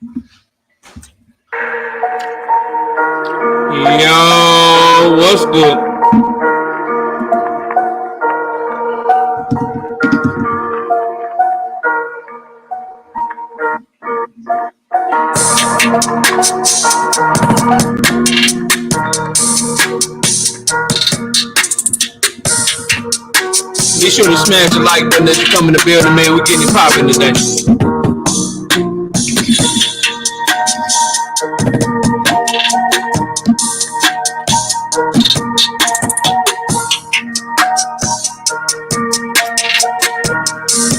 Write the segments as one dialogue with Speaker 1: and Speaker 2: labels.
Speaker 1: Yo, what's good? Be sure to smash the like button as you come in the building, man. We're getting it popping today.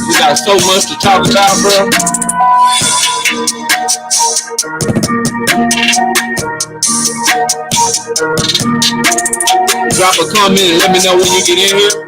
Speaker 1: We got so much to talk about, bro. Drop a comment and let me know when you get in here.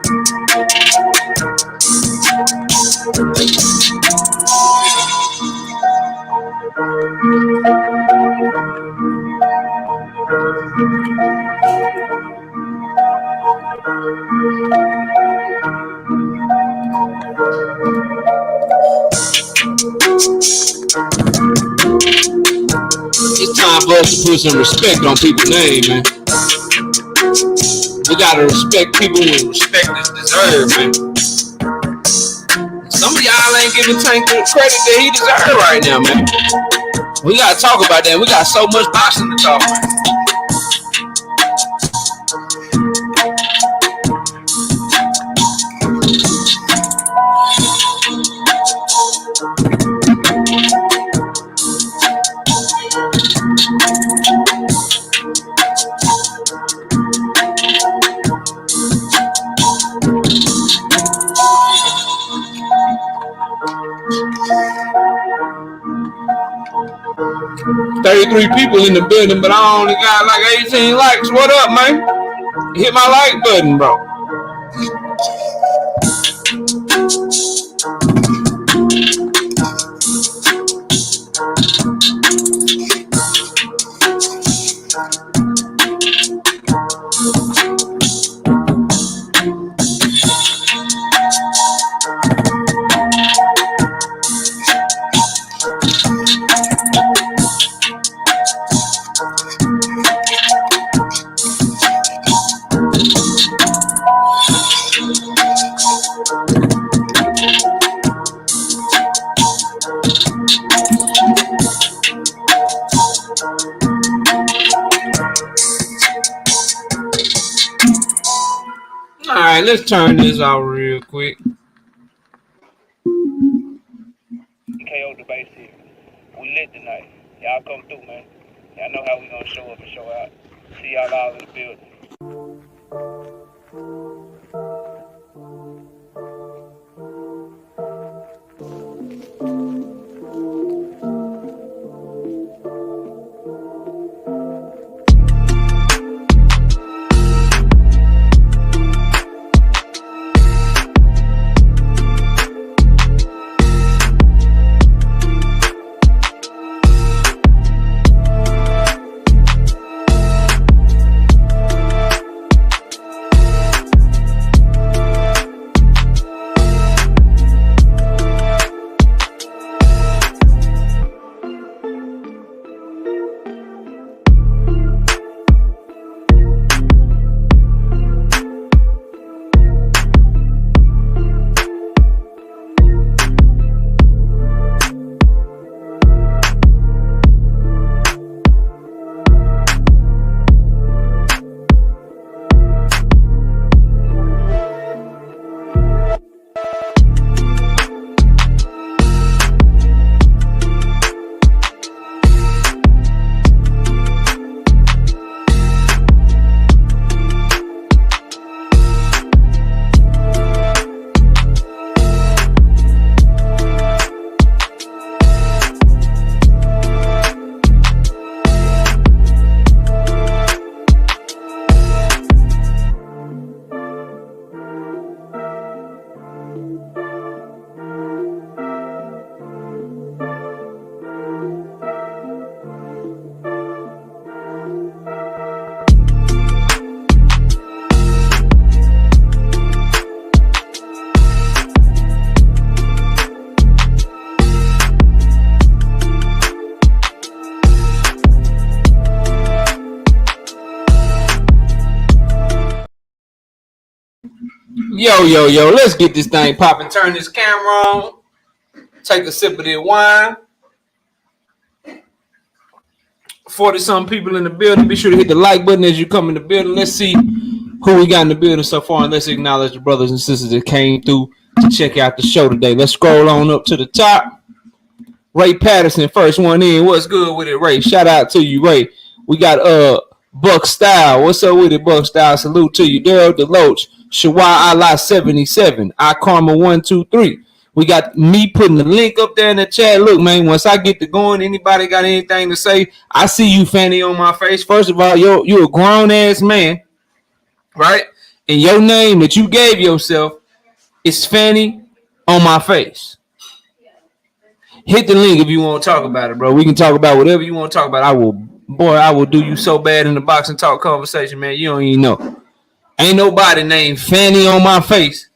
Speaker 1: It's time for us to put some respect on people's names, man. We gotta respect people when respect is deserved, man. Some of y'all ain't giving Tank the credit that he deserves right now, man. We gotta talk about that. We got so much boxing to talk about. 33 people in the building, but I only got like 18 likes. What up, man? Hit my like button, bro. All right, let's turn this out real quick.
Speaker 2: KO the base here. We lit tonight. Y'all come through, man. Y'all know how we gonna show up and show out. See y'all all in the building.
Speaker 1: Yo. Let's get this thing popping. Turn this camera on. Take a sip of that wine. 40-something people in the building. Be sure to hit the like button as you come in the building. Let's see who we got in the building so far, and let's acknowledge the brothers and sisters that came through to check out the show today. Let's scroll on up to the top. Ray Patterson, first one in. What's good with it, Ray? Shout out to you, Ray. We got Buck Style. What's up with it, Buck Style? Salute to you. Daryl Deloach, Shawai Allah 77, I Karma 123. We got me putting the link up there in the chat. Look, man, once I get to going, anybody got anything to say? I see you, Fanny, on my face. First of all, you're a grown-ass man, right? And your name that you gave yourself is Fanny on my face. Hit the link if you want to talk about it, bro. We can talk about whatever you want to talk about. I will do you so bad in the boxing talk conversation, man. You don't even know. Ain't nobody named Fanny on my face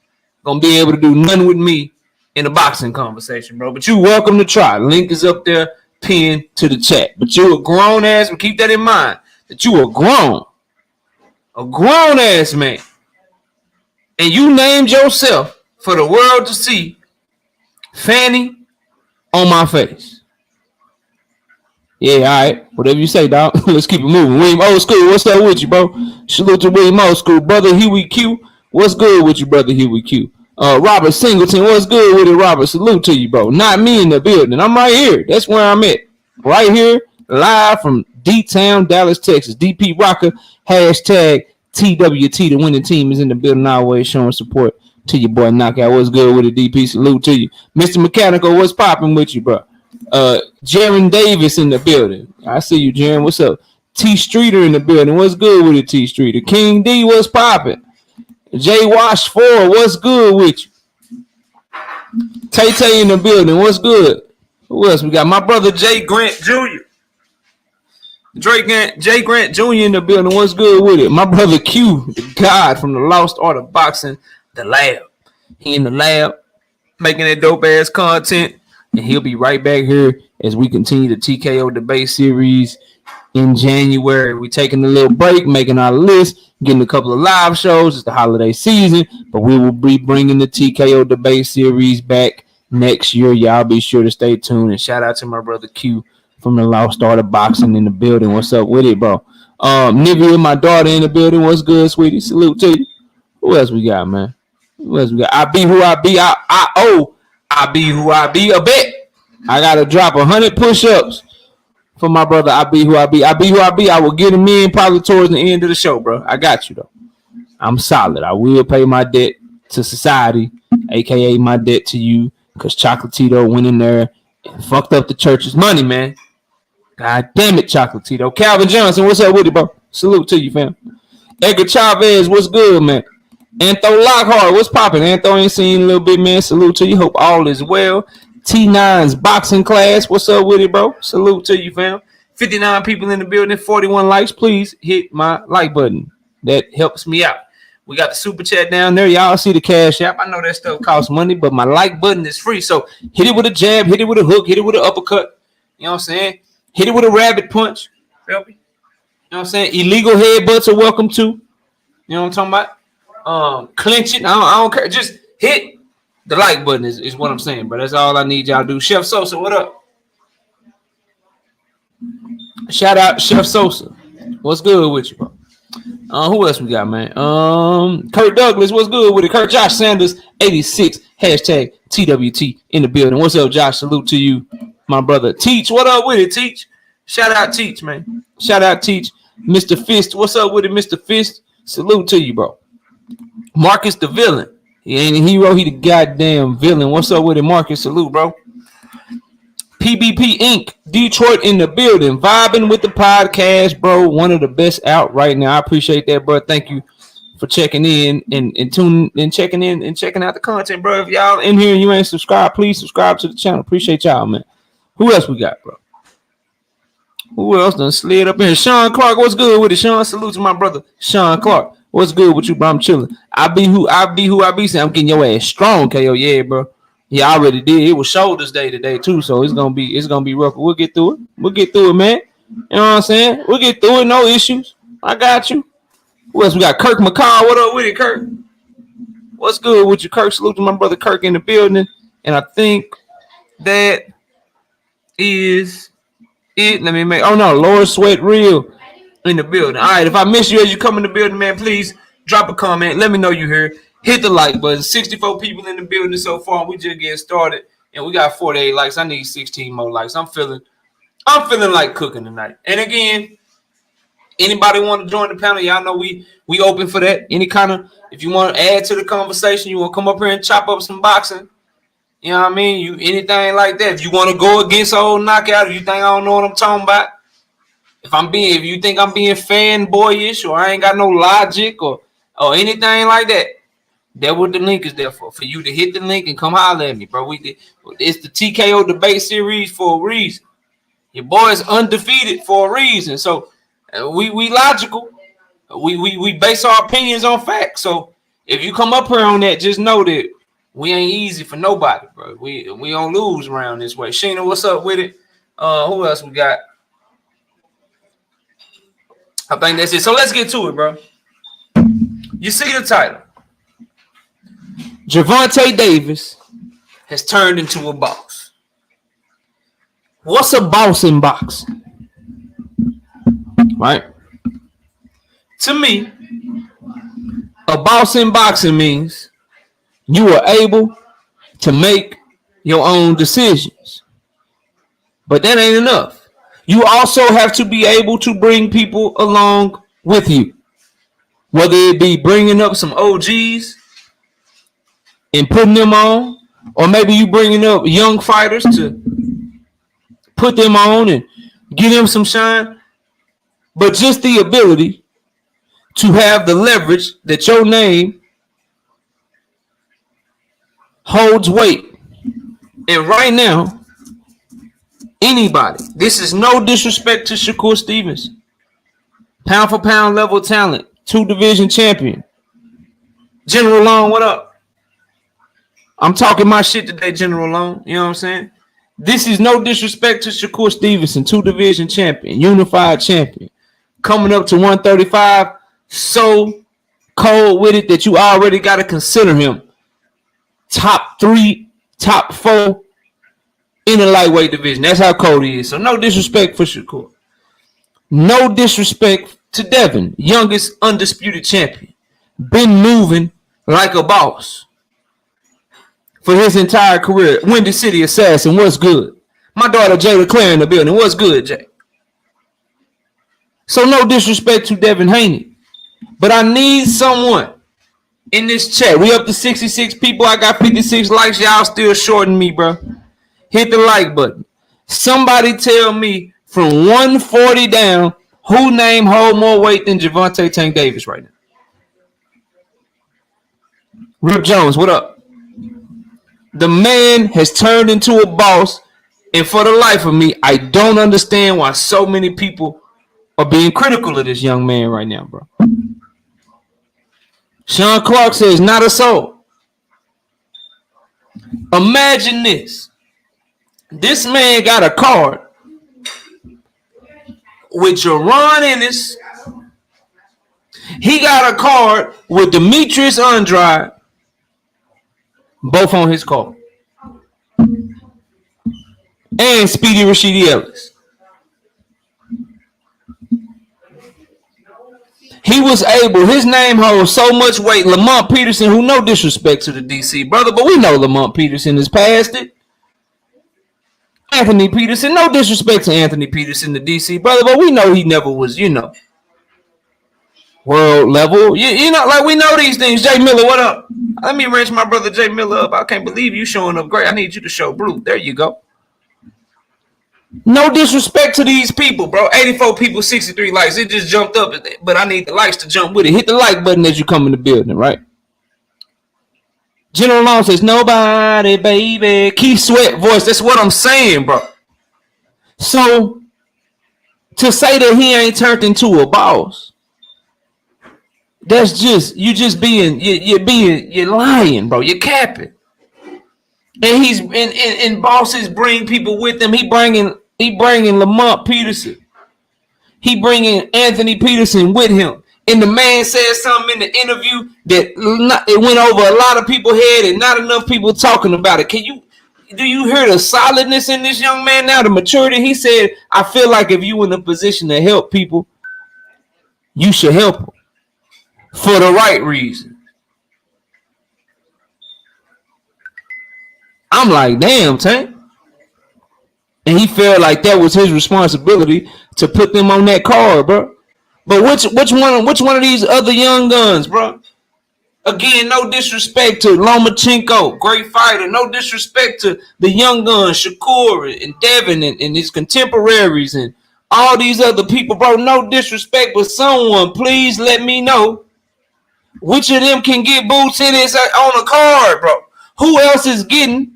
Speaker 1: gonna be able to do nothing with me in a boxing conversation, bro. But you're welcome to try. Link is up there, pinned to the chat. But you're a grown ass, but keep that in mind that you a grown ass man. And you named yourself for the world to see Fanny on my face. Yeah, all right. Whatever you say, dog. Let's keep it moving. William Old School, what's up with you, bro? Salute to William Old School. Brother Huey Q, what's good with you, brother Huey Q? Robert Singleton, what's good with it, Robert? Salute to you, bro. Not me in the building. I'm right here. That's where I'm at. Right here, live from D-Town, Dallas, Texas. DP Rocker, hashtag TWT. The winning team is in the building, always showing support to your boy Knockout. What's good with it, DP? Salute to you. Mr. Mechanical, what's popping with you, bro? Gervonta Davis in the building. I see you, Jaron. What's up? T Streeter in the building. What's good with it, T Streeter? King D, what's popping? J Wash 4, what's good with you? Tay Tay in the building, what's good? Who else we got? My brother Jay Grant Jr. Jay Grant Jr. in the building, what's good with it? My brother Q, the God from the Lost Art of Boxing, the lab. He in the lab making that dope ass content, and he'll be right back here as we continue the TKO debate series in January. We're taking a little break, making our list, getting a couple of live shows. It's the holiday season, but we will be bringing the TKO debate series back next year. Y'all be sure to stay tuned. And shout out to my brother Q from the Lost Art of Boxing in the building. What's up with it, bro? Nivea, my daughter, in the building. What's good, sweetie? Salute to you. Who else we got, man? Who else we got? I be who I be. I be who I be. A bet. I gotta drop 100 push-ups for my brother. I be who I be. I be who I be. I will get him in probably towards the end of the show, bro. I got you, though. I'm solid. I will pay my debt to society, a.k.a. my debt to you, because Chocolatito went in there and fucked up the church's money, man. God damn it, Chocolatito. Calvin Johnson, what's up with it, bro? Salute to you, fam. Edgar Chavez, what's good, man? Antho Lockhart, what's popping? Antho ain't seen a little bit, man. Salute to you. Hope all is well. T9's boxing class, what's up with it, bro? Salute to you, fam. 59 people in the building, 41 likes. Please hit my like button. That helps me out. We got the super chat down there. Y'all see the cash app. I know that stuff costs money, but my like button is free. So hit it with a jab, hit it with a hook, hit it with an uppercut. You know what I'm saying? Hit it with a rabbit punch. Feel me? You know what I'm saying? Illegal headbutts are welcome too. You know what I'm talking about? Clinch it. I don't care. Just hit the like button is what I'm saying, bro. That's all I need y'all to do. Chef Sosa, what up? Shout out Chef Sosa. What's good with you, bro? Who else we got, man? Kurt Douglas, what's good with it? Kurt Josh Sanders, 86, hashtag TWT in the building. What's up, Josh? Salute to you, my brother. Teach, what up with it, Teach? Shout out Teach, man. Shout out Teach. Mr. Fist, what's up with it, Mr. Fist? Salute to you, bro. Marcus the villain. He ain't a hero, he the goddamn villain. What's up with it, Marcus? Salute, bro. PBP Inc. Detroit in the building. Vibing with the podcast, bro. One of the best out right now. I appreciate that, bro. Thank you for checking in and tuning and checking in and checking out the content, bro. If y'all in here and you ain't subscribed, please subscribe to the channel. Appreciate y'all, man. Who else we got, bro? Who else done slid up in here? Sean Clark, what's good with it? Sean, salute to my brother, Sean Clark. What's good with you, bro? I'm chilling. I be who I be. Saying I'm getting your ass strong, KO. Yeah, bro. Yeah, I already did. It was shoulders day today too, so it's gonna be rough. We'll get through it. We'll get through it, man. You know what I'm saying? We'll get through it. No issues. I got you. Who else we got? Kirk McCall. What up with it, Kirk? What's good with you, Kirk? Salute to my brother Kirk in the building. And I think that is it. Let me make. Oh no, Lord Sweat Real in the building. All right, if I miss you as you come in the building, man, please drop a comment. Let me know you here. Hit the like button. 64 people in the building so far. We just getting started, and we got 48 likes. I need 16 more likes. I'm feeling like cooking tonight. And again, anybody want to join the panel? Y'all know we open for that. Any kind of, if you want to add to the conversation, you want to come up here and chop up some boxing. You know what I mean? You anything like that. If you want to go against old knockout, if you think I don't know what I'm talking about, if you think I'm being fanboyish or I ain't got no logic or anything like that, that's what the link is there for you to hit the link and come holler at me, bro. It's the TKO debate series for a reason. Your boy's undefeated for a reason. So we logical. We base our opinions on facts. So if you come up here on that, just know that we ain't easy for nobody, bro. We don't lose around this way. Sheena, what's up with it? Who else we got? I think that's it. So let's get to it, bro. You see the title. Gervonta Davis has turned into a boss. What's a boss in boxing? Right? To me, a boss in boxing means you are able to make your own decisions. But that ain't enough. You also have to be able to bring people along with you. Whether it be bringing up some OGs and putting them on, or maybe you bringing up young fighters to put them on and give them some shine. But just the ability to have the leverage that your name holds weight. And right now, anybody, this is no disrespect to Shakur Stevenson, pound for pound level talent, 2 division champion. General Long, what up? I'm talking my shit today, General Long. You know what I'm saying? This is no disrespect to Shakur Stevenson, 2 division champion, unified champion. Coming up to 135, so cold with it that you already got to consider him top 3, top 4 in the lightweight division. That's how cold he is. So no disrespect for Shakur. No disrespect to Devin, youngest undisputed champion. Been moving like a boss for his entire career. Windy City Assassin, what's good? My daughter Jayla Claire in the building. What's good, Jay? So no disrespect to Devin Haney. But I need someone in this chat. We up to 66 people. I got 56 likes. Y'all still shorting me, bro. Hit the like button. Somebody tell me from 140 down who name hold more weight than Gervonta Tank Davis right now. Rip Jones, what up? The man has turned into a boss, and for the life of me, I don't understand why so many people are being critical of this young man right now, bro. Sean Clark says, not a soul. Imagine this. This man got a card with Jaron Ennis. He got a card with Demetrius Andrade. Both on his card. And Speedy Rashidi Ellis. He was able, his name holds so much weight. Lamont Peterson, who no disrespect to the DC brother, but we know Lamont Peterson is past it. Anthony Peterson, no disrespect to Anthony Peterson, the DC brother, but we know he never was, world level. You know, like we know these things. Jay Miller, what up? Let me wrench my brother Jay Miller up. I can't believe you showing up great. I need you to show Blue. There you go. No disrespect to these people, bro. 84 people, 63 likes. It just jumped up, but I need the likes to jump with it. Hit the like button as you come in the building, right? General Long says, nobody, baby. Keith Sweat voice. That's what I'm saying, bro. So, to say that he ain't turned into a boss, that's just, you're lying, bro. You're capping. And he's and bosses bring people with them. He bringing Lamont Peterson. He bringing Anthony Peterson with him. and the man said something in the interview that it went over a lot of people's head and not enough people talking about it. Do you hear the solidness in this young man now, the maturity? He said, I feel like if you in a position to help people, you should help them for the right reason. I'm like, damn, Tank. And he felt like that was his responsibility to put them on that card, bro. But which one of these other young guns, bro? Again, no disrespect to Lomachenko, great fighter. No disrespect to the young guns, Shakur and Devin and his contemporaries and all these other people, bro. No disrespect, but someone please let me know which of them can get boots in this on a card, bro. Who else is getting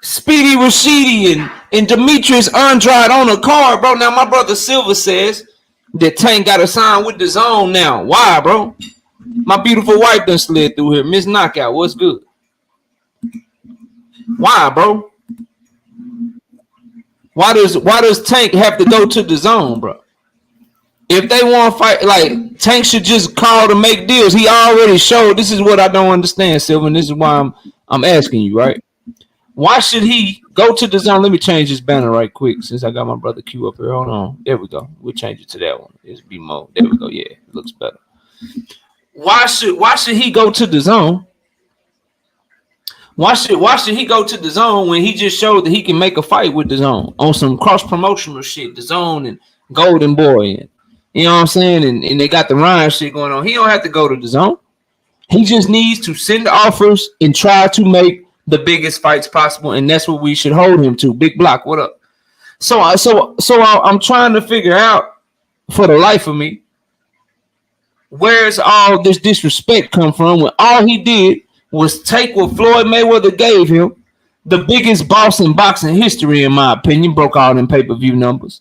Speaker 1: Speedy Rashidi and Demetrius Andrade on a card, bro? Now, my brother Silver says that Tank got to sign with the Zone now. Why, bro? My beautiful wife done slid through here. Miss Knockout, what's good? Why, bro? Why does Tank have to go to the Zone, bro? If they want to fight, like, Tank should just call to make deals. He already showed. This is what I don't understand, Silver, and this is why I'm asking you, right? Why should he go to the Zone? Let me change this banner right quick since I got my brother Q up here. Hold on. There we go. We'll change it to that one. It's be mode. There we go. Yeah, it looks better. Why should he go to the Zone? Why should he go to the Zone when he just showed that he can make a fight with the Zone on some cross-promotional shit, the Zone and Golden Boy, and you know what I'm saying? And they got the Ryan shit going on. He don't have to go to the Zone. He just needs to send offers and try to make the biggest fights possible, and that's what we should hold him to. Big Block, what up? So I'm trying to figure out, for the life of me, where's all this disrespect come from when all he did was take what Floyd Mayweather gave him, the biggest boss in boxing history, in my opinion, broke all them pay-per-view numbers,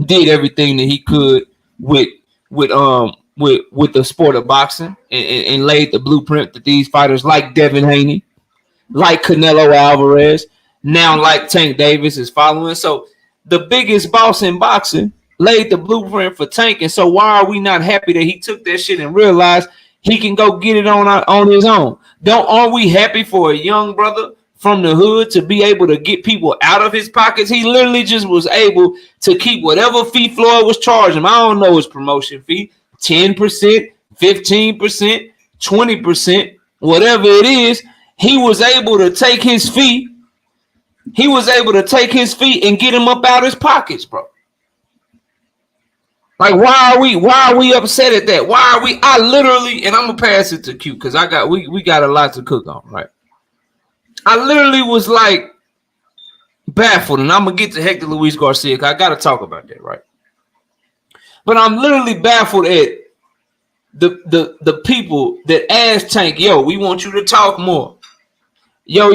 Speaker 1: did everything that he could with the sport of boxing, and laid the blueprint that these fighters like Devin Haney, like Canelo Alvarez, now like Tank Davis is following. So the biggest boss in boxing laid the blueprint for Tank. And so why are we not happy that he took that shit and realized he can go get it on his own? Aren't we happy for a young brother from the hood to be able to get people out of his pockets? He literally just was able to keep whatever fee Floyd was charging him. I don't know his promotion fee, 10%, 15%, 20%, whatever it is. He was able to take his fee. He was able to take his fee and get him up out his pockets, bro. Like, why are we upset at that? Why are we? I literally, and I'm gonna pass it to Q because we got a lot to cook on, right? I literally was like baffled, and I'm gonna get to Hector Luis Garcia because I gotta talk about that, right? But I'm literally baffled at the people that asked Tank, yo, we want you to talk more. Yo,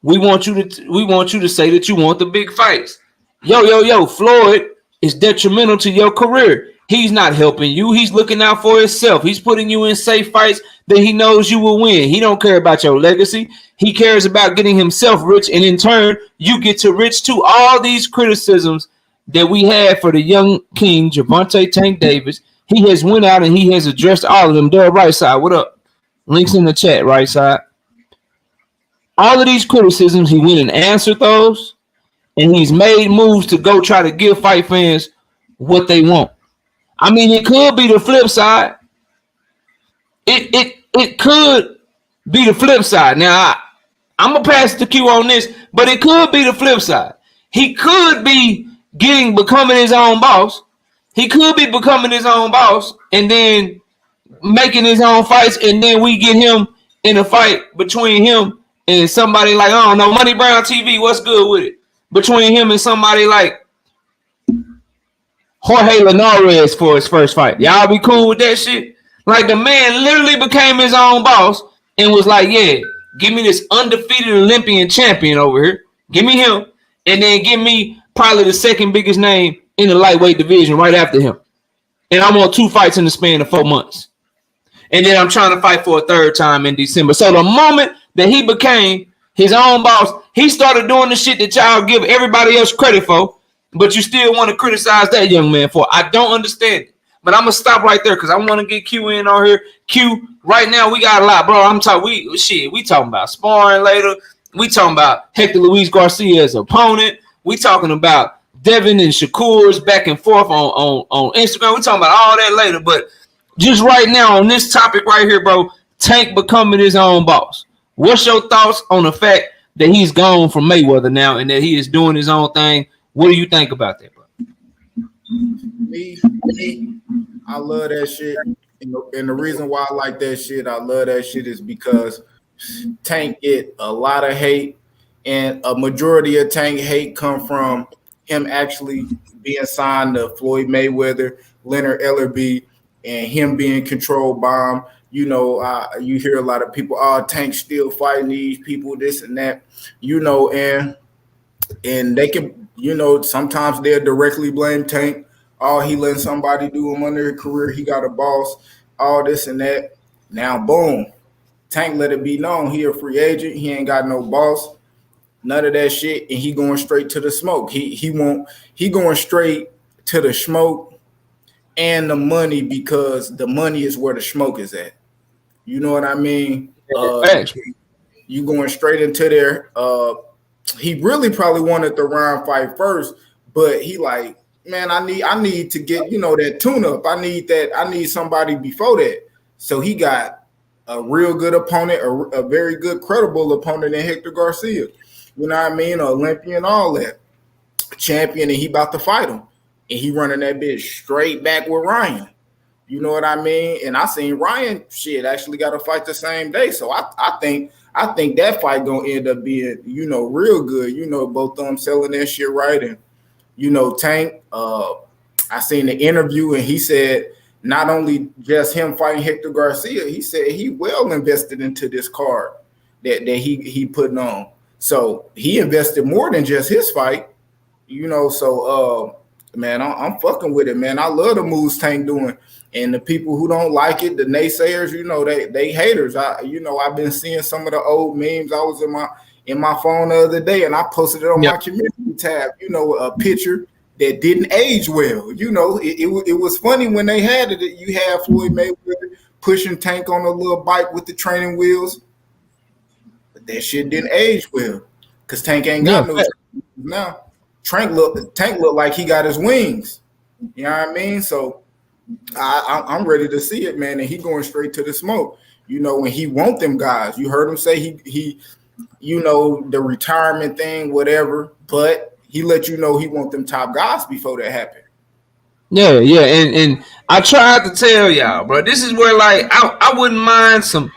Speaker 1: we want you to say that you want the big fights. Yo, Floyd is detrimental to your career. He's not helping you. He's looking out for himself. He's putting you in safe fights that he knows you will win. He don't care about your legacy. He cares about getting himself rich, and in turn, you get to rich too. All these criticisms that we had for the young king, Gervonta Tank Davis, he has went out and he has addressed all of them. There, right side, what up? Links in the chat, right side. All of these criticisms, he went and answered those, and he's made moves to go try to give fight fans what they want. I mean, it could be the flip side. It could be the flip side. Now, I'm going to pass the Q on this, but it could be the flip side. He could be becoming his own boss. He could be becoming his own boss and then making his own fights, and then we get him in a fight between him and somebody like, I don't know, Money Brown TV, what's good with it? Between him and somebody like Jorge Linares for his first fight. Y'all be cool with that shit? Like, the man literally became his own boss and was like, yeah, give me this undefeated Olympian champion over here. Give me him. And then give me probably the second biggest name in the lightweight division right after him. And I'm on 2 fights in the span of 4 months. And then I'm trying to fight for a third time in December. So the moment that he became His own boss. He started doing the shit that y'all give everybody else credit for, but you still want to criticize that young man for. I don't understand it. But I'm gonna stop right there because I want to get Q in on here. Q, right now we got a lot, bro. I'm talking. We talking about sparring later. We talking about Hector Luis Garcia's opponent. We talking about Devin and Shakur's back and forth on Instagram. We talking about all that later. But just right now on this topic right here, bro, Tank becoming his own boss. What's your thoughts on the fact that he's gone from Mayweather now and that he is doing his own thing? What do you think about that, bro?
Speaker 3: Me, I love that shit. And the reason why I like that shit, I love that shit is because Tank get a lot of hate, and a majority of Tank hate come from him actually being signed to Floyd Mayweather, Leonard Ellerbe, and him being controlled by him. You know, you hear a lot of people, Tank still fighting these people, this and that, you know, and they can, you know, sometimes they'll directly blame Tank. Oh, he letting somebody do him under his career. He got a boss, all this and that. Now, boom, Tank let it be known he a free agent. He ain't got no boss, none of that shit, and he going straight to the smoke. He going straight to the smoke and the money, because the money is where the smoke is at. You know what I mean? You going straight into there. He really probably wanted the round fight first, but he like, man, I need to get, you know, that tune-up. I need somebody before that. So he got a real good opponent, a very good, credible opponent in Hector Garcia. You know what I mean? Olympian, all that. Champion, and he about to fight him. And he running that bitch straight back with Ryan. You know what I mean? And I seen Ryan actually got a fight the same day. So I think that fight gonna end up being, you know, real good. You know, both of them selling that shit right. And, you know, Tank, I seen the interview and he said not only just him fighting Hector Garcia, he said he well invested into this card that he putting on. So he invested more than just his fight, you know. So man, I'm fucking with it, man. I love the moves Tank doing. And the people who don't like it, the naysayers, you know, they haters. I've been seeing some of the old memes. I was in my phone the other day, and I posted it on my community tab. You know, a picture that didn't age well. You know, it was funny when they had it. You had Floyd Mayweather pushing Tank on a little bike with the training wheels, but that shit didn't age well because Tank ain't got no now. Tank look like he got his wings. You know what I mean? So I'm ready to see it, man. And he going straight to the smoke. You know, when he want them guys, you heard him say he you know, the retirement thing, whatever, but he let you know he want them top guys before that happened.
Speaker 1: Yeah, and I tried to tell y'all, bro. This is where, like, I wouldn't mind some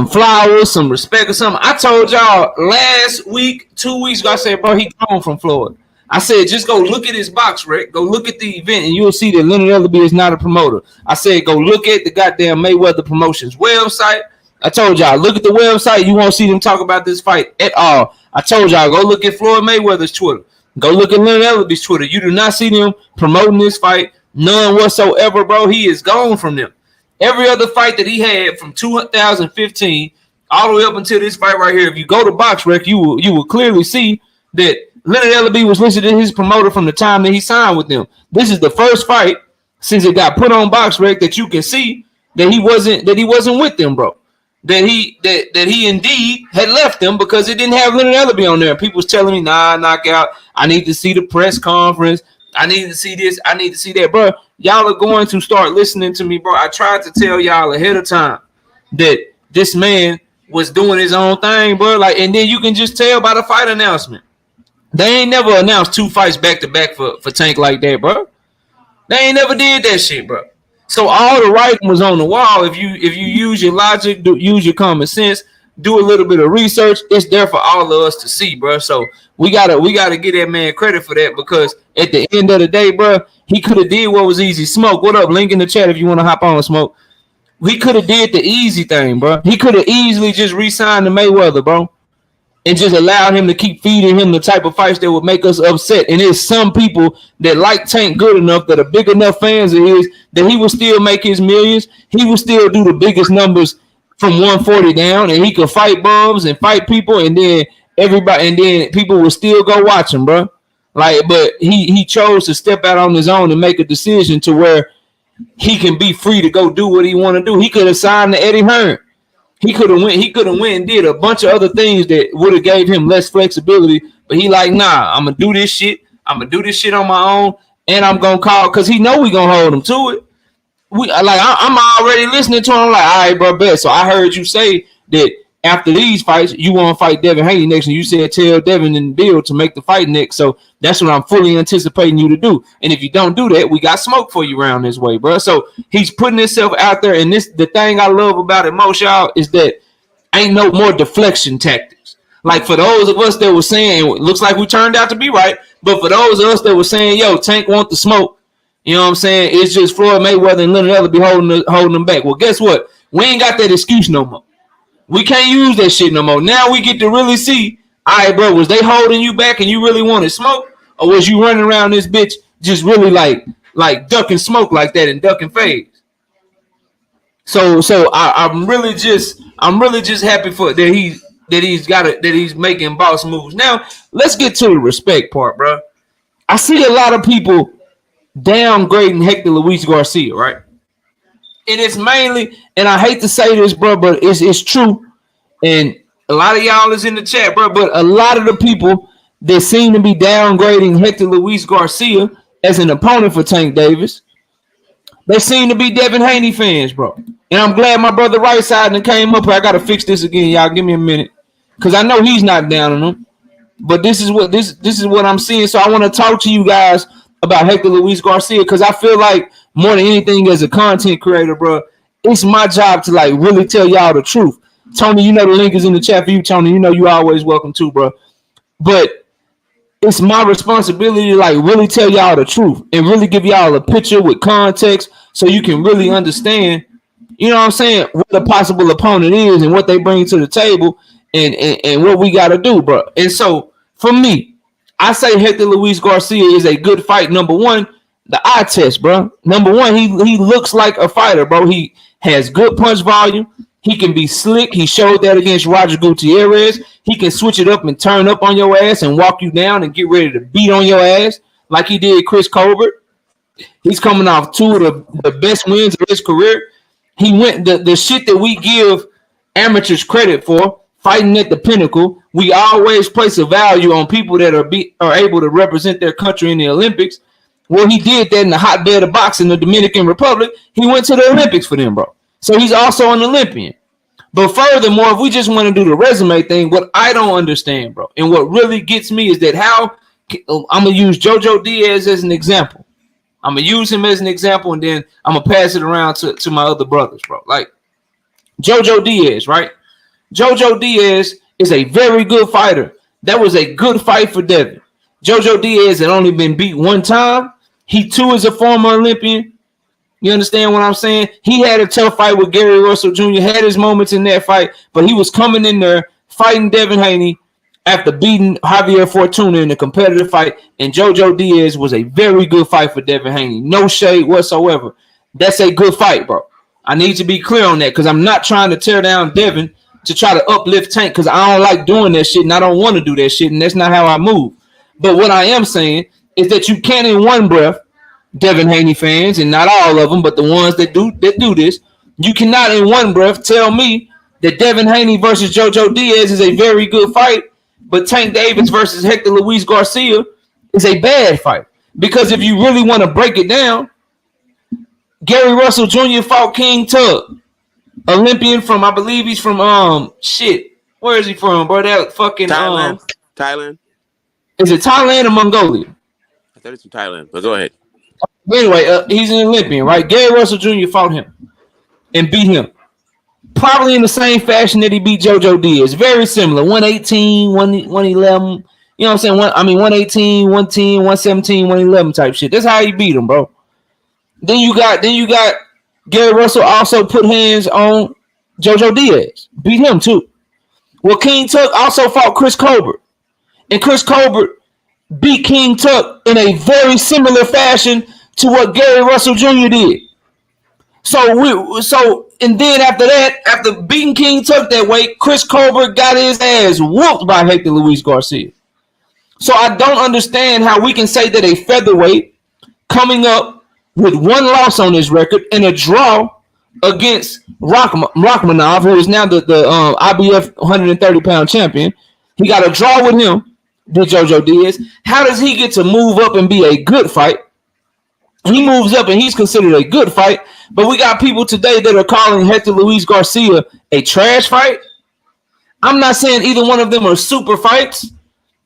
Speaker 1: flowers, some respect or something. I told y'all last week, 2 weeks ago, I said, bro, he gone from Florida. I said, just go look at his box, Rick. Go look at the event, and you'll see that Leonard Ellerbe is not a promoter. I said, go look at the goddamn Mayweather Promotions website. I told y'all, look at the website. You won't see them talk about this fight at all. I told y'all, go look at Floyd Mayweather's Twitter. Go look at Leonard Ellerbe's Twitter. You do not see them promoting this fight, none whatsoever, bro. He is gone from them. Every other fight that he had from 2015 all the way up until this fight right here, if you go to BoxRec, you will clearly see that Leonard Ellerbe was listed as his promoter from the time that he signed with them. This is the first fight since it got put on BoxRec that you can see that he wasn't with them, bro. That he indeed had left them because it didn't have Leonard Ellerbe on there. People was telling me, nah, knockout. I need to see the press conference. I need to see this. I need to see that, bro. Y'all are going to start listening to me, bro. I tried to tell y'all ahead of time that this man was doing his own thing, bro. Like, and then you can just tell by the fight announcement. They ain't never announced 2 fights back to back for Tank like that, bro. They ain't never did that shit, bro. So all the writing was on the wall. If you use your logic, use your common sense, do a little bit of research, it's there for all of us to see, bro. So we gotta give that man credit for that, because at the end of the day, bro, he could have did what was easy. Smoke, what up? Link in the chat if you want to hop on, Smoke. He could have did the easy thing, bro. He could have easily just re-signed to Mayweather, bro, and just allowed him to keep feeding him the type of fights that would make us upset. And there's some people that like Tank good enough, that are big enough fans of his, that he will still make his millions. He will still do the biggest numbers from 140 down, and he could fight bums and fight people, and then everybody, and then people will still go watch him, bro. Like, but he chose to step out on his own and make a decision to where he can be free to go do what he want to do. He could have signed to Eddie Hearn. He could have went and did a bunch of other things that would have gave him less flexibility. But he like, nah, I'm gonna do this shit. I'm gonna do this shit on my own, and I'm gonna call because he know we gonna hold him to it. I'm already listening to him. I'm like, all right, bro, bet. So I heard you say that after these fights, you want to fight Devin Haney next, and you said tell Devin and Bill to make the fight next. So that's what I'm fully anticipating you to do. And if you don't do that, we got smoke for you around this way, bro. So he's putting himself out there, and the thing I love about it most, y'all, is that ain't no more deflection tactics. Like for those of us that were saying, it looks like we turned out to be right, but for those of us that were saying, yo, Tank want the smoke, you know what I'm saying? It's just Floyd Mayweather and Leonard Ellis be holding them back. Well, guess what? We ain't got that excuse no more. We can't use that shit no more. Now we get to really see, all right, bro, was they holding you back and you really wanted smoke? Or was you running around this bitch just really like ducking smoke like that and ducking fades? So I'm really just happy for that he's making boss moves. Now let's get to the respect part, bro. I see a lot of people downgrading Hector Luis Garcia, right? And it's mainly, and I hate to say this, bro, but it's true. And a lot of y'all is in the chat, bro, but a lot of the people that seem to be downgrading Hector Luis Garcia as an opponent for Tank Davis, they seem to be Devin Haney fans, bro. And I'm glad my brother Right Side and came up here. I gotta fix this again, y'all. Give me a minute, cause I know he's not down on them. But this is what I'm seeing. So I want to talk to you guys about Hector Luis Garcia, because I feel like more than anything as a content creator, bro, it's my job to like really tell y'all the truth. Tony, you know the link is in the chat for you, Tony. You know you always welcome too, bro. But it's my responsibility to like really tell y'all the truth and really give y'all a picture with context so you can really understand, you know what I'm saying, what a possible opponent is and what they bring to the table and what we got to do, bro. And so for me, I say Hector Luis Garcia is a good fight. Number one, the eye test, bro. Number one, he looks like a fighter, bro. He has good punch volume. He can be slick. He showed that against Roger Gutierrez. He can switch it up and turn up on your ass and walk you down and get ready to beat on your ass like he did Chris Colbert. He's coming off two of the best wins of his career. He went the shit that we give amateurs credit for, fighting at the pinnacle. We always place a value on people that are able to represent their country in the Olympics. Well, he did that in the hotbed of boxing, the Dominican Republic. He went to the Olympics for them, bro. So he's also an Olympian. But furthermore, if we just want to do the resume thing, what I don't understand, bro, and what really gets me is that I'm going to use JoJo Diaz as an example. I'm going to use him as an example, and then I'm going to pass it around to my other brothers, bro. Like JoJo Diaz, right? JoJo Diaz is a very good fighter. That was a good fight for Devin. JoJo Diaz had only been beat one time. He, too, is a former Olympian. You understand what I'm saying? He had a tough fight with Gary Russell Jr., had his moments in that fight, but he was coming in there fighting Devin Haney after beating Javier Fortuna in a competitive fight, and JoJo Diaz was a very good fight for Devin Haney. No shade whatsoever. That's a good fight, bro. I need to be clear on that because I'm not trying to tear down Devin to try to uplift Tank because I don't like doing that shit and I don't want to do that shit, and that's not how I move. But what I am saying is that you can't in one breath, Devin Haney fans, and not all of them, but the ones that do this, you cannot in one breath tell me that Devin Haney versus JoJo Diaz is a very good fight, but Tank Davis versus Hector Luis Garcia is a bad fight. Because if you really want to break it down, Gary Russell Jr. fought King Tug, Olympian from, I believe he's from where is he from, bro? That fucking
Speaker 4: Thailand.
Speaker 1: Is it Thailand or Mongolia?
Speaker 4: I thought it's from Thailand, but go ahead.
Speaker 1: Anyway, he's an Olympian, right? Gary Russell Jr. fought him and beat him. Probably in the same fashion that he beat JoJo Diaz. Very similar. 118, 111. You know what I'm saying? 118, 110, 117, 111 type shit. That's how he beat him, bro. Then you got Gary Russell also put hands on JoJo Diaz. Beat him too. Well, King Tug also fought Chris Colbert. And Chris Colbert beat King Tug in a very similar fashion to what Gary Russell Jr. did. So And then after that, after beating King Tuck that weight, Chris Colbert got his ass whooped by Hector Luis Garcia. So I don't understand how we can say that a featherweight coming up with one loss on his record and a draw against Rachmanov, who is now the IBF 130-pound champion. He got a draw with him, did JoJo Diaz. How does he get to move up and be a good fight? He moves up and he's considered a good fight, but we got people today that are calling Hector Luis Garcia a trash fight. I'm not saying either one of them are super fights.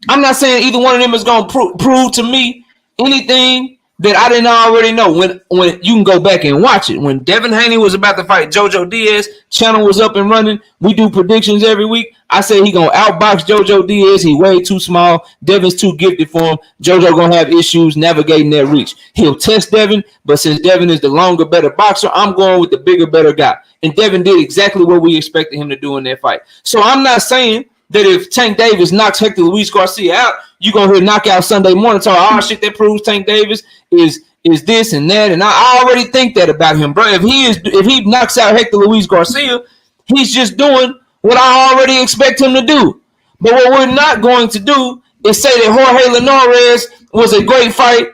Speaker 1: I'm not saying either one of them is going to prove to me anything that I didn't already know. When you can go back and watch it. When Devin Haney was about to fight JoJo Diaz, channel was up and running. We do predictions every week. I say he going to outbox JoJo Diaz. He way too small. Devin's too gifted for him. JoJo going to have issues navigating that reach. He'll test Devin, but since Devin is the longer, better boxer, I'm going with the bigger, better guy. And Devin did exactly what we expected him to do in that fight. So I'm not saying that if Tank Davis knocks Hector Luis Garcia out, you're going to hear Knockout Sunday morning talk, oh, shit, that proves Tank Davis is this and that. And I already think that about him, bro. If he knocks out Hector Luis Garcia, he's just doing what I already expect him to do. But what we're not going to do is say that Jorge Linares was a great fight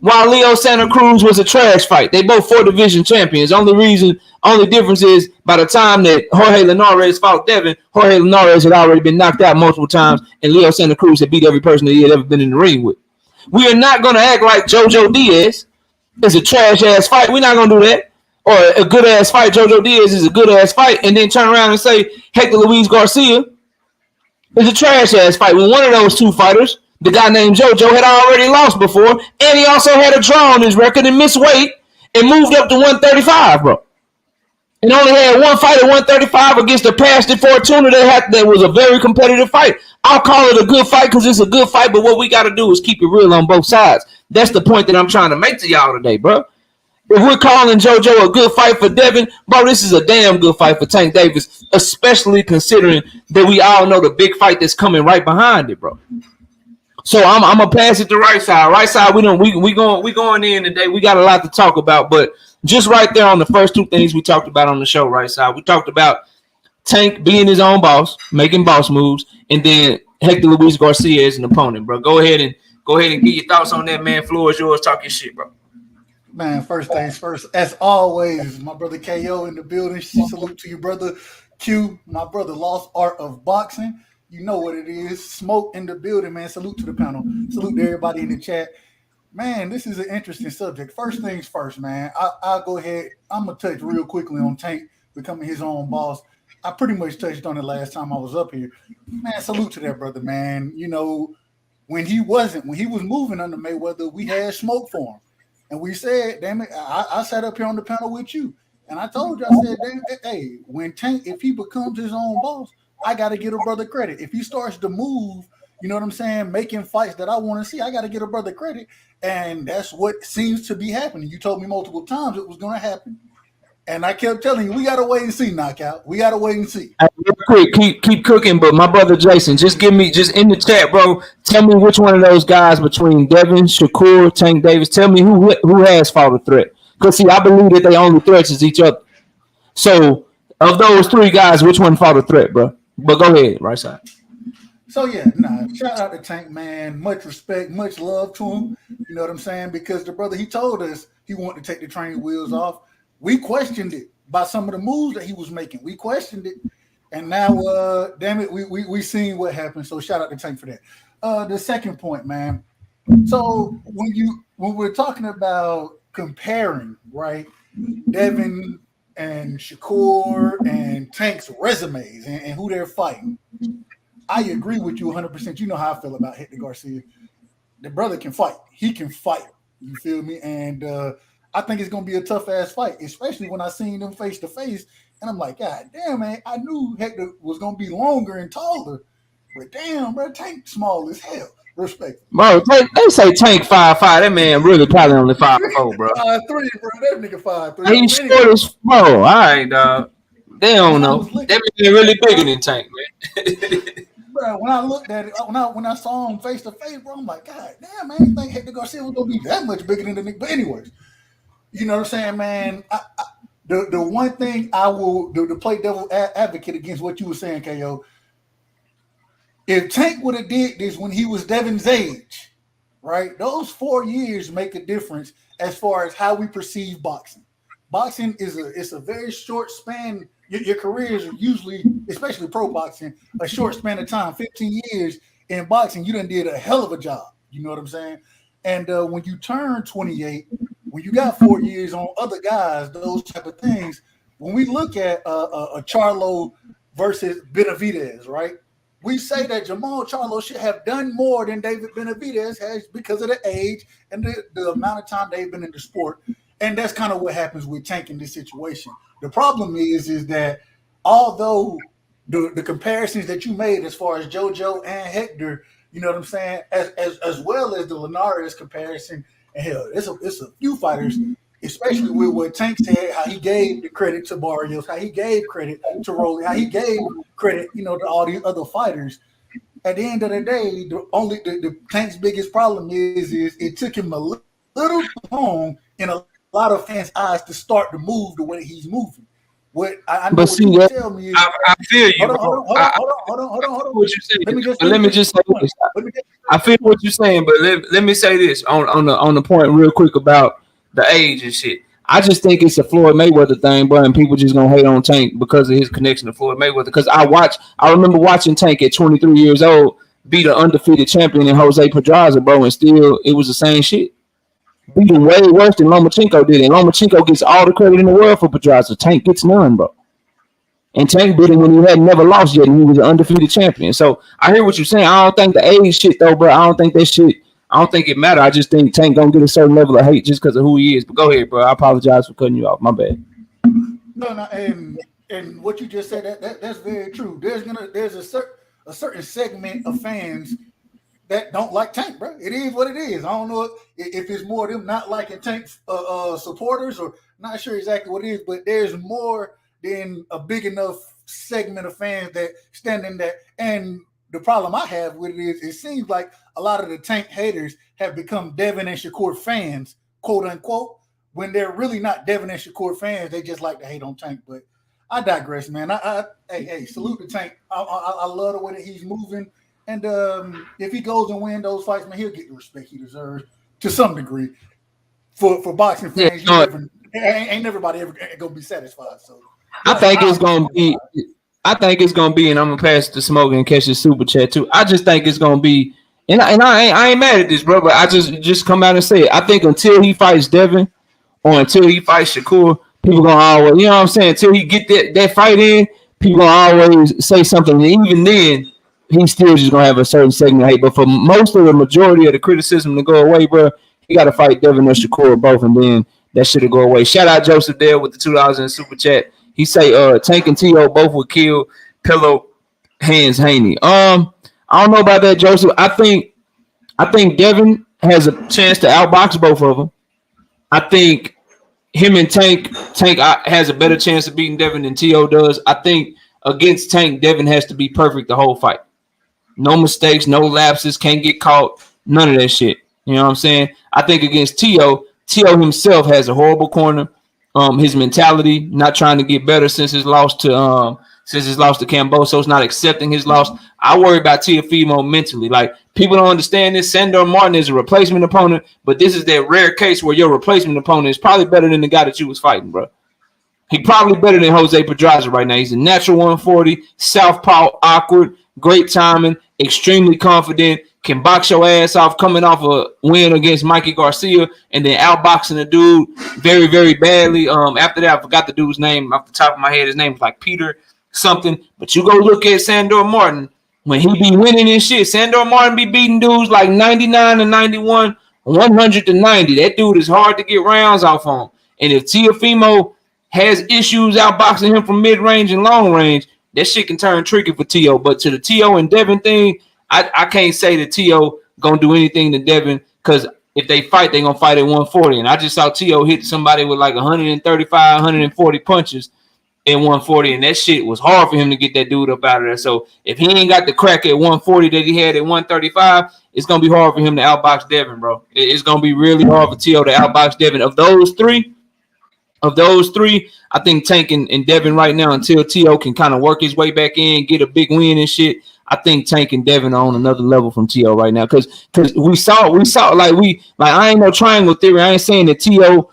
Speaker 1: while Leo Santa Cruz was a trash fight. They both 4-division champions. Only difference is by the time that Jorge Linares fought Devin, Jorge Linares had already been knocked out multiple times, and Leo Santa Cruz had beat every person that he had ever been in the ring with. We are not going to act like JoJo Diaz is a trash-ass fight. We're not going to do that. Or a good-ass fight, JoJo Diaz is a good-ass fight, and then turn around and say Hector Luis Garcia is a trash-ass fight. When one of those two fighters, the guy named JoJo, had already lost before, and he also had a draw on his record and missed weight and moved up to 135, bro. And only had one fight at 135 against a Pastor Fortuna that was a very competitive fight. I'll call it a good fight because it's a good fight, but what we got to do is keep it real on both sides. That's the point that I'm trying to make to y'all today, bro. If we're calling JoJo a good fight for Devin, bro, this is a damn good fight for Tank Davis, especially considering that we all know the big fight that's coming right behind it, bro. So I'm gonna pass it to right side. Right side, we going in today. We got a lot to talk about, but just right there on the first two things we talked about on the show, right side. We talked about Tank being his own boss, making boss moves, and then Hector Luis Garcia as an opponent, bro. Go ahead and get your thoughts on that, man. Floor is yours. Talk your shit, bro.
Speaker 5: Man, first things first. As always, my brother KO in the building. Salute to you, brother Q, my brother Lost Art of Boxing. You know what it is. Smoke in the building, man. Salute to the panel. Salute to everybody in the chat. Man, this is an interesting subject. First things first, man. I'll go ahead. I'm going to touch real quickly on Tank becoming his own boss. I pretty much touched on it last time I was up here. Man, salute to that brother, man. You know, when he was moving under Mayweather, we had smoke for him. And we said, damn it, I sat up here on the panel with you. And I told you, I said, damn it, hey, when Tank, if he becomes his own boss, I got to get a brother credit. If he starts to move, you know what I'm saying, making fights that I want to see, I got to get a brother credit. And that's what seems to be happening. You told me multiple times it was going to happen. And I kept telling you, we got to wait and see, Knockout. We got to wait and see.
Speaker 1: Real quick, keep cooking. But my brother Jason, just in the chat, bro, tell me which one of those guys between Devin, Shakur, Tank Davis, tell me who has fought a threat. Because, see, I believe that they only threats is each other. So, of those three guys, which one fought a threat, bro? But go ahead, right side.
Speaker 5: So, yeah, shout out to Tank, man. Much respect, much love to him. You know what I'm saying? Because the brother, he told us he wanted to take the training wheels off. We questioned it by some of the moves that he was making. We questioned it. And now, damn it, we seen what happened. So, shout out to Tank for that. The second point, man. So, when we're talking about comparing, right, Devin and Shakur and Tank's resumes and who they're fighting, I agree with you 100%. You know how I feel about Hector Garcia. The brother can fight. He can fight. You feel me? And I think it's going to be a tough-ass fight, especially when I seen them face-to-face. And I'm like, God damn, man, I knew Hector was going to be longer and taller. But damn, bro, Tank small as hell. Respect.
Speaker 1: Bro, they say Tank 5'5". That man really probably only 5'4", bro.
Speaker 5: 5'3", bro. That nigga 5'3".
Speaker 1: He's short as fuck. All right, dog. They don't know. That man really bigger than Tank, man.
Speaker 5: Bro, when I looked at it, when I saw him face to face, bro, I'm like, God damn, man, I didn't think Hector Garcia was gonna be that much bigger than the nigga. But anyways, you know what I'm saying, man. the one thing I will to play devil advocate against what you were saying, KO. If Tank would have did this when he was Devin's age, right? Those 4 years make a difference as far as how we perceive boxing. Boxing is a very short span. Your careers are usually, especially pro boxing, a short span of time. 15 years in boxing, you done did a hell of a job. You know what I'm saying? And when you turn 28, when you got 4 years on other guys, those type of things. When we look at a Charlo versus Benavidez, right? We say that Jamal Charlo should have done more than David Benavidez has because of the age and the amount of time they've been in the sport. And that's kind of what happens with Tank in this situation. The problem is that although the comparisons that you made as far as JoJo and Hector, you know what I'm saying, as well as the Linares comparison, and hell, it's a few fighters, especially with what Tank said, how he gave the credit to Barrios, how he gave credit to Rolly, how he gave credit, to all these other fighters. At the end of the day, the Tank's biggest problem is it took him a little long in a lot of fans' eyes to start to move the way he's moving. What I know
Speaker 1: But
Speaker 5: what
Speaker 1: see,
Speaker 5: you tell me is,
Speaker 1: I feel you, bro.
Speaker 5: hold on.
Speaker 1: What you're saying. Let me just say this. I feel what you're saying, but let me say this on the point real quick about the age and shit. I just think it's a Floyd Mayweather thing, bro, and people just gonna hate on Tank because of his connection to Floyd Mayweather. Because I remember watching Tank at 23 years old beat an undefeated champion in Jose Pedraza, bro, and still it was the same shit. Beat him way worse than Lomachenko did, and Lomachenko gets all the credit in the world for Pedraza. Tank gets none, bro. And Tank beat him when he had never lost yet, and he was an undefeated champion. So I hear what you're saying. I don't think the age shit though, bro. I don't think it matter. I just think Tank gonna get a certain level of hate just because of who he is. But go ahead, bro. I apologize for cutting you off. My bad.
Speaker 5: No, and what you just said that's very true. There's a certain segment of fans that don't like Tank, bro. It is what it is. I don't know if it's more them not liking Tank supporters or not sure exactly what it is, but there's more than a big enough segment of fans that stand in that. And the problem I have with it is it seems like a lot of the Tank haters have become Devin and Shakur fans, quote unquote, when they're really not Devin and Shakur fans. They just like to hate on Tank. But I digress, man. Hey, salute to Tank. I love the way that he's moving. And if he goes and wins those fights, man, he'll get the respect he deserves to some degree. For boxing fans, ain't everybody ever gonna be satisfied. So
Speaker 1: I think it's gonna be, and I'm gonna pass it to Smoke and catch his super chat too. I just think it's gonna be, and I ain't mad at this, bro. But I just come out and say it. I think until he fights Devin or until he fights Shakur, people gonna always, you know what I'm saying? Until he get that fight in, people gonna always say something. And even then, he's still just gonna have a certain segment of hate. But for most of the majority of the criticism to go away, bro, he got to fight Devin or Shakur both, and then that shit will go away. Shout out Joseph Dale with the $2 in super chat. He say Tank and T.O. both would kill Pillow Hands Haney. I don't know about that, Joseph. I think Devin has a chance to outbox both of them. I think him and Tank has a better chance of beating Devin than T.O. does. I think against Tank, Devin has to be perfect the whole fight. No mistakes, no lapses, can't get caught, none of that shit. You know what I'm saying? I think against T.O. himself has a horrible corner. His mentality, not trying to get better since his loss to Cambosos, not accepting his loss. I worry about Teofimo mentally. Like, people don't understand this. Sandor Martin is a replacement opponent, but this is that rare case where your replacement opponent is probably better than the guy that you was fighting, bro. He probably better than Jose Pedraza right now. He's a natural 140, southpaw, awkward, great timing, extremely confident, can box your ass off coming off a win against Mikey Garcia and then outboxing the dude very, very badly. After that, I forgot the dude's name off the top of my head. His name was like Peter something. But you go look at Sandor Martin. When he be winning and shit, Sandor Martin be beating dudes like 99 to 91, 100 to 90. That dude is hard to get rounds off on. And if Teofimo has issues outboxing him from mid-range and long range, that shit can turn tricky for T.O. But to the T.O. and Devin thing, I can't say that T.O. gonna do anything to Devin, because if they fight, they're gonna fight at 140. And I just saw T.O. hit somebody with like 135, 140 punches at 140, and that shit was hard for him to get that dude up out of there. So if he ain't got the crack at 140 that he had at 135, it's gonna be hard for him to outbox Devin, bro. It's gonna be really hard for T.O. to outbox Devin. Of those three, of those three, I think Tank and Devin right now, until T.O. can kind of work his way back in, get a big win and shit, I think Tank and Devin are on another level from T.O. right now. Because we saw like I ain't no triangle theory. I ain't saying that T.O.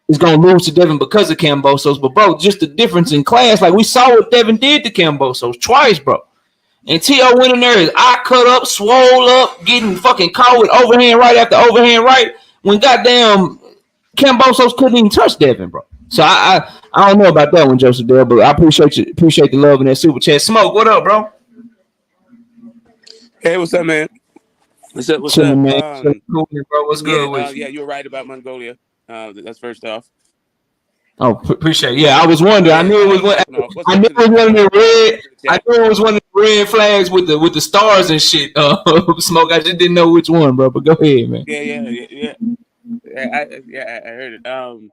Speaker 1: is gonna lose to Devin because of Kambosos, but bro, just the difference in class. Like we saw what Devin did to Kambosos twice, bro. And T.O. went in there, his eye cut up, swole up, getting fucking caught with overhand right after overhand right. When goddamn Kambosos couldn't even touch Devin, bro. So I don't know about that one, Joseph Dale, but I appreciate the love in that super chat. Smoke, what up, bro?
Speaker 4: Hey, what's up, man? What's up?
Speaker 1: Chilling, man. Bro, what's good with you?
Speaker 4: Yeah, you were right about Mongolia. That's first off.
Speaker 1: Oh, appreciate it. Yeah, I was wondering. I knew it was one. I knew it was one of the red. I knew it was one of the red flags with the stars and shit. Smoke. I just didn't know which one, bro. But go ahead, man.
Speaker 4: Yeah. I heard it.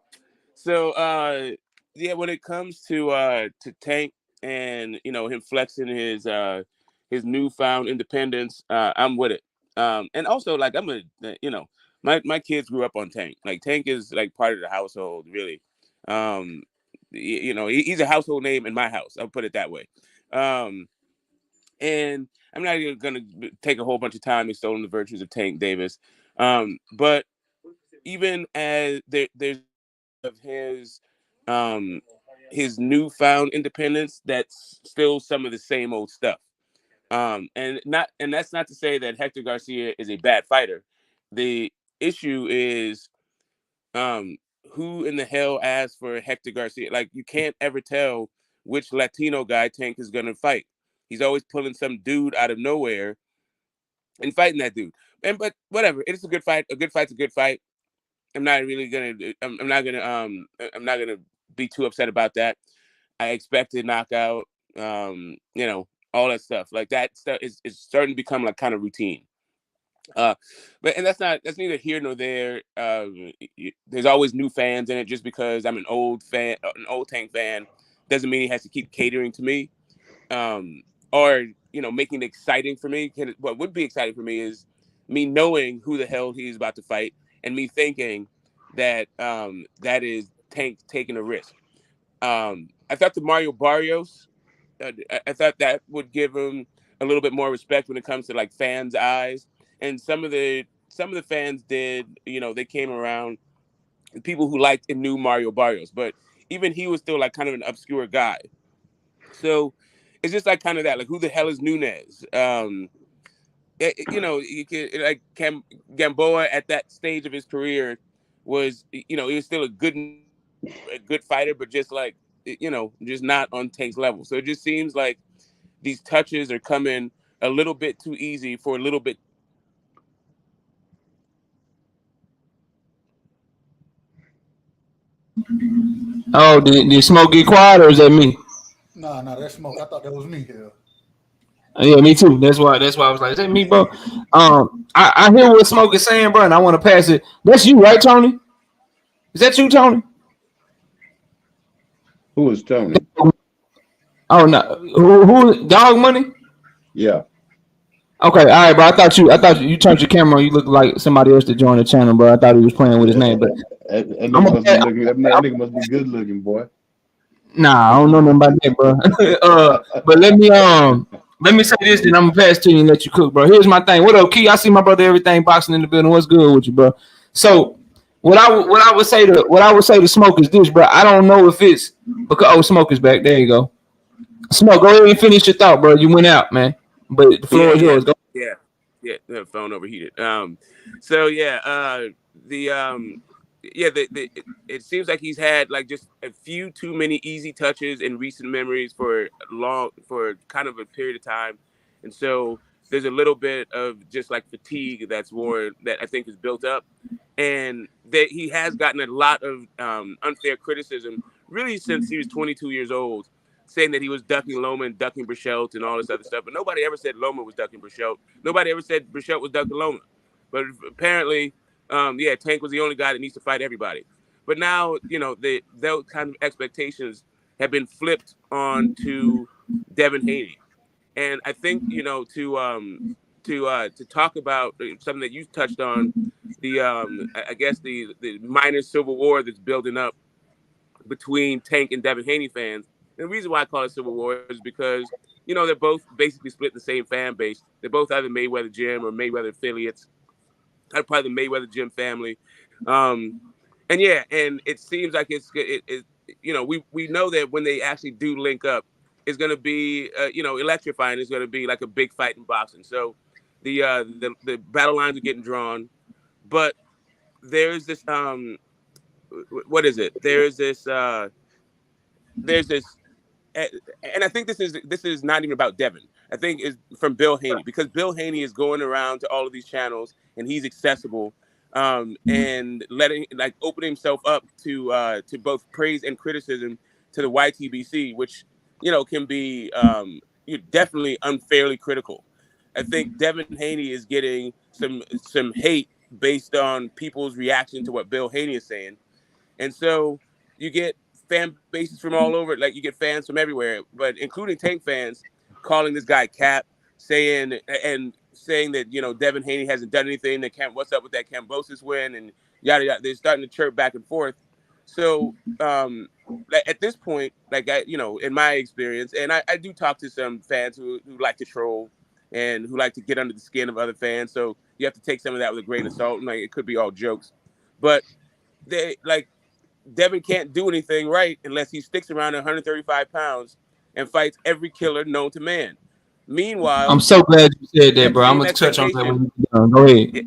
Speaker 4: So yeah, when it comes to Tank and him flexing his newfound independence, I'm with it. And also like my kids grew up on Tank. Like Tank is like part of the household, really. He's a household name in my house. I'll put it that way. And I'm not even gonna take a whole bunch of time extolling the virtues of Tank Davis. But even as there's of his newfound independence, that's still some of the same old stuff. And that's not to say that Hector Garcia is a bad fighter. The issue is who in the hell asked for Hector Garcia? Like you can't ever tell which Latino guy Tank is gonna fight. He's always pulling some dude out of nowhere and fighting that dude. But whatever, it's a good fight. A good fight's a good fight. I'm not gonna be too upset about that. I expected knockout. All that stuff. Like that stuff is starting to become like kind of routine. But that's neither here nor there. There's always new fans in it. Just because I'm an old Tank fan, doesn't mean he has to keep catering to me, or making it exciting for me. What would be exciting for me is me knowing who the hell he's about to fight, and me thinking that that is Tank taking a risk. I thought the Mario Barrios, I thought that would give him a little bit more respect when it comes to like fans' eyes. And some of the fans did, they came around, people who liked and knew Mario Barrios, but even he was still like kind of an obscure guy. So it's just like kind of that, like who the hell is Nunes? You could like Gamboa at that stage of his career was, he was still a good fighter, but just like, just not on Tank's level. So it just seems like these touches are coming a little bit too easy for a little bit.
Speaker 1: Oh, did Smoke get quiet or is that me?
Speaker 5: Nah, that's Smoke. I thought that was me here.
Speaker 1: Yeah, me too. That's why I was like, is that me, bro? I hear what Smoke is saying, bro, and I want to pass it. That's you, right, Tony? Is that you, Tony?
Speaker 6: Who is Tony?
Speaker 1: Oh no, who Dog Money?
Speaker 6: Yeah.
Speaker 1: Okay, all right, bro. I thought you turned your camera on. You look like somebody else to join the channel, bro. I thought he was playing with his name, but
Speaker 6: that nigga must be good looking, boy.
Speaker 1: Nah, I don't know nothing about that, bro. But let me say this, then I'm gonna pass to you and let you cook, bro. Here's my thing. What up, Key? I see my brother Everything Boxing in the building. What's good with you, bro? So what I would say to Smoke is this, bro. I don't know if it's because Smoke is back. There you go. Smoke, go ahead and finish your thought, bro. You went out, man. But the floor is yours. Go.
Speaker 4: Yeah, the phone overheated. It seems like he's had like just a few too many easy touches in recent memories for kind of a period of time, and so there's a little bit of just like fatigue that I think is built up, and that he has gotten a lot of unfair criticism really since he was 22 years old, saying that he was ducking Loma and ducking Brichelt and all this other stuff. But nobody ever said Loma was ducking Brichelt. Nobody ever said Brichelt was ducking Loma. But apparently, Tank was the only guy that needs to fight everybody. But now, those kind of expectations have been flipped on to Devin Haney. And I think, to talk about something that you touched on, I guess the minor civil war that's building up between Tank and Devin Haney fans. And the reason why I call it Civil War is because, they're both basically split the same fan base. They're both either Mayweather Gym or Mayweather affiliates. Probably the Mayweather Gym family. And it seems like we know that when they actually do link up, it's going to be, electrifying. It's going to be like a big fight in boxing. So the battle lines are getting drawn, but there's this, what is it? There's this, and I think this is not even about Devin. I think it's from Bill Haney, because Bill Haney is going around to all of these channels and he's accessible, and opening himself up to both praise and criticism to the YTBC, which can be definitely unfairly critical. I think Devin Haney is getting some hate based on people's reaction to what Bill Haney is saying, and so you get fan bases from all over. Like, you get fans from everywhere, but including Tank fans calling this guy Cap, saying that Devin Haney hasn't done anything. What's up with that Cambosis win, and yada yada. They're starting to chirp back and forth. So at this point, in my experience, and I do talk to some fans who like to troll and who like to get under the skin of other fans. So you have to take some of that with a grain of salt. And it could be all jokes, but Devin can't do anything right unless he sticks around 135 pounds and fights every killer known to man. Meanwhile,
Speaker 1: I'm so glad you said that, bro. I'm gonna touch on that when you're done. Go ahead.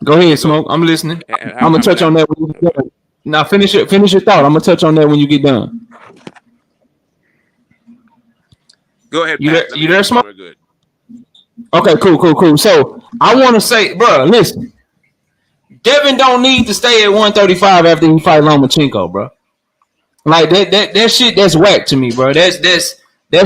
Speaker 1: Go ahead, Smoke. I'm listening. I'm gonna touch on that when you get done. Now finish your thought. I'm gonna touch on that when you get done.
Speaker 4: Go ahead.
Speaker 1: You there, Smoke? Good. Okay, cool. So I want to say, bro, listen. Devin don't need to stay at 135 after he fight Lomachenko, bro. Like that shit, that's whack to me, bro. That's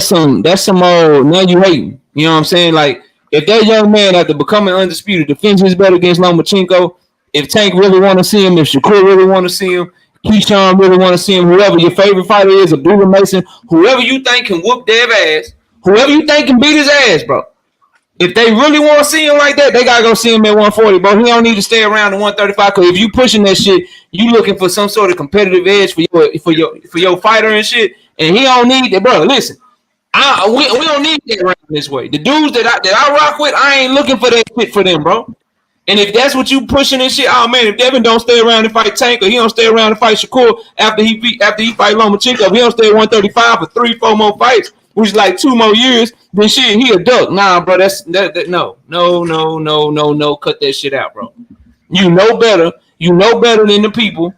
Speaker 1: some old, now you hating. You know what I'm saying? Like, if that young man, after becoming undisputed, defends his belt against Lomachenko, if Tank really want to see him, if Shakur really want to see him, Keyshawn really want to see him, whoever your favorite fighter is, Abdullah Mason, whoever you think can whoop Dev ass, whoever you think can beat his ass, bro. If they really want to see him like that, they gotta go see him at 140, bro. He don't need to stay around at 135. Because if you pushing that shit, you looking for some sort of competitive edge for your fighter and shit, and he don't need that, bro. Listen, we don't need that around this way. The dudes that I rock with, I ain't looking for that shit for them, bro. And if that's what you pushing and shit, oh man, if Devin don't stay around to fight Tank, or he don't stay around to fight Shakur after he fight Lomachenko, if he don't stay at 135 for 3-4 more fights, which is like 2 more years, then shit, he a duck. Nah, bro, no. Cut that shit out, bro. You know better. You know better than the people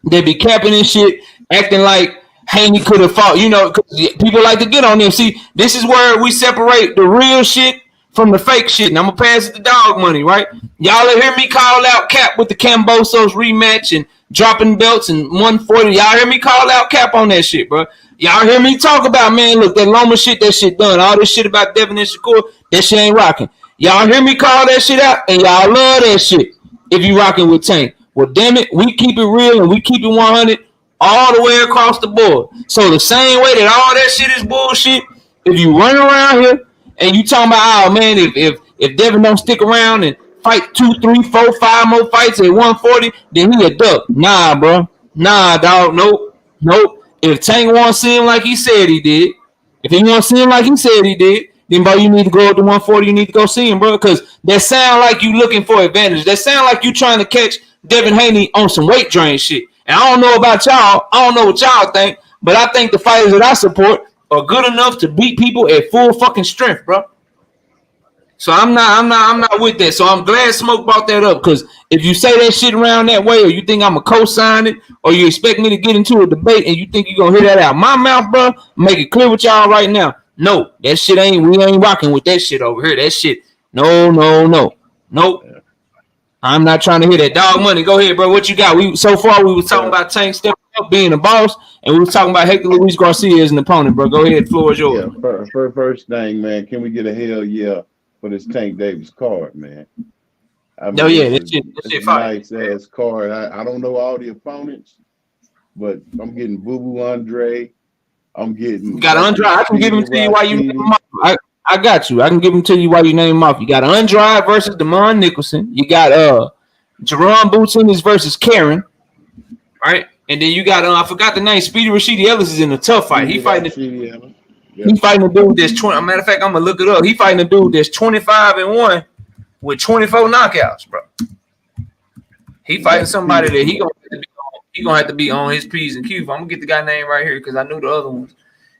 Speaker 1: that be capping and shit, acting like Haney could have fought. Cause people like to get on them. See, this is where we separate the real shit from the fake shit. And I'm gonna pass it to Dog Money, right? Y'all hear me call out Cap with the Cambosos rematch and dropping belts and 140. Y'all hear me call out Cap on that shit, bro. Y'all hear me talk about, man, look, that Loma shit, that shit done. All this shit about Devin and Shakur, that shit ain't rocking. Y'all hear me call that shit out, and y'all love that shit if you rocking with Tank. Well, damn it, we keep it real and we keep it 100 all the way across the board. So the same way that all that shit is bullshit, if you run around here and you talking about, oh, man, if Devin don't stick around and fight 2, 3, 4, 5 more fights at 140, then he a duck. Nah, bro. Nah, dog. Nope. If Tank want to see him like he said he did, if he want to see him like he said he did, then, bro, you need to go up to 140. You need to go see him, bro, because that sound like you looking for advantage. That sound like you trying to catch Devin Haney on some weight drain shit. And I don't know about y'all. I don't know what y'all think, but I think the fighters that I support are good enough to beat people at full fucking strength, bro. So I'm not with that. So I'm glad Smoke brought that up, because if you say that shit around that way, or you think I'm a co-sign it, or you expect me to get into a debate and you think you're gonna hear that out my mouth, bro, make it clear with y'all right now. No, that shit we ain't rocking with that shit over here. That shit, no. Nope. I'm not trying to hear that. Dog Money, go ahead, bro. What you got? So far we was talking about Tank stepping up, being the boss, and we was talking about Hector Luis Garcia as an opponent, bro. Go ahead, floor is yours.
Speaker 6: Yeah, first thing, man, can we get a hell yeah for this Tank Davis card, man? I mean,
Speaker 1: that shit fire.
Speaker 6: Nice ass card. I don't know all the opponents, but I'm getting Boo Boo Andre. I'm getting.
Speaker 1: You got Andre. I can give him to you while you name him off. I got you. I can give him to you while you name him off. You got Andre versus Damon Nicholson. You got Jerron Boots versus Karen, right? And then you got I forgot the name. Speedy Rashidi Ellis is in a tough fight. He fighting a dude that's 20. Matter of fact, I'm gonna look it up. He fighting a dude that's 25-1 with 24 knockouts, bro. He fighting somebody that he gonna have to be on his P's and Q's. I'm gonna get the guy name right here because I knew the other ones.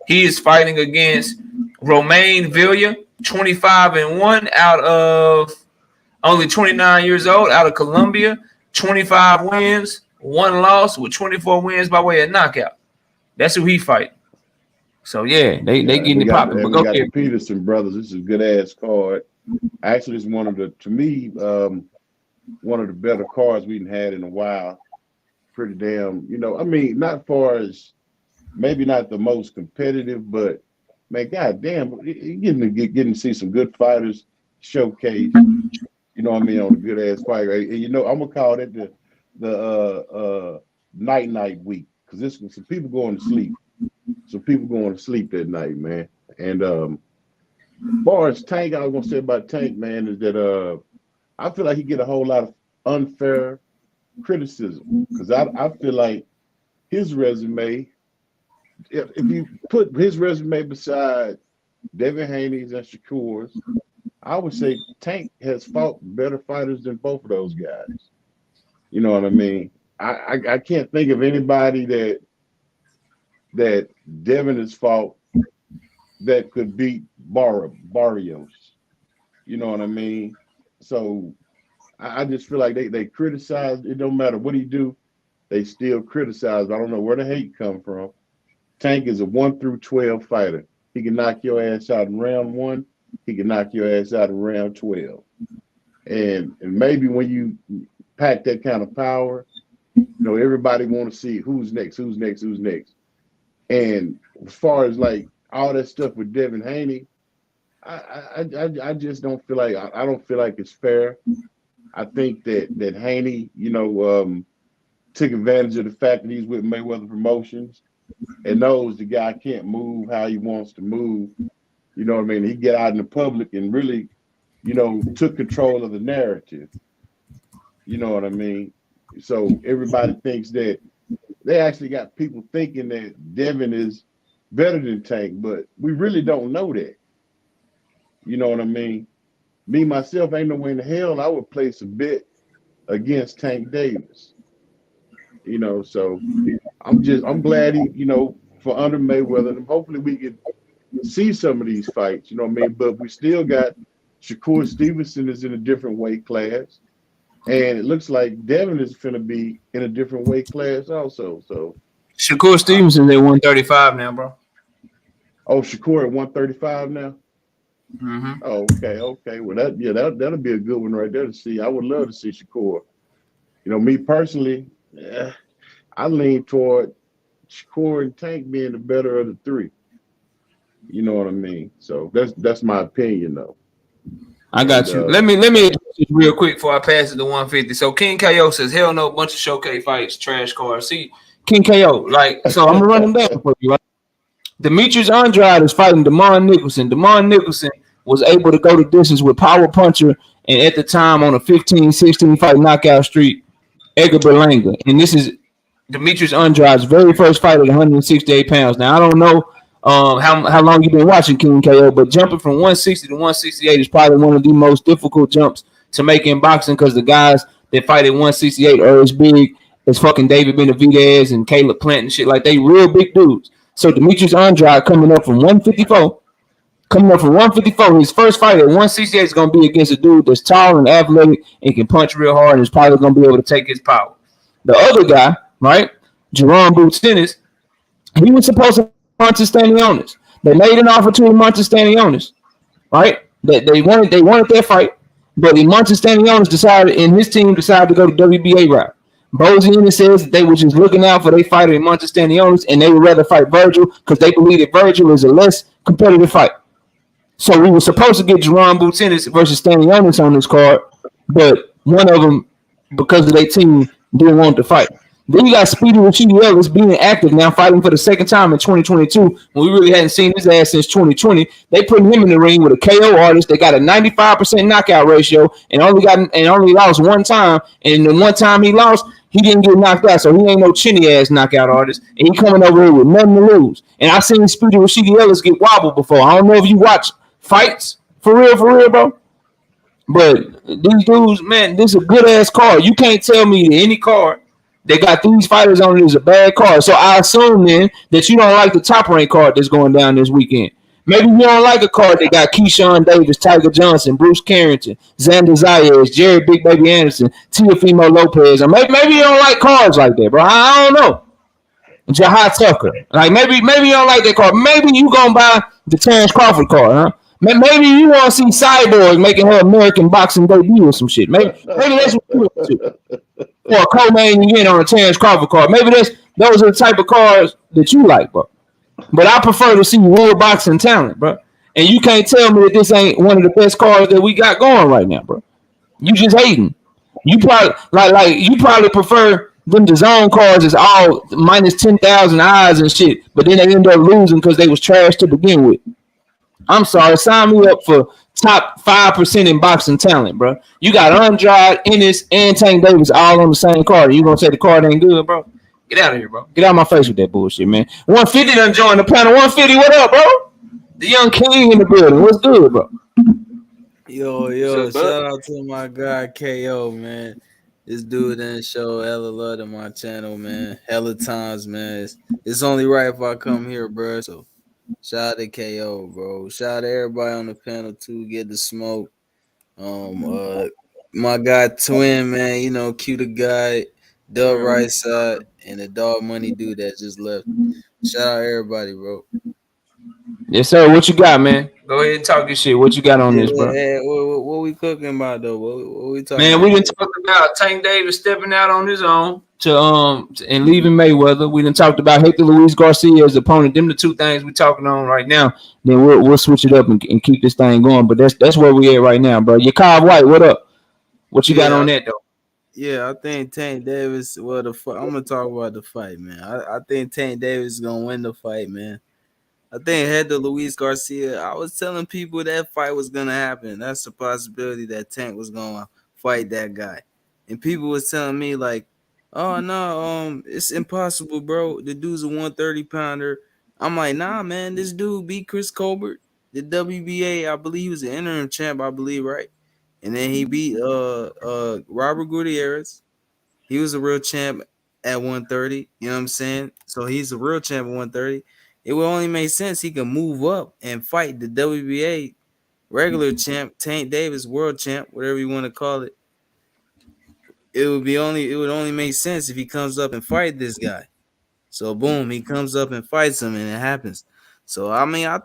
Speaker 1: He is fighting against Romain Villa, 25-1 out of only 29 years old, out of Colombia, 25 wins, 1 loss with 24 wins by way of knockout. That's who he fighting. So yeah, they getting it popping. But
Speaker 6: go got the Peterson brothers. This is a good ass card. Actually, it's one of the better cards we've had in a while. Pretty damn, I mean, not far as maybe not the most competitive, but man, goddamn, you're getting to see some good fighters showcase. You know what I mean, on a good ass fight. And I'm gonna call it the night week because this some people going to sleep. Some people going to sleep that night, man. And as far as Tank, I was gonna say about Tank, man, is that I feel like he get a whole lot of unfair criticism because I feel like his resume, if you put his resume beside Devin Haney's and Shakur's, I would say Tank has fought better fighters than both of those guys. You know what I mean? I can't think of anybody that Devin has fought that could beat Barrios. You know what I mean? So I just feel like they criticize. It don't matter what he do, they still criticize. I don't know where the hate come from. Tank is a 1 through 12 fighter. He can knock your ass out in round 1. He can knock your ass out in round 12. And maybe when you pack that kind of power, everybody want to see who's next. And as far as like all that stuff with Devin Haney, I just don't feel like I don't feel like it's fair. I think that Haney, took advantage of the fact that he's with Mayweather Promotions and knows the guy can't move how he wants to move. You know what I mean? He get out in the public and really, took control of the narrative. You know what I mean? So everybody thinks that they actually got people thinking that Devin is better than Tank, but we really don't know that. You know what I mean? Me, myself, ain't no way in the hell I would place a bet against Tank Davis. So I'm glad he, for under Mayweather, and hopefully we can see some of these fights, you know what I mean? But we still got Shakur Stevenson is in a different weight class. And it looks like Devin is going to be in a different weight class also. So
Speaker 1: Shakur Stevenson at 135 now, bro.
Speaker 6: Oh, Shakur at 135 now?
Speaker 1: Mm-hmm.
Speaker 6: Oh, okay. Well, that'll be a good one right there to see. I would love to see Shakur. Me personally, I lean toward Shakur and Tank being the better of the three. You know what I mean? So that's my opinion, though.
Speaker 1: I got you. Let me just real quick before I pass it to 150. So King KO says, hell no, bunch of showcase fights, trash cards. See, King KO, so I'm gonna run them down for you, right? Demetrius Andrade is fighting Damon Nicholson. Damon Nicholson was able to go the distance with power puncher and at the time on a 15-16 fight knockout streak, Edgar Berlanga. And this is Demetrius Andrade's very first fight at 168 pounds. Now, I don't know how long you've been watching King KO, but jumping from 160 to 168 is probably one of the most difficult jumps to make in boxing because the guys that fight at 168 are as big as fucking David Benavidez and Caleb Plant and shit. Like, they real big dudes. So Demetrius Andrade coming up from 154. His first fight at 168 is going to be against a dude that's tall and athletic and can punch real hard and is probably going to be able to take his power. The other guy, right, Jerome Boots, he was supposed to Montestanionis. They made an offer to Montestanionis, right? That they wanted their fight, but Montestanionis decided, and his team decided to go to WBA route. Bozian says that they were just looking out for their fighter in Montestanionis, and they would rather fight Virgil because they believe that Virgil is a less competitive fight. So we were supposed to get Jerome Boots versus Stanionis on this card, but one of them, because of their team, didn't want to fight. Then you got Speedy Rashidi Ellis being active now, fighting for the second time in 2022. When we really hadn't seen his ass since 2020. They put him in the ring with a KO artist. They got a 95% knockout ratio and only lost one time. And the one time he lost, he didn't get knocked out, so he ain't no chinny ass knockout artist. And he coming over here with nothing to lose. And I seen Speedy Rashidi Ellis get wobbled before. I don't know if you watch fights for real, bro. But these dudes, man, this is a good ass card. You can't tell me that any card they got these fighters on it is a bad card. So I assume then that you don't like the top rank card that's going down this weekend. Maybe you don't like a card that got Keyshawn Davis, Tiger Johnson, Bruce Carrington, Xander Zayas, Jared Big Baby Anderson, Teofimo Lopez. Or maybe you don't like cards like that, bro. I don't know. Jahai Tucker. Like maybe you don't like that card. Maybe you gonna buy the Terrence Crawford card, huh? Maybe you want to see Cyborg making her American boxing debut or some shit. Maybe that's what you want to. Or a co-main event on a Terrence Crawford card. Maybe those are the type of cards that you like, bro. But I prefer to see real boxing talent, bro. And you can't tell me that this ain't one of the best cards that we got going right now, bro. You just hating. You probably like you probably prefer them DAZN cards is all minus 10,000 eyes and shit, but then they end up losing because they was trash to begin with. I'm sorry, sign me up for top 5% in boxing talent, bro. You got Andrade, Ennis, and Tank Davis all on the same card. You gonna say the card ain't good, bro? Get out of here, bro. Get out of my face with that bullshit, man. 150 done joined the panel. 150, what up, bro? The young king in the building. What's good, bro?
Speaker 7: Yo, shout out to my guy KO, man. This dude didn't show hella love to my channel, man. Hella times, man. It's only right if I come here, bro. So shout out to KO, bro. Shout out to everybody on the panel too. Get the smoke. My guy Twin, man. You know, cute guy, Dub Right Side, and the Dog Money dude that just left. Shout out everybody, bro.
Speaker 1: Yes, sir. What you got, man? Go ahead and talk your shit. What you got on this, bro?
Speaker 7: What we cooking about though? What we talking?
Speaker 1: Man,
Speaker 7: about?
Speaker 1: we done talked about Tank Davis stepping out on his own to and leaving Mayweather. We done talked about Hector Luis Garcia as opponent. Them the two things we talking on right now. Then we'll switch it up and keep this thing going. But that's where we at right now, bro. Yakov White, what up? What you got on that though?
Speaker 7: Yeah, I think Tank Davis. Well, I'm gonna talk about the fight, man. I think Tank Davis is gonna win the fight, man. I think Hector Luis Garcia. I was telling people that fight was gonna happen. That's a possibility that Tank was gonna fight that guy, and people was telling me like, "Oh no, it's impossible, bro. The dude's a 130 pounder." I'm like, "Nah, man. This dude beat Chris Colbert, the WBA. I believe he was an interim champ. I believe, right? And then he beat Robert Gutierrez. He was a real champ at 130. You know what I'm saying? So he's a real champ at 130. It would only make sense he could move up and fight the WBA regular champ, Tank Davis, world champ, whatever you want to call it. It would only make sense if he comes up and fight this guy. So boom, he comes up and fights him, and it happens. So I mean, I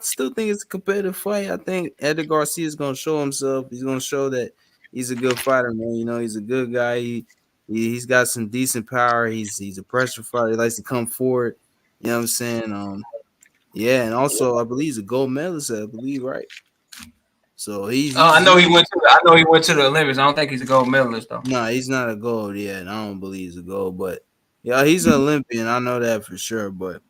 Speaker 7: still think it's a competitive fight. I think Hector Garcia is gonna show himself. He's gonna show that he's a good fighter, man. You know, he's a good guy. He's got some decent power. He's a pressure fighter. He likes to come forward. You know what I'm saying? Yeah, and also I believe he's a gold medalist. I believe, right? So
Speaker 1: I know he went to the Olympics. I don't think he's a gold medalist though.
Speaker 7: No, he's not a gold yet. And I don't believe he's a gold, but yeah, he's an Olympian. I know that for sure. But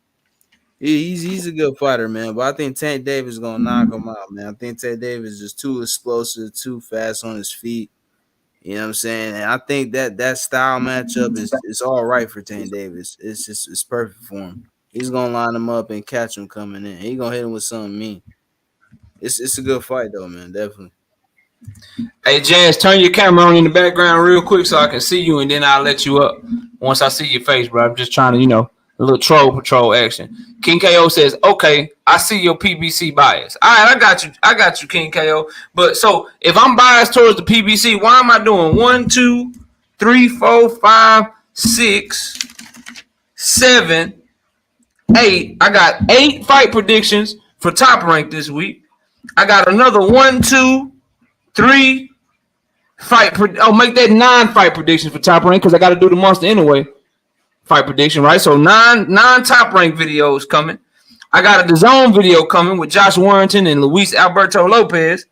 Speaker 7: he's a good fighter, man. But I think Tank Davis is gonna knock him out, man. I think Tank Davis is just too explosive, too fast on his feet. You know what I'm saying? And I think that style matchup is all right for Tank Davis. It's perfect for him. He's gonna line him up and catch him coming in. He's gonna hit him with something mean. It's a good fight though, man. Definitely.
Speaker 1: Hey Jazz, turn your camera on in the background real quick so I can see you, and then I'll let you up once I see your face, bro. I'm just trying to, a little troll patrol action. King KO says, "Okay, I see your PBC bias. All right, I got you, King KO. But so if I'm biased towards the PBC, why am I doing 1, 2, 3, 4, 5, 6, 7, 8? I got 8 fight predictions for Top Rank this week. I got another 1, 2, 3 fight. Make that 9 fight predictions for Top Rank because I got to do the monster anyway. Fight prediction, right? So 9 Top Rank videos coming. I got a DAZN video coming with Josh Warrington and Luis Alberto Lopez.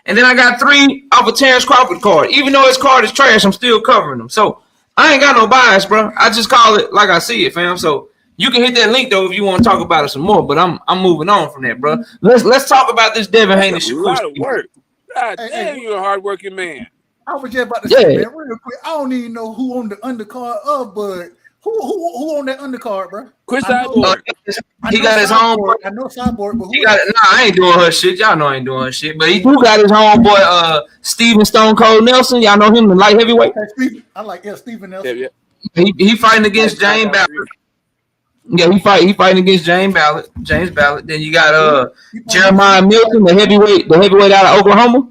Speaker 1: And then I got 3 off a Terrence Crawford card. Even though his card is trash, I'm still covering them. So I ain't got no bias, bro. I just call it like I see it, fam. So you can hit that link though if you want to talk about it some more. But I'm moving on from that, bro. Let's talk about this Devin Haney.
Speaker 4: That's a lot of work. God
Speaker 5: Hey,
Speaker 4: damn, you're a hardworking man.
Speaker 5: I was just about to say, man, real quick. I don't even know who on the undercard of, but who on that undercard, bro?
Speaker 4: Chris Cyborg.
Speaker 1: He got his homeboy.
Speaker 5: I know Cyborg, but who?
Speaker 1: I ain't doing her shit. Y'all know I ain't doing her shit. But he do got his homeboy, Steven Stone Cold Nelson. Y'all know him, the light heavyweight.
Speaker 5: I like Steven Nelson.
Speaker 4: Yeah.
Speaker 1: He fighting against James Ballard. Yeah, he fighting against James Ballard. Then you got Jeremiah Milton, the heavyweight out of Oklahoma.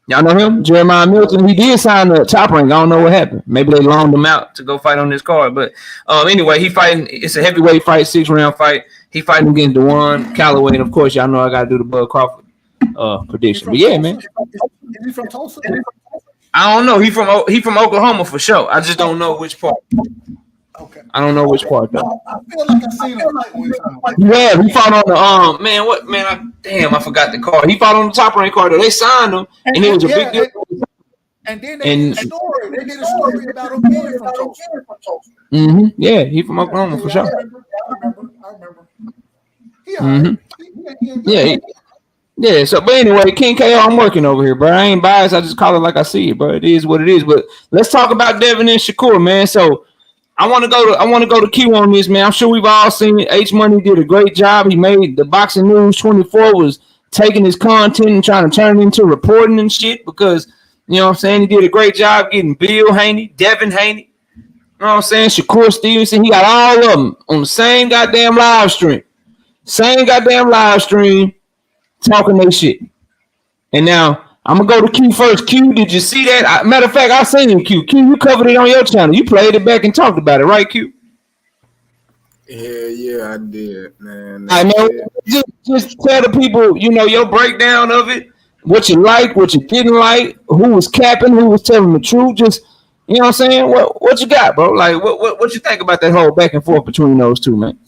Speaker 1: Y'all know him? Jeremiah Milton. He did sign the Top Rank. I don't know what happened. Maybe they loaned him out to go fight on this card. But anyway, he fighting. It's a heavyweight fight, 6-round fight. He fighting against Dewan Calloway. And, of course, y'all know I got to do the Bud Crawford prediction. But, yeah, man.
Speaker 5: Is he from Tulsa?
Speaker 1: I don't know. He from Oklahoma for sure. I just don't know which part.
Speaker 5: Okay.
Speaker 1: I don't know which part, though.
Speaker 5: I feel like I've seen him fight one time.
Speaker 1: Yeah, he fought on the I forgot the card. He fought on the Top Rank card though. They signed him, and it was a big deal.
Speaker 5: And then they did a story. They did a story about him being from Tulsa.
Speaker 1: Mm-hmm. Yeah, he from Oklahoma for sure.
Speaker 5: I remember.
Speaker 1: Yeah. So, but anyway, King KO, I'm working over here, bro. I ain't biased. I just call it like I see it, bro. It is what it is. But let's talk about Devin and Shakur, man. So. I want to go to Q on this, man. I'm sure we've all seen it. H Money did a great job. He made the Boxing News 24 was taking his content and trying to turn it into reporting and shit because, you know what I'm saying, he did a great job getting Bill Haney, Devin Haney, you know what I'm saying, Shakur Stevenson. He got all of them on the same goddamn live stream. Talking their shit. And now, I'm going to go to Q first. Q, did you see that? Matter of fact, I seen you, Q. Q, you covered it on your channel. You played it back and talked about it, right, Q?
Speaker 3: Yeah, I did, man.
Speaker 1: I know. Just tell the people, you know, your breakdown of it, what you like, what you didn't like, who was capping, who was telling the truth. Just, you know what I'm saying? What you got, bro? Like, what you think about that whole back and forth between those two, man?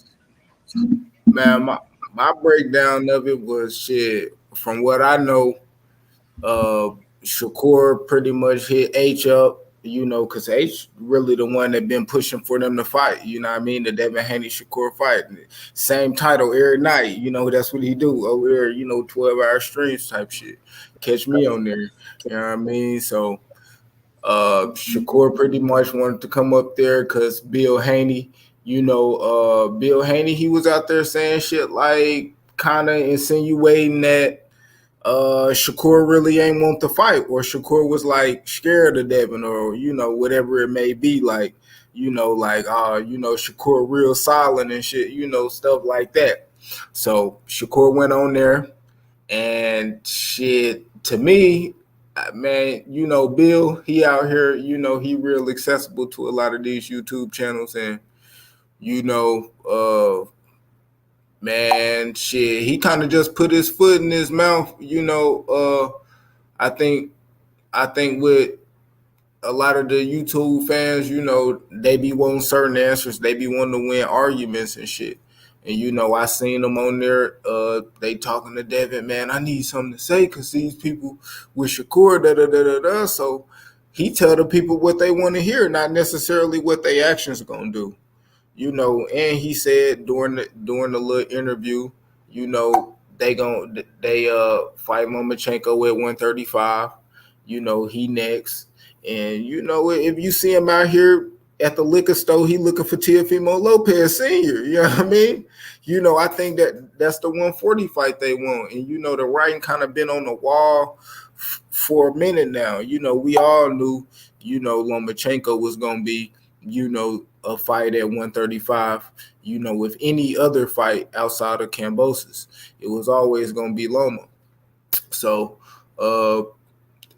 Speaker 3: Man, my breakdown of it was shit. From what I know, Shakur pretty much hit H up, you know, because H really the one that been pushing for them to fight. You know what I mean? The Devin Haney Shakur fight. Same title every night. You know, that's what he do over there, you know, 12-hour streams type shit. Catch me on there. You know what I mean? So Shakur pretty much wanted to come up there because Bill Haney, you know, Bill Haney, he was out there saying shit like kind of insinuating that Shakur really ain't want to fight, or Shakur was like scared of Devin, or you know, whatever it may be, like, you know, like you know, Shakur real silent and shit, you know, stuff like that. So Shakur went on there and shit, to me, man, you know, Bill, he out here, you know, he real accessible to a lot of these YouTube channels, and you know, man, shit, he kind of just put his foot in his mouth, you know. I think with a lot of the YouTube fans, you know, they be wanting certain answers. They be wanting to win arguments and shit. And, you know, I seen them on there. They talking to Devin, man, I need something to say because these people with Shakur, da-da-da-da-da. So he tell the people what they want to hear, not necessarily what their actions are going to do. You know, and he said during the little interview, you know, they fight Lomachenko at 135. You know, he next. And, you know, if you see him out here at the liquor store, he looking for Teofimo Lopez Sr., you know what I mean? You know, I think that's the 140 fight they want. And, you know, the writing kind of been on the wall for a minute now. You know, we all knew, you know, Lomachenko was going to be, you know, a fight at 135, you know, with any other fight outside of Kambosos. It was always going to be Loma. So,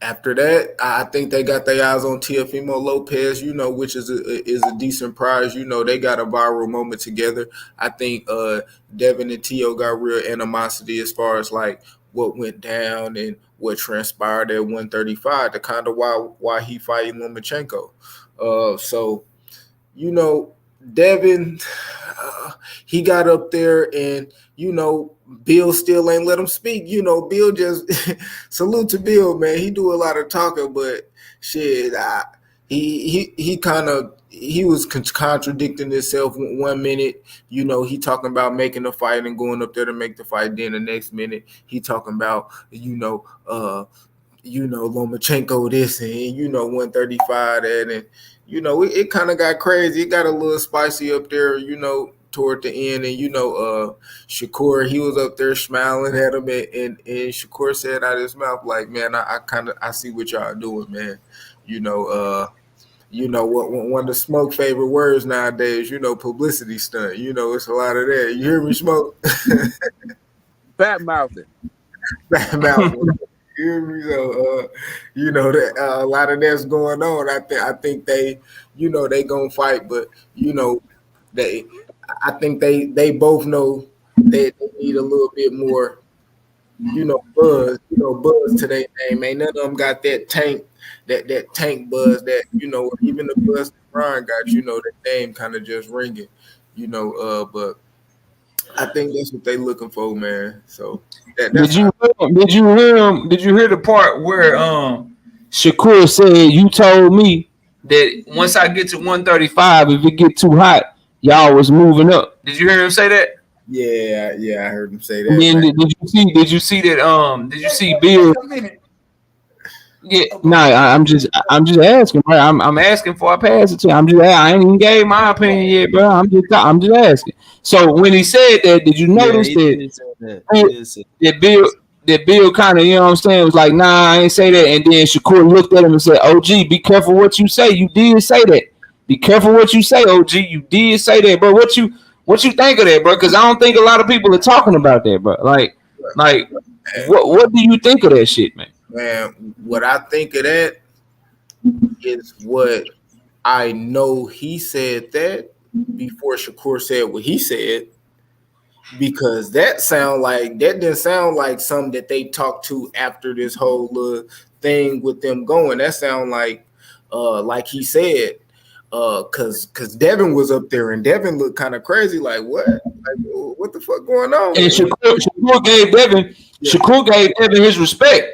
Speaker 3: after that, I think they got their eyes on Teofimo Lopez, you know, which is a decent prize. You know, they got a viral moment together. I think Devin and Teo got real animosity as far as like what went down and what transpired at 135, the kind of why he fighting Lomachenko. So, you know, Devin, he got up there and, you know, Bill still ain't let him speak. You know, Bill just salute to Bill, man. He do a lot of talking, but shit, he was contradicting himself 1 minute. He talking about making a fight and going up there to make the fight. Then the next minute he talking about Lomachenko this and 135 that, and it kind of got crazy. It got a little spicy up there, toward the end, and Shakur, he was up there smiling at him, and Shakur said out of his mouth like, man, I see what y'all doing, man. What one of the Smoke favorite words nowadays, publicity stunt. It's a lot of that. You hear me, Smoke?
Speaker 4: Fat mouthing.
Speaker 3: Fat mouthing. You hear me? So, that a lot of that's going on. I think they, they gonna fight, but I think they both know they need a little bit more, buzz, buzz to their name. Ain't none of them got that tank buzz that, even the buzz that Brian got, the name kind of just ringing, but I think that's what they looking for, man. So that's
Speaker 1: Did you hear him? Did you hear the part where Shakur said, "You told me that once I get to 135, if it get too hot, y'all was moving up." Did you hear him say that?
Speaker 3: Yeah, I heard him say that.
Speaker 1: And then did you see that? Did you see Bill? Yeah, no, I'm just asking, bro. I'm asking for a pass it to. I ain't even gave my opinion yet, bro. I'm just asking. So when he said that, did you notice that Bill kind of, you know what I'm saying, was like, nah, I ain't say that, and then Shakur looked at him and said, "OG, be careful what you say. You did say that. Be careful what you say, OG. You did say that, bro. What you think of that, bro? Because I don't think a lot of people are talking about that, bro. Like, what do you think of that shit, man?
Speaker 3: Man, what I think of that is what I know he said that before Shakur said what he said, because that didn't sound like something that they talked to after this whole little thing with them going. That sound like he said, cause Devin was up there and Devin looked kind of crazy, like what the fuck going on?
Speaker 1: And Shakur gave Devin his respect.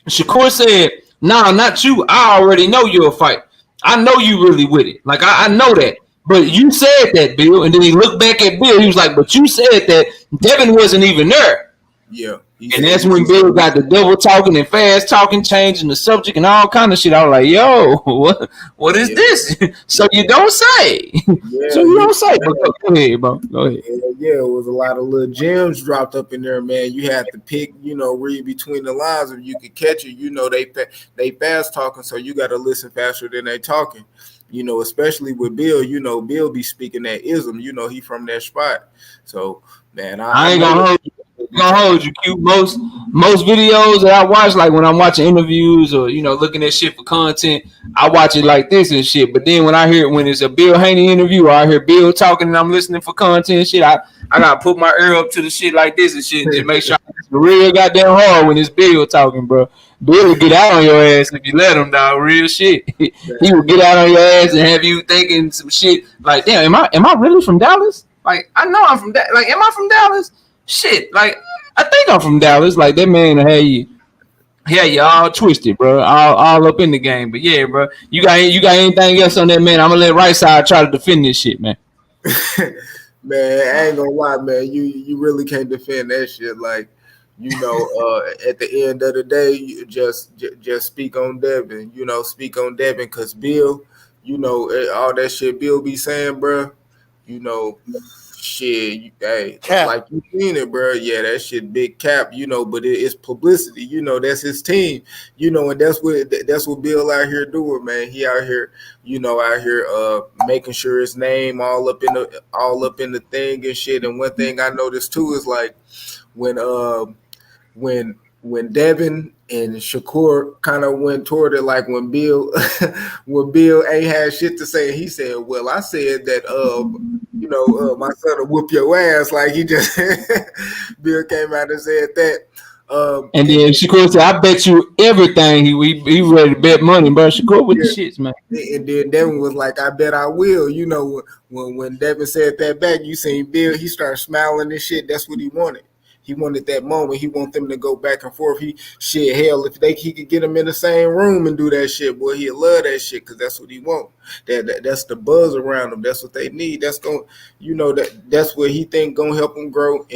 Speaker 1: Shakur said, "Nah, not you. I already know you'll fight. I know you really with it. Like, I know that. But you said that, Bill." And then he looked back at Bill. He was like, "But you said that Devin wasn't even there."
Speaker 3: Yeah.
Speaker 1: And that's when Bill got the double talking and fast talking, changing the subject and all kind of shit. I was like, "Yo, what is this?" So you don't say. So you don't say. But go ahead, bro. Go ahead.
Speaker 3: Yeah, it was a lot of little gems dropped up in there, man. You had to pick, read between the lines if you could catch it. They fast talking, so you got to listen faster than they talking. Especially with Bill. Bill be speaking that ism. He from that spot. So, man,
Speaker 1: I ain't gonna hold you, Q. Most videos that I watch, like when I'm watching interviews or looking at shit for content, I watch it like this and shit. But then when it's a Bill Haney interview, or I hear Bill talking and I'm listening for content and shit, I gotta put my ear up to the shit like this and shit, and just make sure it's real goddamn hard when it's Bill talking, bro. Bill will get out on your ass if you let him, dog. Real shit. He will get out on your ass and have you thinking some shit like, damn, am I really from Dallas? Like, I know I'm from Dallas. Like, am I from Dallas? Shit, like, I think I'm from Dallas. Like, that man you all twisted, bro. All up in the game. But yeah, bro, you got anything else on that, man? I'm gonna let Right Side try to defend this shit, man.
Speaker 3: Man, I ain't gonna lie, man. You really can't defend that shit. Like, at the end of the day, you just speak on Devin. Speak on Devin, because Bill, all that shit Bill be saying, bro. Shit, hey,
Speaker 5: cap.
Speaker 3: Like you seen it, bro. Yeah, that shit big cap, but it's publicity, that's his team, and that's what Bill out here doing, man. He out here, making sure his name all up in the thing and shit. And one thing I noticed too is like when Devin and Shakur kind of went toward it, like when Bill ain't had shit to say, he said, "Well, I said that my son will whoop your ass." Like, he just Bill came out and said that.
Speaker 1: And then Shakur said, "I bet you everything he ready to bet money, bro." Shakur with the shits, man.
Speaker 3: And then Devin was like, "I bet I will." When Devin said that back, you seen Bill, he started smiling and shit. That's what he wanted. He wanted that moment. He want them to go back and forth. Hell, if he could get them in the same room and do that shit, boy, he'd love that shit because that's what he want. That's the buzz around them. That's what they need. That's that's what he think gonna help him grow,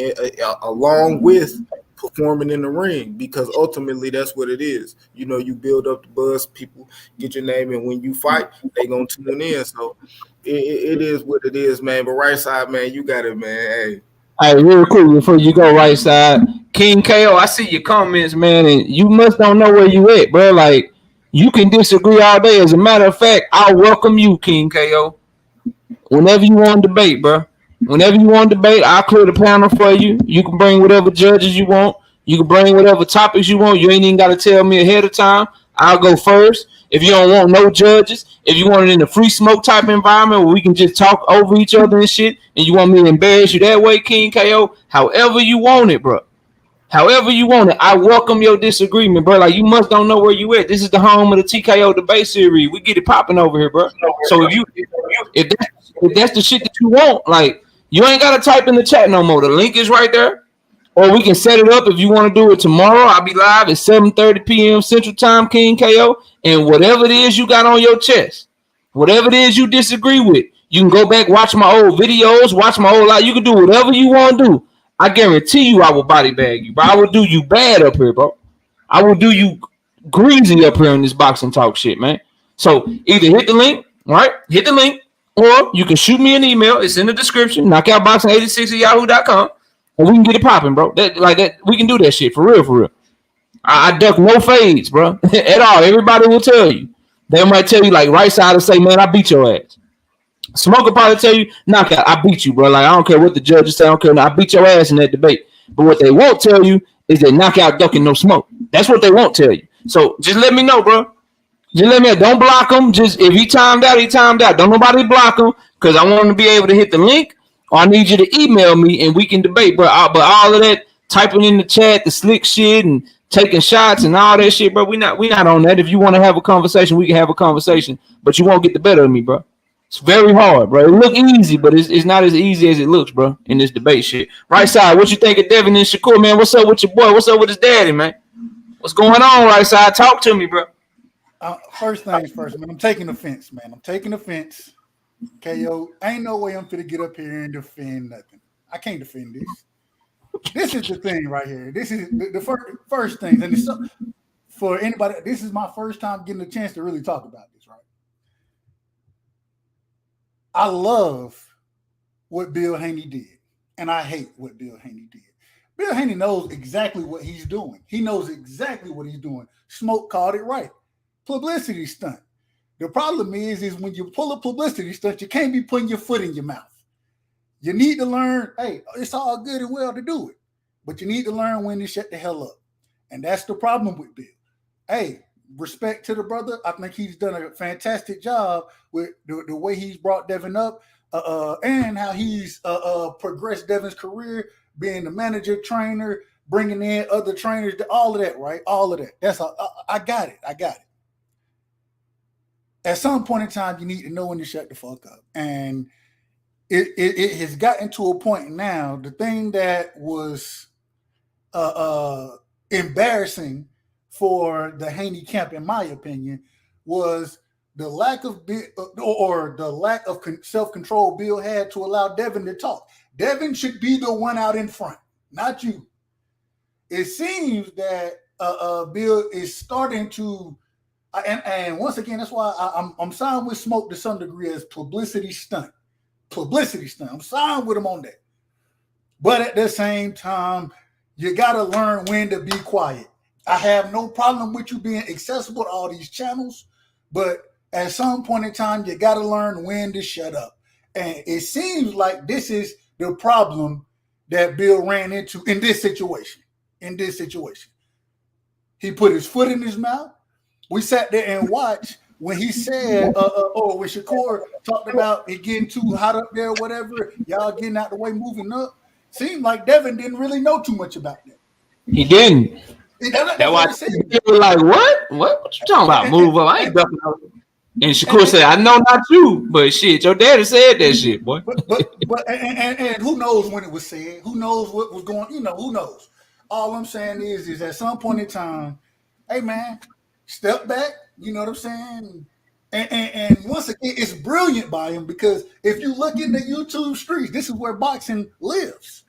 Speaker 3: along with performing in the ring, because ultimately that's what it is. You build up the buzz, people get your name, and when you fight, they gonna tune in. So it is what it is, man. But right side, man, you got it, man.
Speaker 1: Hey, real quick before you go right side, King KO, I see your comments, man, and you must don't know where you at, bro. Like, you can disagree all day. As a matter of fact, I'll welcome you, King KO. Whenever you want to debate, bro. Whenever you want to debate, I'll clear the panel for you. You can bring whatever judges you want. You can bring whatever topics you want. You ain't even got to tell me ahead of time. I'll go first. If you don't want no judges, if you want it in a free smoke type environment where we can just talk over each other and shit, and you want me to embarrass you that way, King KO, however you want it, bro. However you want it, I welcome your disagreement, bro. Like, you must don't know where you at. This is the home of the TKO debate series. We get it popping over here, bro. So if that's the shit that you want, like, you ain't gotta type in the chat no more. The link is right there. Or we can set it up if you want to do it tomorrow. I'll be live at 7:30 p.m. Central Time, King KO. And whatever it is you got on your chest, whatever it is you disagree with, you can go back, watch my old videos, watch my old life. You can do whatever you want to do. I guarantee you I will body bag you, bro. I will do you bad up here, bro. I will do you greasy up here in this boxing talk shit, man. So either hit the link, right? Hit the link, or you can shoot me an email. It's in the description. knockoutboxing86@yahoo.com. And we can get it popping, bro. We can do that shit for real, for real. I duck no fades, bro, at all. Everybody will tell you. They might tell you, like, right side will say, man, I beat your ass. Smoke will probably tell you, knockout, I beat you, bro. Like, I don't care what the judges say. I don't care. I beat your ass in that debate. But what they won't tell you is that knockout ducking no smoke. That's what they won't tell you. So just let me know, bro. Just let me know. Don't block him. Just if he timed out, he timed out. Don't nobody block him, because I want him to be able to hit the link, or I need you to email me and we can debate, bro. But all of that typing in the chat, the slick shit and taking shots and all that shit, bro, we not on that. If you want to have a conversation, we can have a conversation, but you won't get the better of me, bro. It's very hard, bro. It look easy, but it's not as easy as it looks, bro, in this debate shit. Right side, what you think of Devin and Shakur, man? What's up with your boy? What's up with his daddy, man? What's going on, right side? Talk to me, bro.
Speaker 5: First things first, man. I'm taking offense, man. I'm taking offense. KO, ain't no way I'm finna get up here and defend nothing. I can't defend this. This is the thing right here. This is the first thing. And it's, for anybody, this is my first time getting a chance to really talk about this, right? I love what Bill Haney did, and I hate what Bill Haney did. Bill Haney knows exactly what he's doing. He knows exactly what he's doing. Smoke called it right. Publicity stunt. The problem is when you pull a publicity stunt, you can't be putting your foot in your mouth. You need to learn, hey, it's all good and well to do it, but you need to learn when to shut the hell up. And that's the problem with Bill. Hey, respect to the brother. I think he's done a fantastic job with the way he's brought Devin up and how he's progressed Devin's career, being the manager, trainer, bringing in other trainers, all of that, right? All of that. That's I got it. At some point in time, you need to know when to shut the fuck up. And it has gotten to a point now, the thing that was embarrassing for the Haney camp, in my opinion, was the lack of self-control Bill had to allow Devin to talk. Devin should be the one out in front, not you. It seems that Bill is starting to, and once again, that's why I'm signed with Smoke to some degree as publicity stunt. I'm signed with him on that. But at the same time, you got to learn when to be quiet. I have no problem with you being accessible to all these channels, but at some point in time, you got to learn when to shut up. And it seems like this is the problem that Bill ran into in this situation. He put his foot in his mouth. We sat there and watched when he said, when Shakur talked about it getting too hot up there, whatever, y'all getting out the way, moving up. Seemed like Devin didn't really know too much about that.
Speaker 1: He didn't. That's why he was like, what? What you talking about? Move up. I ain't ducking out. And Shakur said, "I know not you, but shit, your daddy said that shit, boy."
Speaker 5: And who knows when it was said? Who knows what was going? Who knows? All I'm saying is at some point in time, hey man, step back. You know what I'm saying? And once again, it's brilliant by him because if you look in the YouTube streets, this is where boxing lives.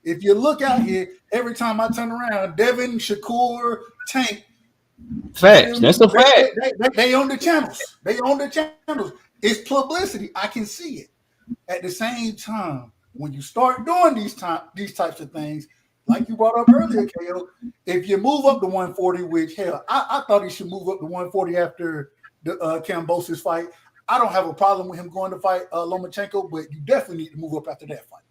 Speaker 5: If you look out here, every time I turn around, Devin, Shakur, Tank.
Speaker 1: Facts. That's a fact.
Speaker 5: They own the channels. They own the channels. It's publicity. I can see it. At the same time, when you start doing these types of things, like you brought up earlier, KO, if you move up to 140, which hell, I thought he should move up to 140 after the Kambosos fight. I don't have a problem with him going to fight Lomachenko, but you definitely need to move up after that fight.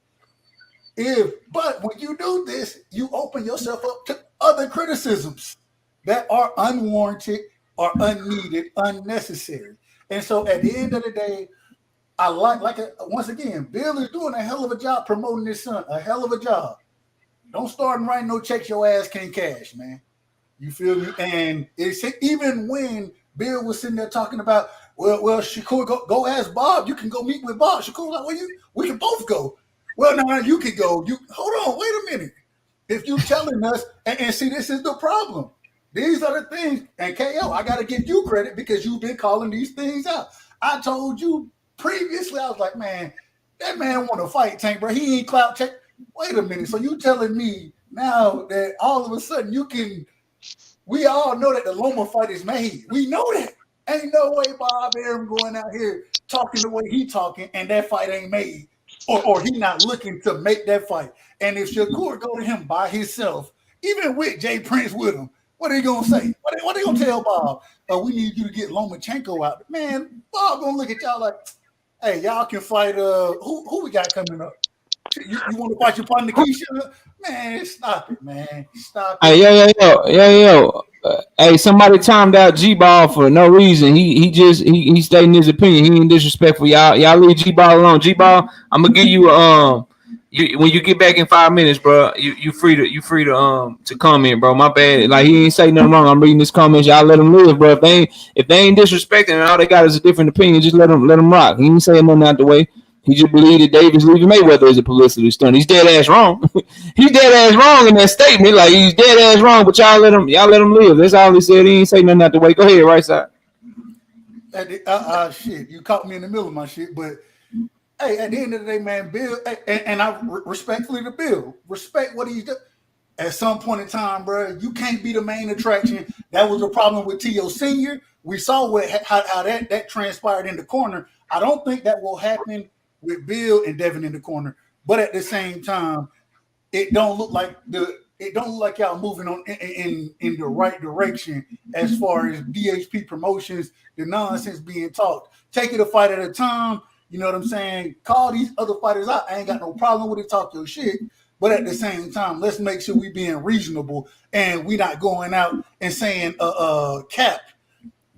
Speaker 5: But when you do this, you open yourself up to other criticisms that are unwarranted, are unneeded, unnecessary. And so at the end of the day, I once again, Bill is doing a hell of a job promoting his son, a hell of a job. Don't start and write no checks your ass can't cash, man. You feel me? And it's even when Bill was sitting there talking about, well, Shakur, go ask Bob. You can go meet with Bob. Shakur was like, well, we can both go. Well, no, you can go. Hold on, wait a minute. If you telling us, and see, this is the problem. These are the things, and KO, I got to give you credit because you've been calling these things out. I told you previously, I was like, man, that man want to fight Tank, bro. He ain't clout check. Wait a minute. So you telling me now that all of a sudden we all know that the Loma fight is made. We know that. Ain't no way Bob Arum going out here talking the way he talking and that fight ain't made. Or he not looking to make that fight. And if Shakur go to him by himself, even with Jay Prince with him, what are they gonna say? What are they gonna tell Bob? We need you to get Lomachenko out. Man, Bob gonna look at y'all like, hey, y'all can fight. Who we got coming up? You want to fight your partner, Keisha? Man, stop it, man. Stop it.
Speaker 1: Hey, yo. Hey, somebody timed out G-Ball for no reason. He stating his opinion. He ain't disrespectful. Y'all leave G-Ball alone. G-Ball, I'm gonna give you when you get back in 5 minutes, bro. You free to comment, bro. My bad. Like he ain't say nothing wrong. I'm reading his comments. Y'all let him live, bro. If they ain't disrespecting and all they got is a different opinion, just let him rock. He ain't saying nothing out the way. He just believed that Davis leaving Mayweather is a publicity stunt. He's dead ass wrong. He's dead ass wrong in that statement. Like he's dead ass wrong, but y'all let him live. That's all he said. He ain't say nothing out the way. Go ahead, right side.
Speaker 5: Shit, you caught me in the middle of my shit. But hey, at the end of the day, man, Bill, and I respectfully to Bill, respect what he's doing. At some point in time, bro, you can't be the main attraction. That was a problem with T.O. Sr. We saw how that transpired in the corner. I don't think that will happen with Bill and Devin in the corner, but at the same time, it don't look like y'all moving on in the right direction as far as DHP promotions, the nonsense being talked. Take it a fight at a time. You know what I'm saying? Call these other fighters out. I ain't got no problem with it. Talk your shit, but at the same time, let's make sure we being reasonable and we not going out and saying cap.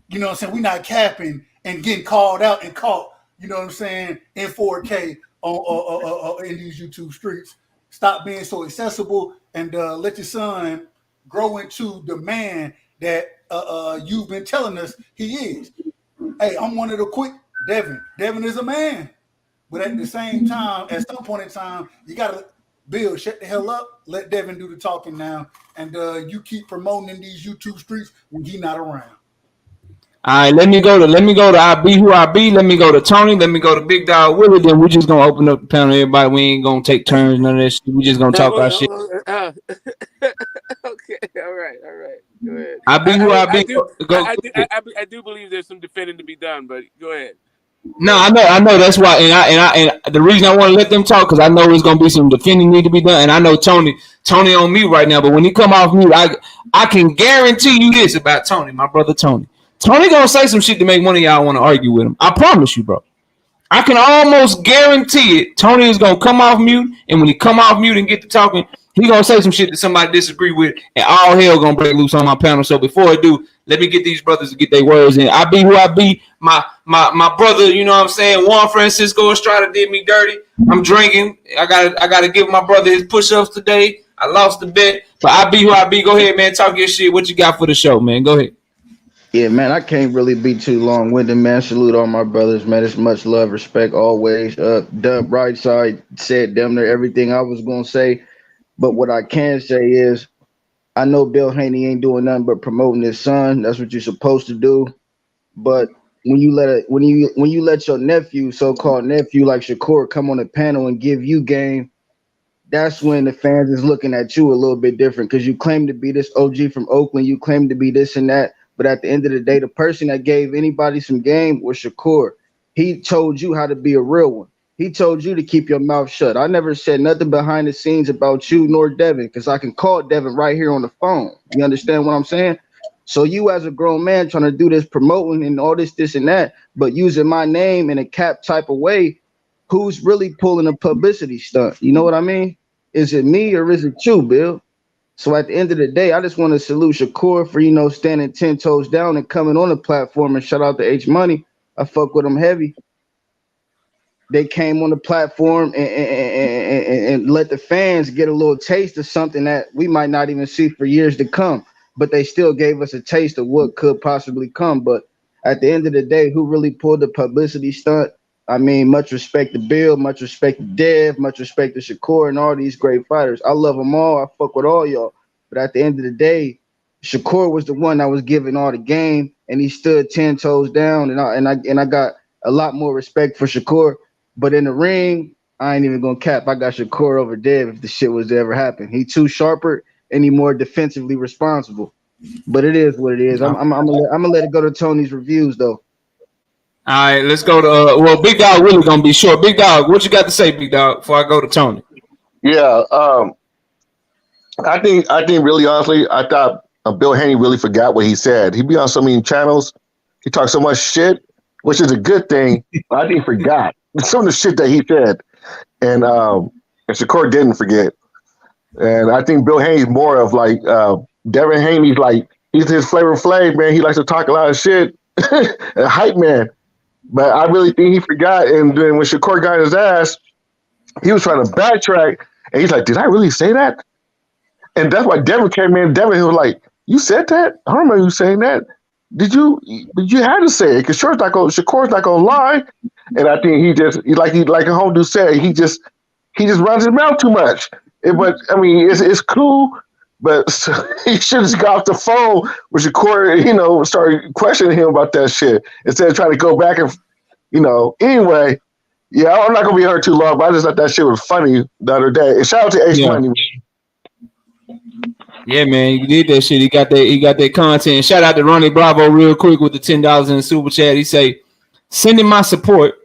Speaker 5: You know what I'm saying? We not capping and getting called out and caught. You know what I'm saying? In 4K in these YouTube streets. Stop being so accessible and let your son grow into the man that you've been telling us he is. Hey, I'm one of the quick Devin. Devin is a man. But at the same time, at some point in time, you got to, Bill, shut the hell up. Let Devin do the talking now. And you keep promoting in these YouTube streets when he's not around.
Speaker 1: All right, let me go to I be who I be. Let me go to Tony. Let me go to Big Dog Willie. Then we just gonna open up the panel. Everybody, we ain't gonna take turns. None of that shit. We just gonna talk our shit.
Speaker 4: Okay, all right. Go ahead.
Speaker 1: I be who I be.
Speaker 4: I do believe there's some defending to be done, but go ahead.
Speaker 1: No, I know. That's why, and the reason I want to let them talk because I know there's gonna be some defending need to be done, and I know Tony on mute right now. But when he come off mute, I can guarantee you this about Tony, my brother Tony. Tony gonna say some shit to make one of y'all want to argue with him. I promise you, bro. I can almost guarantee it. Tony is gonna come off mute, and when he come off mute and get to talking, he gonna say some shit that somebody disagree with, and all hell gonna break loose on my panel. So before I do, let me get these brothers to get their words in. I be who I be. My brother, you know what I'm saying? Juan Francisco Estrada did me dirty. I'm drinking. I gotta give my brother his push-ups today. I lost the bet, but I be who I be. Go ahead, man. Talk your shit. What you got for the show, man? Go ahead.
Speaker 8: Yeah, man, I can't really be too long winded, man. Salute all my brothers, man. It's much love, respect always. Dub right side said damn near everything I was gonna say. But what I can say is I know Bill Haney ain't doing nothing but promoting his son. That's what you're supposed to do. But when you let your nephew, so called nephew like Shakur, come on the panel and give you game, that's when the fans is looking at you a little bit different because you claim to be this OG from Oakland, you claim to be this and that, but at the end of the day, the person that gave anybody some game was Shakur. He told you how to be a real one. He told you to keep your mouth shut. I never said nothing behind the scenes about you nor Devin because I can call Devin right here on the phone. You understand what I'm saying? So you as a grown man trying to do this promoting and all this and that, but using my name in a cap type of way, who's really pulling a publicity stunt? You know what I mean? Is it me or is it you, Bill? So at the end of the day, I just want to salute Shakur for, standing 10 toes down and coming on the platform and shout out to H Money. I fuck with him heavy. They came on the platform and let the fans get a little taste of something that we might not even see for years to come. But they still gave us a taste of what could possibly come. But at the end of the day, who really pulled the publicity stunt? I mean, much respect to Bill, much respect to Dev, much respect to Shakur and all these great fighters. I love them all. I fuck with all y'all. But at the end of the day, Shakur was the one that was giving all the game, and he stood 10 toes down. And I got a lot more respect for Shakur. But in the ring, I ain't even gonna cap. I got Shakur over Dev if the shit was to ever happen. He too sharper and he more defensively responsible. But it is what it is. I'm gonna let it go to Tony's reviews though.
Speaker 1: All right, let's go to Big Dog really gonna be short. Big Dog, what you got to say, Big Dog, before I go to Tony?
Speaker 9: Yeah, I think really honestly, I thought Bill Haney really forgot what he said. He be on so many channels, he talks so much shit, which is a good thing. But I think he forgot some of the shit that he said, and Shakur didn't forget. And I think Bill Haney's more of like Devin Haney's like he's his Flavor Flav, man. He likes to talk a lot of shit, a hype man. But I really think he forgot. And then when Shakur got his ass, he was trying to backtrack, and he's like, "Did I really say that?" And that's why Devin came in. Devin, he was like, "You said that? I don't remember you saying that. Did you? But you had to say it because Shakur's not gonna lie." And I think like a home dude said, he just runs his mouth too much. But I mean, it's cool, but he should have got off the phone with Shakur, started questioning him about that shit instead of trying to go back and, Anyway, yeah, I'm not gonna be hurt too long, but I just thought that shit was funny the other day. And shout out to H Money.
Speaker 1: Yeah, man, he did that shit. He got that content. Shout out to Ronnie Bravo real quick with the $10 in the super chat. He say, "Sending my support.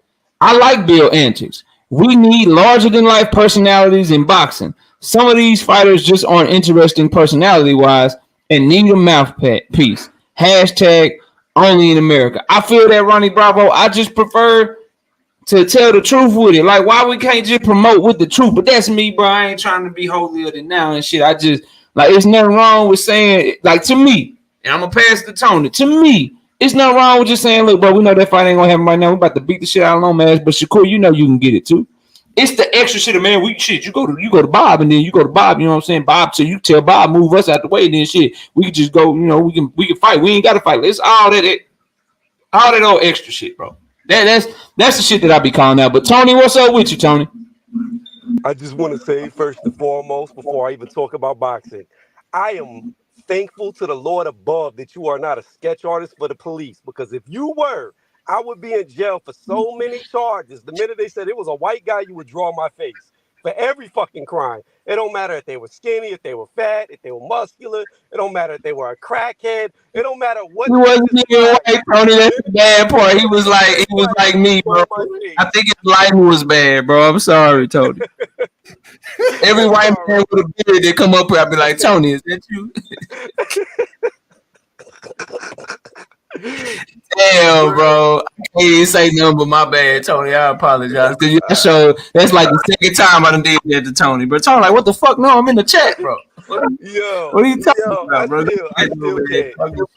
Speaker 1: I like Bill antics. We need larger than life personalities in boxing. Some of these fighters just aren't interesting personality wise and need a mouthpiece. Hashtag only in America." I feel that, Ronnie Bravo. I just prefer to tell the truth with it. Like, why we can't just promote with the truth? But that's me, bro. I ain't trying to be holier than now and shit. I just like, it's nothing wrong with saying, like, to me, and I'm gonna pass it to Tony. To me, it's nothing wrong with just saying, look, bro, we know that fight ain't gonna happen right now. We about to beat the shit out of Lomas, but Shakur, you know you can get it too. It's the extra shit, man. You go to Bob, and then you go to Bob. You know what I'm saying? Bob, so you tell Bob move us out the way, and then shit, we can just go. We can fight. We ain't got to fight. It's all that old extra shit, bro. That's the shit that I be calling out. But Tony, what's up with you, Tony?
Speaker 10: I just want to say first and foremost, before I even talk about boxing, I am thankful to the Lord above that you are not a sketch artist for the police. Because if you were, I would be in jail for so many charges. The minute they said it was a white guy, you would draw my face for every fucking crime. It don't matter if they were skinny, if they were fat, if they were muscular. It don't matter if they were a crackhead. It don't matter what.
Speaker 1: He wasn't even white, Tony. That's the bad part. He was like me, bro. I think his lighting was bad, bro. I'm sorry, Tony. Every white man with a beard that come up here, I'd be like, Tony, is that you? Damn, bro. I can't even say nothing but my bad, Tony. I apologize. That's like the second time I done did that to Tony. But Tony, like, what the fuck? No, I'm in the chat, bro. What are you talking about, bro?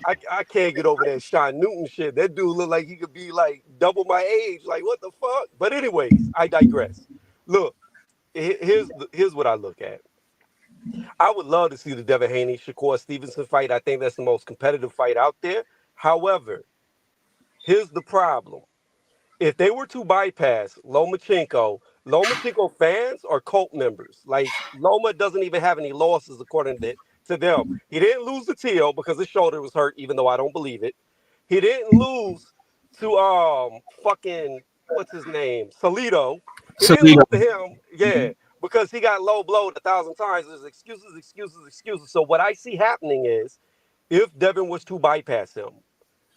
Speaker 10: I can't get over that Sean Newton shit. That dude look like he could be like double my age. Like, what the fuck? But anyways, I digress. Look, here's what I look at. I would love to see the Devin Haney Shakur Stevenson fight. I think that's the most competitive fight out there. However, here's the problem. If they were to bypass Lomachenko fans are cult members. Like Loma doesn't even have any losses according to them. He didn't lose to Teal because his shoulder was hurt, even though I don't believe it. He didn't lose to fucking what's his name? Salito. He didn't
Speaker 1: Salito.
Speaker 10: lose to him, yeah, because he got low blowed 1,000 times. There's excuses. So what I see happening is if Devin was to bypass him,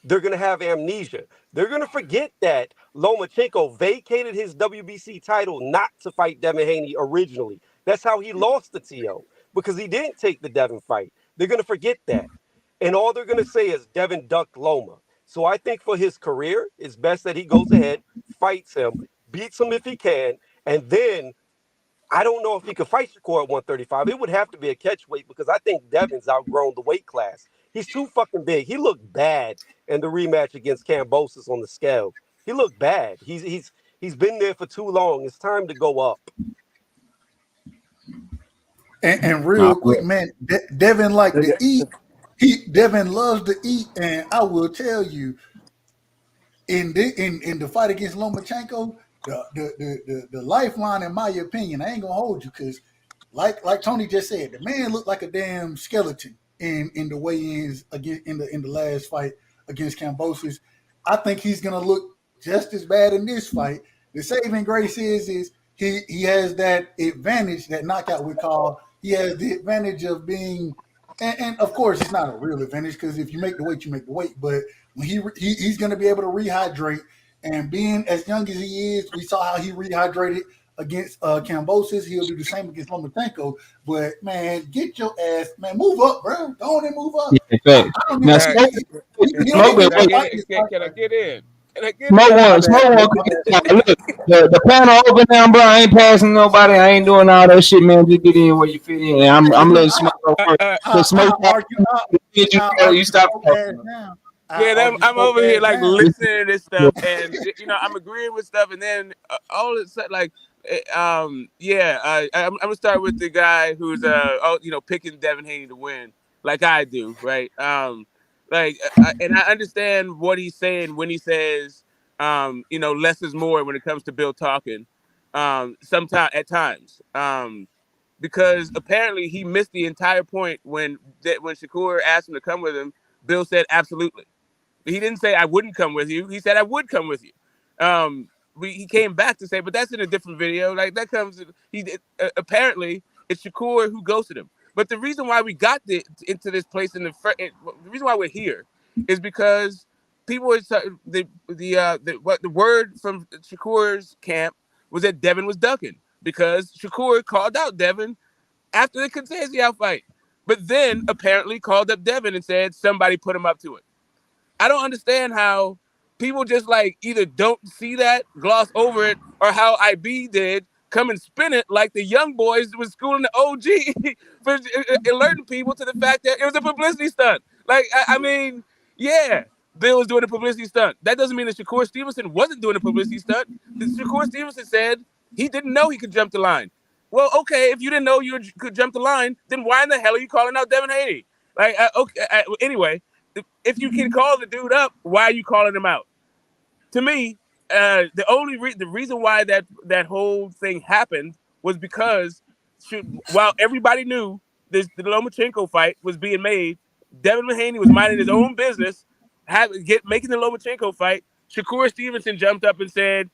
Speaker 10: they're going to have amnesia. They're going to forget that Lomachenko vacated his WBC title not to fight Devin Haney originally. That's how he lost the TO, because he didn't take the Devin fight. They're going to forget that. And all they're going to say is Devin ducked Loma. So I think for his career, it's best that he goes ahead, fights him, beats him if he can, and then I don't know if he could fight Shakur at 135. It would have to be a catch weight because I think Devin's outgrown the weight class. He's too fucking big. He looked bad in the rematch against Kambosos on the scale. He looked bad. He's been there for too long. It's time to go up.
Speaker 5: And real quick, man, Devin like to eat. Devin loves to eat, and I will tell you, in the fight against Lomachenko, the lifeline, in my opinion, I ain't gonna hold you because, like Tony just said, the man looked like a damn skeleton in the weigh-ins against in the last fight against Kambosos. I think he's gonna look just as bad in this fight. The saving grace is he has that advantage that knockout we call. He has the advantage of being, and of course it's not a real advantage because if you make the weight, you make the weight. But when he's going to be able to rehydrate, and being as young as he is, we saw how he rehydrated against Kambosos. He'll do the same against Lomachenko. But man, get your ass, man, move up, bro. Go on and move up.
Speaker 1: Yeah, now, Smoke,
Speaker 4: Can I get in?
Speaker 1: Smoke one. Look, the panel open now, bro. I ain't passing nobody. I ain't doing all that shit, man. Just get in where you fit in. And I'm letting Smoke go first. Smoke, you stop talking.
Speaker 4: Yeah, I'm over here like listening to this stuff, and I'm agreeing with stuff, and then all of a sudden, like, I'm gonna start with the guy who's picking Devin Haney to win, like I do, right? And I understand what he's saying when he says, less is more when it comes to Bill talking, at times, because apparently he missed the entire point when Shakur asked him to come with him. Bill said absolutely. He didn't say I wouldn't come with you. He said I would come with you. He came back to say, but that's in a different video. Like that comes. Apparently it's Shakur who ghosted him. But the reason why we got into this place the reason why we're here is because people were the word from Shakur's camp was that Devin was ducking because Shakur called out Devin after the Contesio fight, but then apparently called up Devin and said somebody put him up to it. I don't understand how people just like either don't see that, gloss over it, or how IB did come and spin it like the young boys was schooling the OG for alerting people to the fact that it was a publicity stunt. Like, I mean, yeah, Bill was doing a publicity stunt. That doesn't mean that Shakur Stevenson wasn't doing a publicity stunt. Shakur Stevenson said he didn't know he could jump the line. Well, okay, if you didn't know you could jump the line, then why in the hell are you calling out Devin Haney? Like, anyway, if you can call the dude up, why are you calling him out? To me, the reason why that whole thing happened was because while everybody knew the Lomachenko fight was being made, Devin Haney was minding his own business, making the Lomachenko fight. Shakur Stevenson jumped up and said,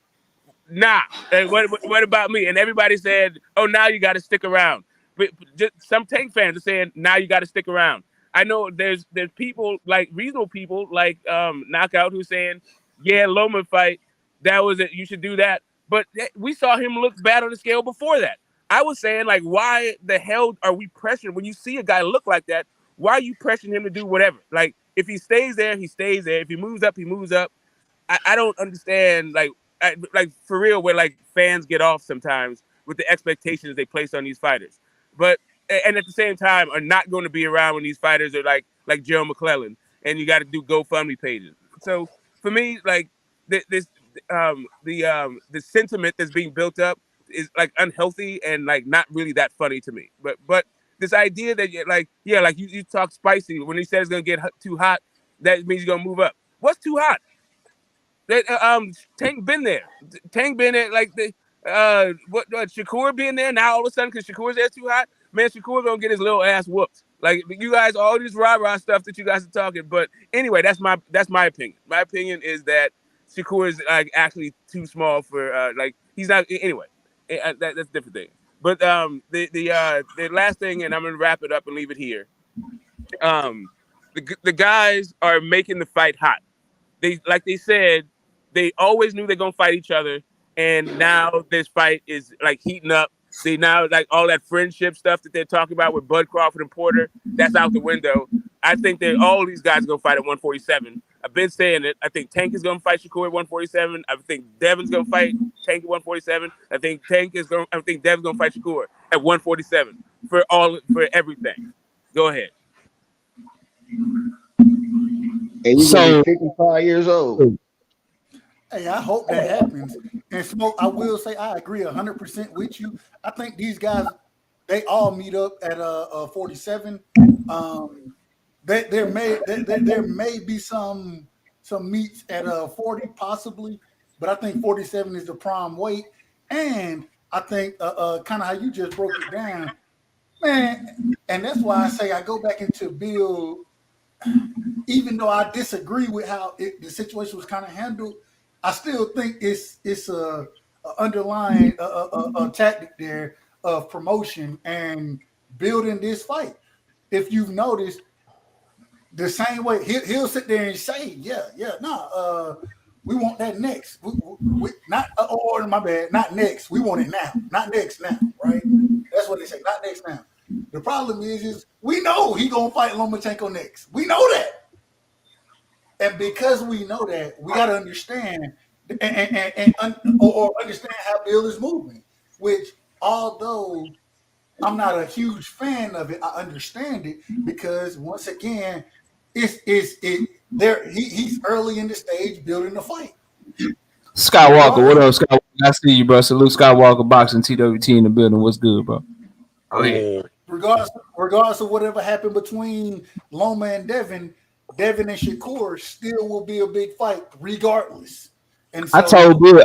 Speaker 4: nah, and what about me? And everybody said, oh, now you got to stick around. But just some Tank fans are saying, now you got to stick around. I know there's people like reasonable people like Knockout who's saying, yeah, Loma fight, that was it. You should do that. But we saw him look bad on the scale before that. I was saying, like, why the hell are we pressuring when you see a guy look like that? Why are you pressuring him to do whatever? Like, if he stays there, he stays there. If he moves up, he moves up. I don't understand, like for real, where like fans get off sometimes with the expectations they place on these fighters. But and at the same time are not going to be around when these fighters are like Joe McClellan and you got to do GoFundMe pages. So for me, like the sentiment that's being built up is like unhealthy and like not really that funny to me. But this idea that you talk spicy when he said it's going to get too hot. that means he's gonna move up. What's too hot? Tank been there. Tank been there. Like what Shakur being there now all of a sudden because Shakur's there too hot. Man, Shakur gonna get his little ass whooped. Like you guys, all this rah stuff that you guys are talking. But anyway, that's my opinion. My opinion is that Shakur is like actually too small for like he's not anyway. That's a different thing. But the last thing, and I'm gonna wrap it up and leave it here. The guys are making the fight hot. They said, they always knew they're gonna fight each other, and now this fight is like heating up. They now like all that friendship stuff that they're talking about with Bud Crawford and Porter. That's out the window. I think that all these guys are gonna fight at 147. I've been saying it. I think Tank is gonna fight Shakur at 147. I think Devin's gonna fight Tank at 147. I think Devin's gonna fight Shakur at 147 for everything. Go ahead.
Speaker 8: And you're gonna be 55 years old.
Speaker 5: Hey, I hope that happens. And Smoke, I will say I agree 100% with you. I think these guys, they all meet up at 47. There may be some meets at 40 possibly, but I think 47 is the prime weight. And I think kind of how you just broke it down, man. And that's why I say I go back into Bill. Even though I disagree with how the situation was kind of handled, I still think it's a underlying tactic there of promotion and building this fight. If you've noticed, the same way he'll sit there and say, we want that next. We not my bad, not next. We want it now, not next now, right? That's what they say, not next now. The problem is we know he gonna fight Lomachenko next. We know that. And because we know that, we got to understand or understand how Bill is moving. Which, although I'm not a huge fan of it, I understand it because once again, he's early in the stage building the fight.
Speaker 1: Skywalker, what up, Skywalker? I see you, bro. Salute Skywalker Boxing TWT in the building. What's good, bro? Oh yeah.
Speaker 5: Regardless of whatever happened between Loma and Devin and Shakur still will be a big fight regardless. And so, I told
Speaker 1: Bill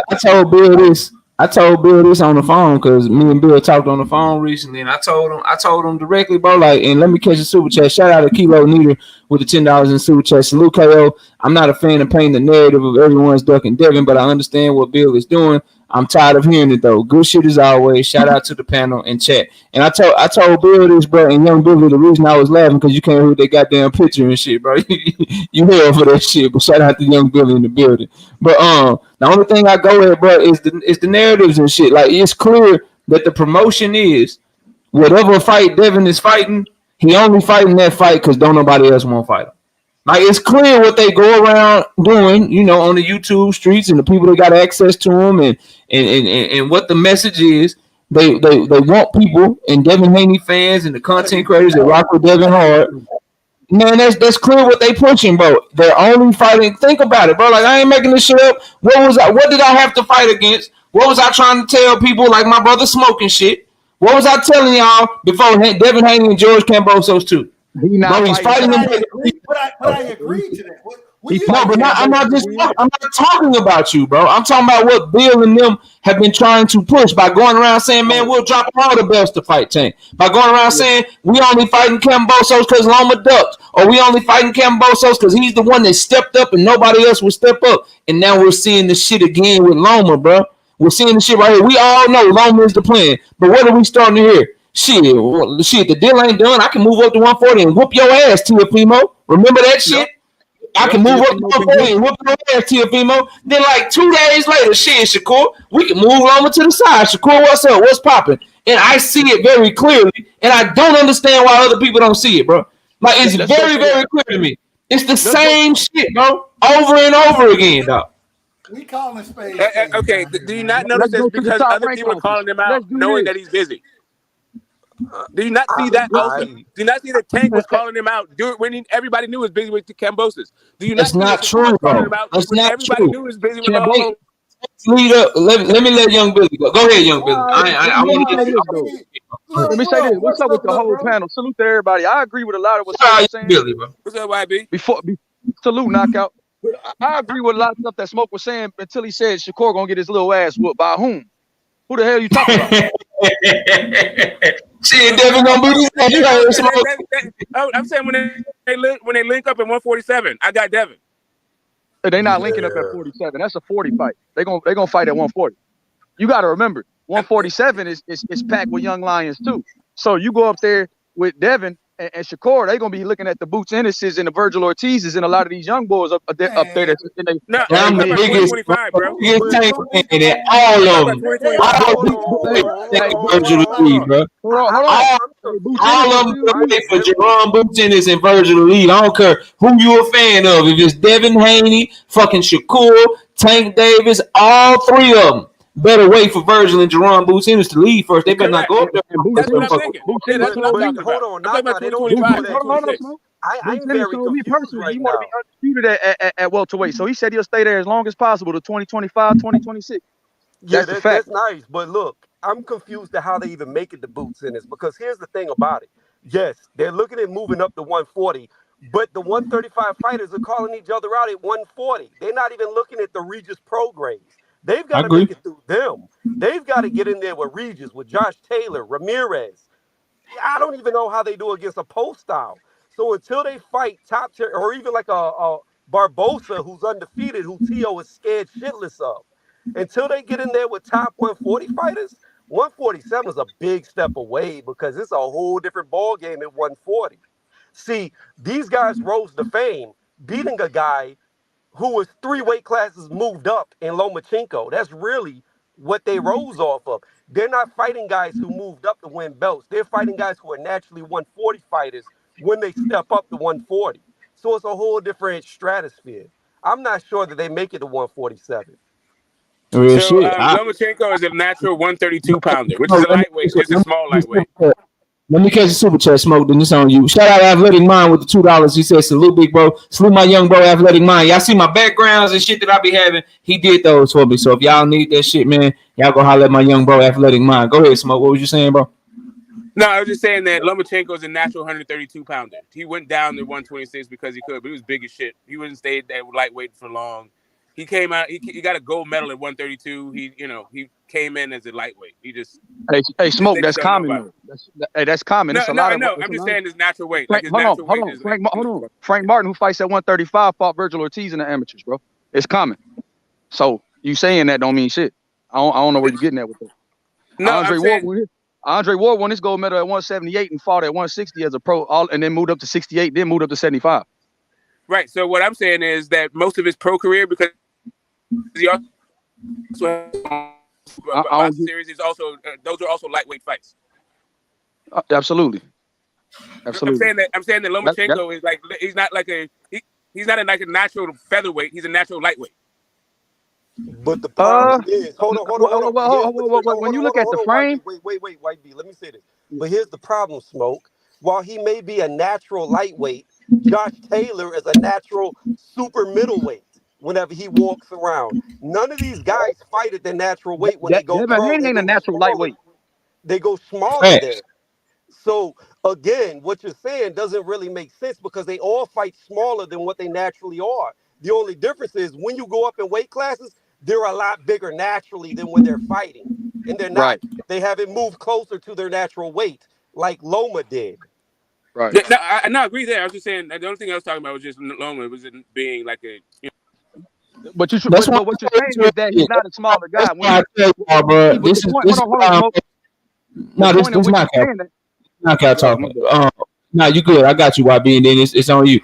Speaker 1: this on the phone because me and Bill talked on the phone recently, and I told him directly, bro. Like, and let me catch a super chat. Shout out to Kilo Neater with the $10 in super chat. Salute KO. I'm not a fan of painting the narrative of everyone's ducking Devin, but I understand what Bill is doing. I'm tired of hearing it though. Good shit as always. Shout out to the panel and chat. And I told Bill this, bro, and Young Billy, the reason I was laughing because you can't read that goddamn picture and shit, bro. You hell for that shit. But shout out to Young Billy in the building. But the only thing I go at, bro, is the narratives and shit. Like it's clear that the promotion is whatever fight Devin is fighting, he only fighting that fight because don't nobody else want to fight him. Like it's clear what they go around doing, you know, on the YouTube streets and the people that got access to them and what the message is. They want people and Devin Haney fans and the content creators that rock with Devin hard. Man, that's clear what they pushing, bro. They're only fighting. Think about it, bro. Like I ain't making this shit up. What did I have to fight against? What was I trying to tell people like my brother smoking shit? What was I telling y'all before Devin Haney and George Cambosos too? He's fighting.
Speaker 5: But I agree to that.
Speaker 1: I'm not talking about you, bro. I'm talking about what Bill and them have been trying to push by going around saying, man, we'll drop all the belts to fight Tank. By going around saying we only fighting Cambosos because Loma ducked, or we only fighting Cambosos because he's the one that stepped up and nobody else would step up. And now we're seeing the shit again with Loma, bro. We're seeing the shit right here. We all know Loma is the plan, but what are we starting to hear? Shit, the deal ain't done. I can move up to 140 and whoop your ass, Teofimo. Remember that shit? I can move up to 140 and whoop your ass, Teofimo. Then, like 2 days later, shit, Shakur, we can move over to the side. Shakur, what's up? What's popping? And I see it very clearly, and I don't understand why other people don't see it, bro. Like, it's very, very clear to me. It's the same shit, bro, over and over again, dog.
Speaker 5: We calling space.
Speaker 4: Okay, do you not notice that's because other people are calling him out knowing that he's busy? Do you not see that also? Do you not see that Tank was calling him out when everybody knew he was busy with the Cambosos? Do you not see
Speaker 1: not true, bro. That's not
Speaker 4: everybody
Speaker 1: true.
Speaker 4: knew he was busy with
Speaker 1: Lead up. Let me let Young Billy go. Go ahead, Young Billy. I want to get
Speaker 11: Let me say this. What's up with the whole panel? Salute to everybody. I agree with a lot of what you're saying.
Speaker 1: Billy, bro.
Speaker 4: What's up, YB?
Speaker 11: Salute, knockout. I agree with a lot of stuff that Smoke was saying until he said Shakur gonna get his little ass whooped. By whom? Who the hell are you talking about?
Speaker 1: Shit, Devin gonna beat his ass. You heard Smoke.
Speaker 4: I'm saying when they link up at 147, I got Devin.
Speaker 11: They not linking up at 47. That's a 40 fight. They gonna fight at 140. You got to remember, 147 is packed with young lions too. So you go up there with Devin and Shakur, they're gonna be looking at the Boots Ennises and the Virgil Ortizes and a lot of these young boys up there.
Speaker 4: No, I'm the biggest, 2025, bro.
Speaker 1: All of them. Virgil Lee, bro. All of them wait for Jerome Boots Ennis and Virgil Lee. I don't care who you a fan of. If it's Devin Haney, fucking Shakur, Tank Davis, all three of them better wait for Virgil and Jerome Boots Ennis to leave first. They better not go up there.
Speaker 4: That's what I'm thinking. That's what I'm talking about.
Speaker 10: Hold on, I'm very confused right
Speaker 11: he
Speaker 10: now.
Speaker 11: want to be undisputed at welterweight, so he said he'll stay there as long as possible to 2025, 2026.
Speaker 10: Yeah, that's nice. But look, I'm confused to how they even make it to Boots in this, because here's the thing about it. Yes, they're looking at moving up to 140, but the 135 fighters are calling each other out at 140. They're not even looking at the Regis pro grades. They've got to make it through them. They've got to get in there with Regis, with Josh Taylor, Ramirez. I don't even know how they do against a post style. So until they fight top tier, or even like a Barbosa who's undefeated, who Tio is scared shitless of, until they get in there with top 140 fighters, 147 is a big step away, because it's a whole different ball game at 140. See, these guys rose to fame beating a guy who was 3 weight classes moved up in Lomachenko. That's really what they rose off of. They're not fighting guys who moved up to win belts. They're fighting guys who are naturally 140 fighters when they step up to 140. So it's a whole different stratosphere. I'm not sure that they make it to 147.
Speaker 4: Lomachenko is a natural 132 pounder, which is a lightweight, just a small lightweight.
Speaker 1: Let me catch a super chat, Smoke, then it's on you. Shout out Athletic Mind with the $2. He said, salute, big bro. Salute my young bro, Athletic Mind. Y'all see my backgrounds and shit that I be having? He did those for me. So if y'all need that shit, man, y'all go holler at my young bro, Athletic Mind. Go ahead, Smoke. What was you saying, bro?
Speaker 4: No, I was just saying that Lomachenko is a natural 132 pounder. He went down to 126 because he could, but he was big as shit. He wouldn't stay that lightweight for long. He came out. He got a gold medal at 132. He came in as a lightweight. He just
Speaker 11: hey Smoke. That's common. That's common.
Speaker 4: No, I'm just saying his natural weight. Hold
Speaker 11: on. Frank Martin, who fights at 135, fought Virgil Ortiz in the amateurs, bro. It's common. So you saying that don't mean shit. I don't know where you're getting at with that. No, Andre Ward won his gold medal at 178 and fought at 160 as a pro, and then moved up to 68, then moved up to 75.
Speaker 4: Right. So what I'm saying is that most of his pro career, because he also has series, is also those are also lightweight fights.
Speaker 11: Absolutely.
Speaker 4: I'm saying that Lomachenko is like he's not like a natural featherweight. He's a natural lightweight.
Speaker 10: But the problem is, hold on.
Speaker 11: When you look at the frame,
Speaker 10: wait, White B. Let me say this. But here's the problem, Smoke. While he may be a natural lightweight, Josh Taylor is a natural super middleweight. Whenever he walks around, none of these guys fight at their natural weight when they go.
Speaker 11: Devin Haney ain't a natural lightweight.
Speaker 10: They go smaller there. So again, what you're saying doesn't really make sense, because they all fight smaller than what they naturally are. The only difference is when you go up in weight classes, they're a lot bigger naturally than when they're fighting. And they're not, they haven't moved closer to their natural weight like Loma did.
Speaker 11: Right.
Speaker 4: No, I agree there. I was just saying the only thing I was talking about was just Loma. It was being like a.
Speaker 11: But what you're saying is that he's not a smaller guy.
Speaker 1: This is knockout talking. No, you good. I got you, YB, and then it's on you.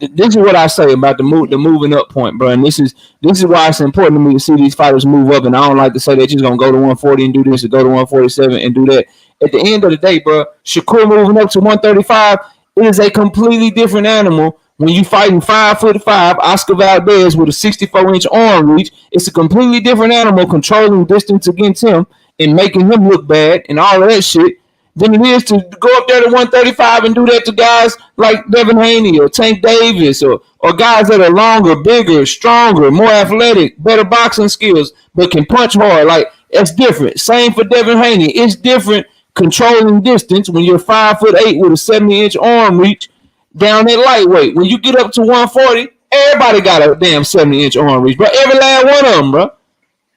Speaker 1: This is what I say about the moving up point, bro. And this is why it's important to me to see these fighters move up. And I don't like to say they're just gonna go to 140 and do this, or go to 147 and do that. At the end of the day, bro, Shakur moving up to 135 is a completely different animal. When you fighting 5'5" Oscar Valdez with a 64-inch arm reach, it's a completely different animal controlling distance against him and making him look bad and all of that shit than it is to go up there to 135 and do that to guys like Devin Haney or Tank Davis or guys that are longer, bigger, stronger, more athletic, better boxing skills, but can punch hard. Like, it's different. Same for Devin Haney. It's different controlling distance when you're 5'8" with a 70-inch arm reach down at lightweight. When you get up to 140, everybody got a damn 70-inch arm reach, bro. Every last one of them, bro.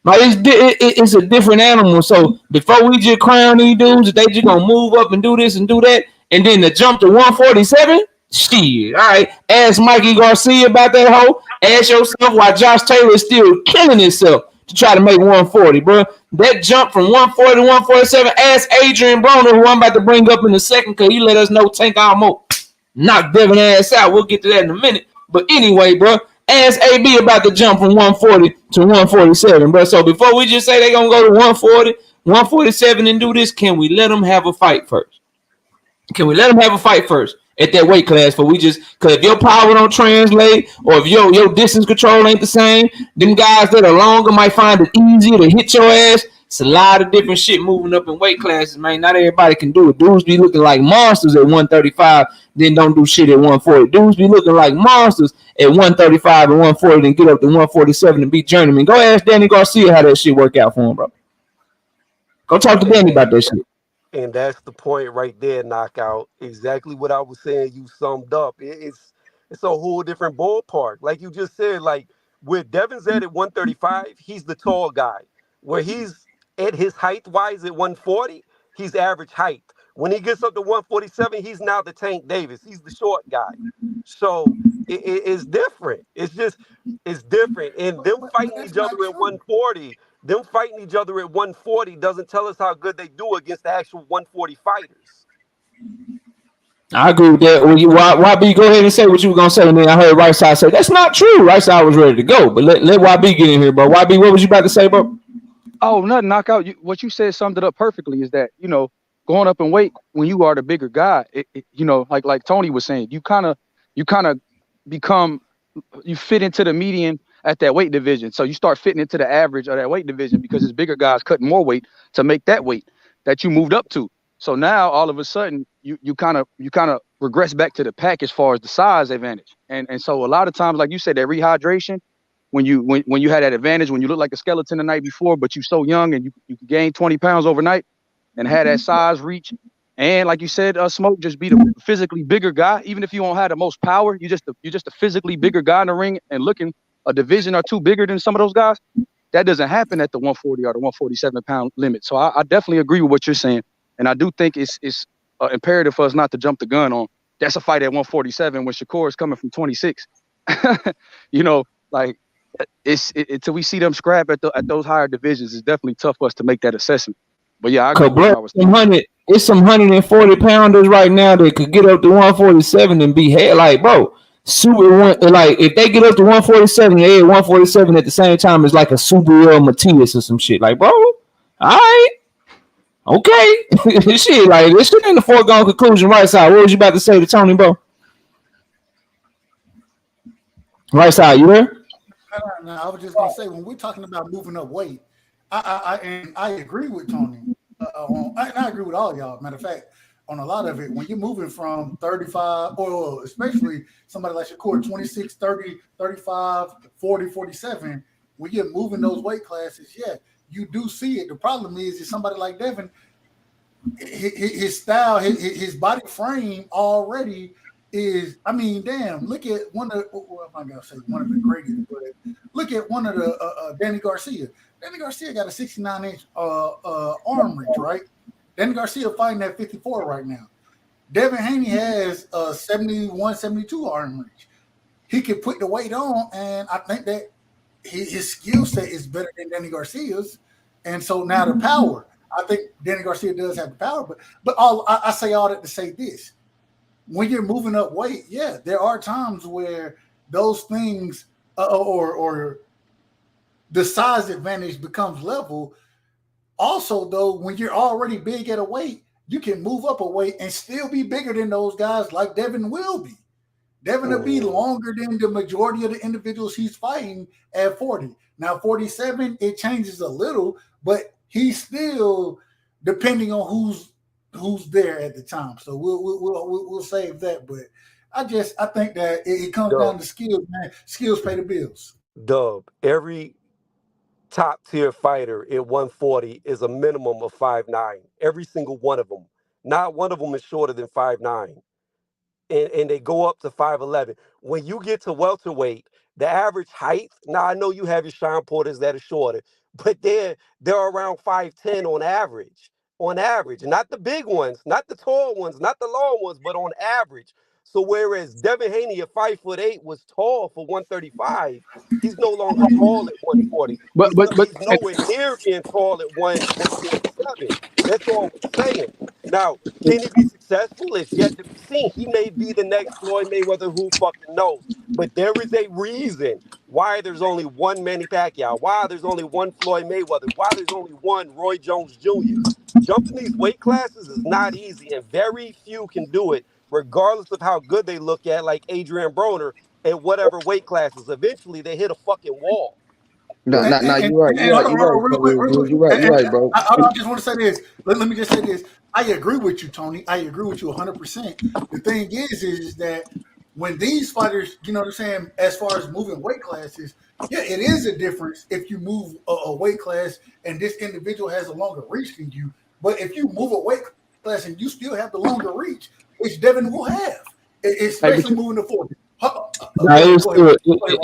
Speaker 1: Like it's a different animal. So before we just crown these dudes, they just gonna move up and do this and do that, and then to jump to 147, shit. All right, ask Mikey Garcia about that hoe. Ask yourself why Josh Taylor is still killing himself to try to make 140, bro. That jump from 140 to 147. Ask Adrian Broner, who I'm about to bring up in a second, cause he let us know Tank almost knocked Devin ass out. We'll get to that in a minute. But anyway, bro. Ask AB about the jump from 140 to 147, bro. So before we just say they're going to go to 140, 147 and do this, can we let them have a fight first? Can we let them have a fight first at that weight class? For we just, because if your power don't translate or if your distance control ain't the same, them guys that are longer might find it easier to hit your ass. It's a lot of different shit moving up in weight classes, man. Not everybody can do it. Dudes be looking like monsters at 135, then don't do shit at 140. Dudes be looking like monsters at 135 and 140, then get up to 147 and beat journeyman. Go ask Danny Garcia how that shit work out for him, bro. Go talk to Danny about that shit.
Speaker 10: And that's the point right there, Knockout. Exactly what I was saying. You summed up. It's a whole different ballpark. Like you just said, like where Devin's at 135, he's the tall guy. Where he's at his height wise at 140, he's average height. When he gets up to 147, he's now the Tank Davis. He's the short guy. So it's different. It's different. And them fighting each other at 140, doesn't tell us how good they do against the actual 140 fighters.
Speaker 1: I agree with that. Well, YB, go ahead and say what you were gonna say, and then I heard Right Side say that's not true. Right Side was ready to go, but let YB get in here, bro. YB, what was you about to say, bro?
Speaker 11: Oh, nothing. Knockout. What you said summed it up perfectly. Is that going up in weight when you are the bigger guy? Like Tony was saying, you kind of become, you fit into the median at that weight division. So you start fitting into the average of that weight division because it's bigger guys cutting more weight to make that weight that you moved up to. So now all of a sudden you kind of regress back to the pack as far as the size advantage. And so a lot of times, like you said, that rehydration, when you had that advantage, when you look like a skeleton the night before, but you're so young and you can gain 20 pounds overnight and had that size reach. And like you said, Smoke, just be the physically bigger guy. Even if you don't have the most power, you're just a physically bigger guy in the ring and looking a division or two bigger than some of those guys. That doesn't happen at the 140 or the 147 pound limit. So I definitely agree with what you're saying. And I do think it's imperative for us not to jump the gun on. That's a fight at 147 when Shakur is coming from 26. Like until we see them scrap at those higher divisions, it's definitely tough for us to make that assessment. But yeah, I agree with what I was saying.
Speaker 1: It's some 140 pounders right now that could get up to 147 and be head like, bro. Super one, like if they get up to 147, they at 147 at the same time, it's like a Super Matias or some shit. Like, bro, all right, okay, shit, like this shit ain't a foregone conclusion. Right Side, what was you about to say to Tony, bro? Right Side, you there?
Speaker 5: No, I was just gonna say when we're talking about moving up weight, I agree with Tony. I agree with all y'all. Matter of fact, on a lot of it, when you're moving from 35, or especially somebody like Shakur, 26, 30, 35, 40, 47, when you're moving those weight classes, yeah, you do see it. The problem is somebody like Devin, his style, his body frame already is, I mean, damn, look at one of, well, I'm not going to say one of the greatest, but look at one of the, Danny Garcia. Danny Garcia got a 69-inch arm reach, right? Danny Garcia fighting at 54 right now. Devin Haney has a 71, 72 arm reach. He can put the weight on, and I think that his skill set is better than Danny Garcia's. And so now the power. I think Danny Garcia does have the power, but I say all that to say this. When you're moving up weight, yeah, there are times where those things or the size advantage becomes level. Also, though, when you're already big at a weight, you can move up a weight and still be bigger than those guys like Devin will be. Devin will be longer than the majority of the individuals he's fighting at 40. Now, 47, it changes a little, but he's still depending on who's there at the time. So we'll save that. But I think that it comes down to skills, man. Skills pay the bills.
Speaker 10: Dub, every top tier fighter at 140 is a minimum of 5'9". Every single one of them. Not one of them is shorter than 5'9". and they go up to 5'11". When you get to welterweight, the average height, now I know you have your Sean Porters that are shorter, but they're around 5'10" on average. On average, not the big ones, not the tall ones, not the long ones, but on average. So whereas Devin Haney at 5'8" was tall for 135, he's no longer tall at 140. He's nowhere near being tall at 147. That's all we're saying. Now, can he be successful? It's yet to be seen. He may be the next Floyd Mayweather, who fucking knows. But there is a reason why there's only one Manny Pacquiao, why there's only one Floyd Mayweather, why there's only one Roy Jones Jr. Jumping these weight classes is not easy, and very few can do it, regardless of how good they look at, like Adrian Broner, at whatever weight classes. Eventually, they hit a fucking wall.
Speaker 8: No, you're right. You're right, bro.
Speaker 5: I just want to say this. Let me just say this. I agree with you, Tony. I agree with you 100%. The thing is that when these fighters, you know what I'm saying, as far as moving weight classes, yeah, it is a difference if you move a weight class and this individual has a longer reach than you. But if you move a weight class and you still have the longer reach, which Devin will have, especially moving to 40.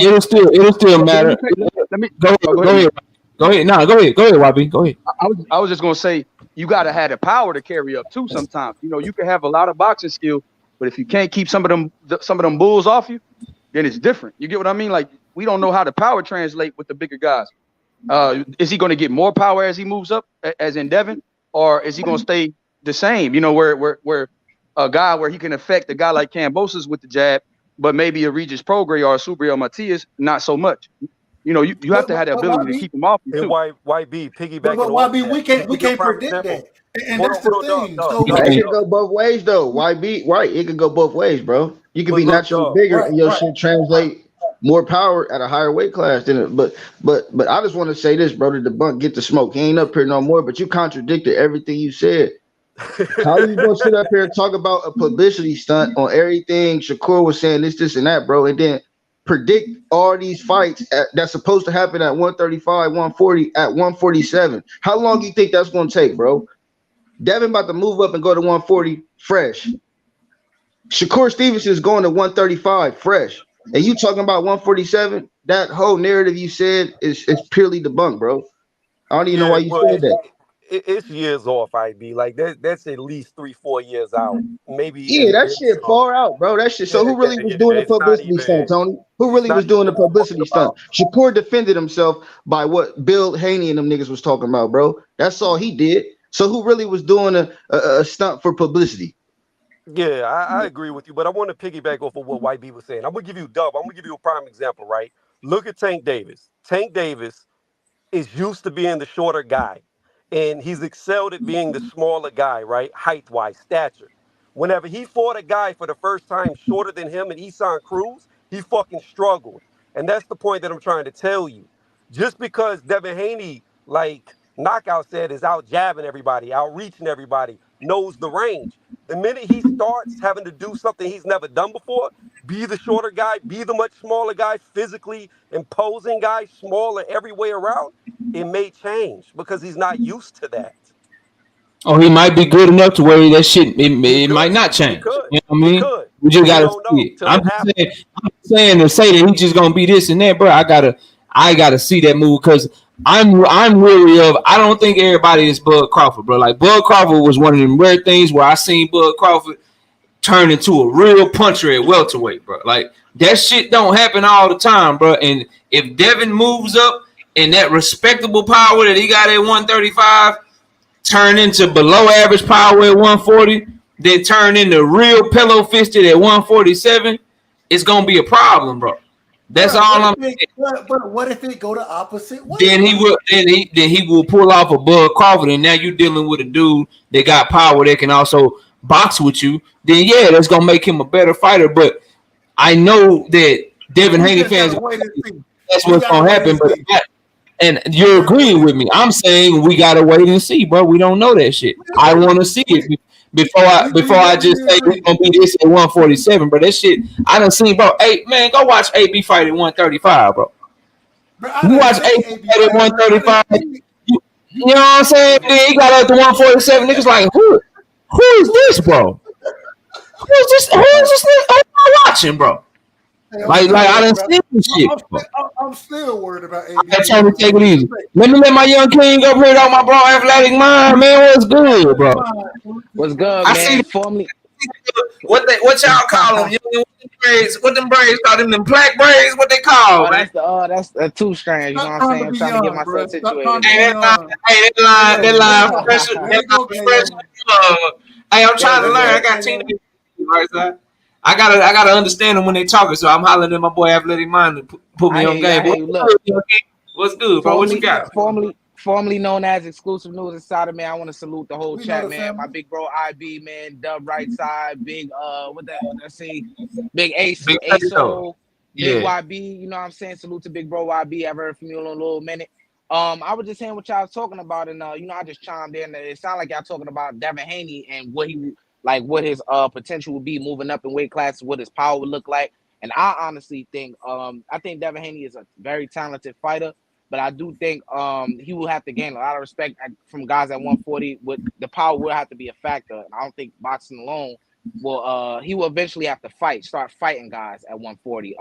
Speaker 1: It'll still matter.
Speaker 11: Let me
Speaker 1: go ahead. Go ahead, YB. Go ahead.
Speaker 11: I was just gonna say you gotta have the power to carry up too. Sometimes, you know, you can have a lot of boxing skill, but if you can't keep some of them bulls off you, then it's different. You get what I mean? Like, we don't know how the power translate with the bigger guys. Is he gonna get more power as he moves up, as in Devin, or is he gonna stay the same? You know, where a guy where he can affect a guy like Kambosos with the jab, but maybe a Regis Prograis or a Subriel Matias, not so much. You know, you have to have the ability to keep him off you too.
Speaker 10: YB piggybacking.
Speaker 5: But YB, we can't predict that, and that's the thing. So
Speaker 8: it can go both ways though. YB, right? It can go both ways, bro. You can be naturally bigger and your shit translate more power at a higher weight class than it. But I just want to say this, bro. To debunk, get the smoke. He ain't up here no more. But you contradicted everything you said. How you gonna sit up here and talk about a publicity stunt on everything Shakur was saying, this, and that, bro, and then predict all these fights that's supposed to happen at 135, 140, at 147? How long do you think that's gonna take, bro? Devin about to move up and go to 140 fresh. Shakur Stevenson is going to 135 fresh, and you talking about 147? That whole narrative you said is purely debunked, bro. I don't even know why you said that.
Speaker 10: It's years off, IB. Like that's at least 3-4 years out. Maybe.
Speaker 8: Yeah, that shit far out, bro. That shit. So who really was doing the publicity stunt, Tony? Who really was doing the publicity stunt? Shakur defended himself by what Bill Haney and them niggas was talking about, bro. That's all he did. So who really was doing a stunt for publicity?
Speaker 10: Yeah, I agree with you, but I want to piggyback off of what YB was saying. I'm gonna give you a prime example, right? Look at Tank Davis. Tank Davis is used to being the shorter guy, and he's excelled at being the smaller guy, right? Height-wise, stature. Whenever he fought a guy for the first time shorter than him and Isan Cruz, he fucking struggled. And that's the point that I'm trying to tell you. Just because Devin Haney, like Knockout said, is out jabbing everybody, out reaching everybody, knows the range. The minute he starts having to do something he's never done before, be the shorter guy, be the much smaller guy, physically imposing guy, smaller every way around, it may change because he's not used to that.
Speaker 1: Oh, he might be good enough to where that shit it might not change. You know what I mean? We just gotta see it. I'm saying to say that he's just gonna be this and that, bro. I gotta see that move because I'm weary of. I don't think everybody is Bud Crawford, bro. Like Bud Crawford was one of them rare things where I seen Bud Crawford turn into a real puncher at welterweight, bro. Like that shit don't happen all the time, bro. And if Devin moves up and that respectable power that he got at 135 turn into below average power at 140, then turn into real pillow fisted at 147, it's gonna be a problem, bro. That's all I'm saying.
Speaker 5: But what if it go the opposite way?
Speaker 1: Then he will pull off a Bud Crawford, and now you're dealing with a dude that got power that can also box with you. Then yeah, that's gonna make him a better fighter. But I know that Devin Haney fans, that's what's gonna happen. But and you're agreeing with me. I'm saying we gotta wait and see, bro. We don't know that shit. I want to see it before I just say it's gonna be this at 147, bro. That shit I done seen, bro. Hey man, go watch AB fight at 135, bro. You watch AB fight at 135. You know what I'm saying? Then he got up to 147. Niggas like, who is this, bro? Who is this? Who am I watching, bro?
Speaker 5: Hey,
Speaker 1: Like I done seen this shit.
Speaker 5: I'm still worried about AD.
Speaker 1: I trying to take it easy. Let me let my young king up here on my bro athletic mind, man. What's good, bro?
Speaker 12: What's good,
Speaker 1: I
Speaker 12: man?
Speaker 1: see
Speaker 12: Formally,
Speaker 1: what y'all call them? What them braids call them? Them black braids? What they call, man?
Speaker 12: that's the 2 strands. You know what I'm saying? I'm trying to get myself situated.
Speaker 1: Hey, that line professional. Hey, I'm trying to learn. I got teenagers, right side. I gotta understand them when they talking, so I'm hollering at my boy athletic mind to put me on game. What's good, bro? What you got?
Speaker 12: Formerly known as Exclusive News Insider, man. I want to salute the whole chat, man. My big bro IB, man. Dub right side, big big Ace, ASO, big YB. You know what I'm saying? Salute to big bro YB. I've heard from you in a little minute. I was just hearing what y'all was talking about, and I just chimed in. It sounded like y'all talking about Devin Haney and what his potential would be moving up in weight classes, what his power would look like. And I honestly think I think Devin Haney is a very talented fighter, but I do think he will have to gain a lot of respect from guys at 140. With the power will have to be a factor. And I don't think boxing alone will he will eventually have to start fighting guys at 140.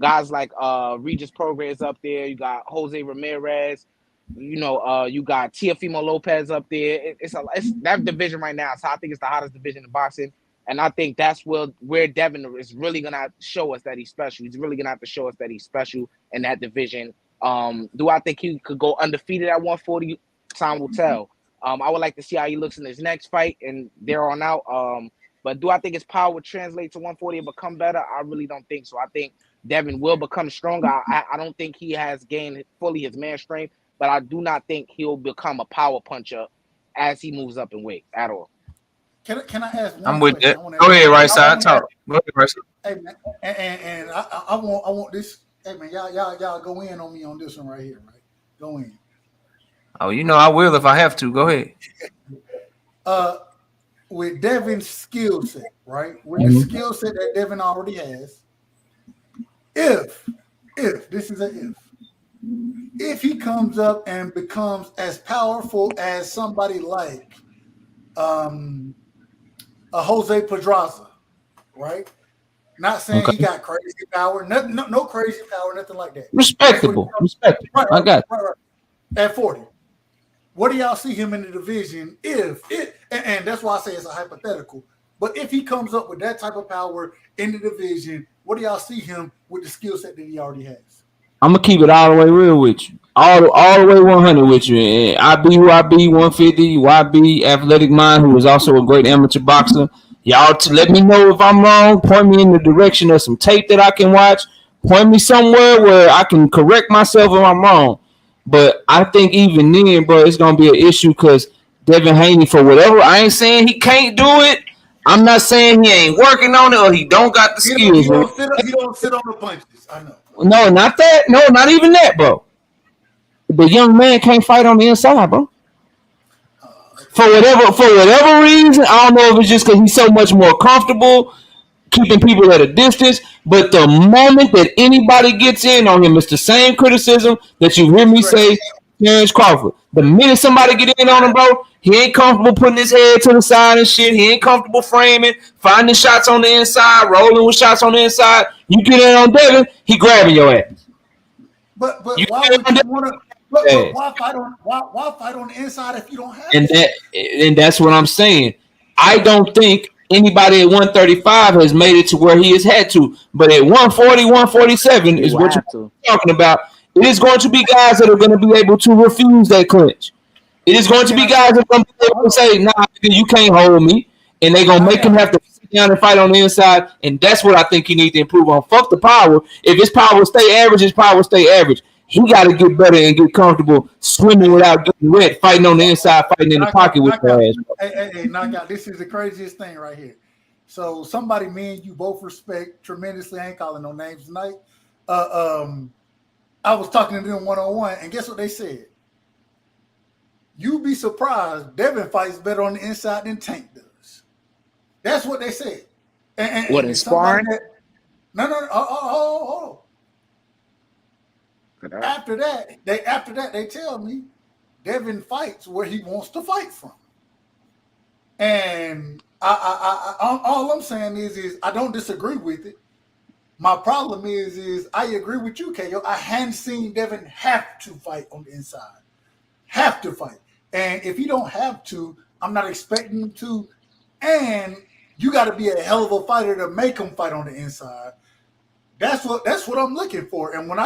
Speaker 12: Guys like Regis Prograis up there, you got Jose Ramirez, you got Teofimo Lopez up there. It's that division right now. So I think it's the hottest division in boxing. And I think that's where Devin is really gonna show us that he's special. He's really gonna have to show us that he's special in that division. Do I think he could go undefeated at 140? Time will tell. I would like to see how he looks in his next fight and there on out. But do I think his power would translate to 140 and become better? I really don't think so. I think Devin will become stronger. I don't think he has gained fully his man strength, but I do not think he'll become a power puncher as he moves up in weight at all.
Speaker 5: Can I ask one
Speaker 1: I'm with
Speaker 5: question?
Speaker 1: that. Go ahead, right side. Talk. Go ahead, right side.
Speaker 5: Hey, man, and I want this. Hey man, y'all go in on me on this one right here, right? Go in.
Speaker 1: Oh, I will if I have to. Go ahead.
Speaker 5: With Devin's skill set, right? With the skill set that Devin already has, if this is if he comes up and becomes as powerful as somebody like a Jose Pedraza, right? Not saying he got crazy power, no crazy power, nothing like that.
Speaker 1: Respectable.
Speaker 5: Right,
Speaker 1: I got
Speaker 5: right. At 40. What do y'all see him in the division and that's why I say it's a hypothetical, but if he comes up with that type of power in the division, what do y'all see him with the skill set that he already has?
Speaker 1: I'm gonna keep it all the way real with you, all the way 100 with you. And I be who I be, 150. YB Athletic Mind, who is also a great amateur boxer. Y'all to let me know if I'm wrong. Point me in the direction of some tape that I can watch. Point me somewhere where I can correct myself if I'm wrong. But I think even then, bro, it's gonna be an issue because Devin Haney, for whatever, I ain't saying he can't do it. I'm not saying he ain't working on it or he don't got the skills.
Speaker 5: He don't sit on the punches. I know.
Speaker 1: No, not that. No, not even that, bro. The young man can't fight on the inside, bro. For whatever reason, I don't know if it's just because he's so much more comfortable keeping people at a distance. But the moment that anybody gets in on him, it's the same criticism that you hear me say, Terrence Crawford. The minute somebody get in on him, bro, he ain't comfortable putting his head to the side and shit. He ain't comfortable framing, finding shots on the inside, rolling with shots on the inside. You get in on Devin, he grabbing your ass.
Speaker 5: But why would you want to? But why fight on the inside if you don't have
Speaker 1: and that's what I'm saying. I don't think anybody at 135 has made it to where he has had to. But at 140, 147 is what you're talking about. It is going to be guys that are going to be able to refuse that clinch. It is going to be guys that are going to be able to say, nah, you can't hold me. And they're going to make him have to sit down and fight on the inside. And that's what I think he needs to improve on. Fuck the power. If his power stay average, his power stay average. He got to get better and get comfortable swimming without getting wet, fighting on the inside, fighting in the pocket with your ass.
Speaker 5: Hey, knockout. This is the craziest thing right here. So somebody me and you both respect tremendously. I ain't calling no names tonight. I was talking to them one-on-one, and guess what they said? You'd be surprised Devin fights better on the inside than Tank does. That's what they said. And
Speaker 12: what, in sparring?
Speaker 5: No. Hold on. After that, they tell me Devin fights where he wants to fight from. And All I'm saying is I don't disagree with it. My problem is I agree with you, KO. I hadn't seen Devin have to fight on the inside. Have to fight. And if he don't have to, I'm not expecting him to. And you got to be a hell of a fighter to make him fight on the inside. That's what I'm looking for. And when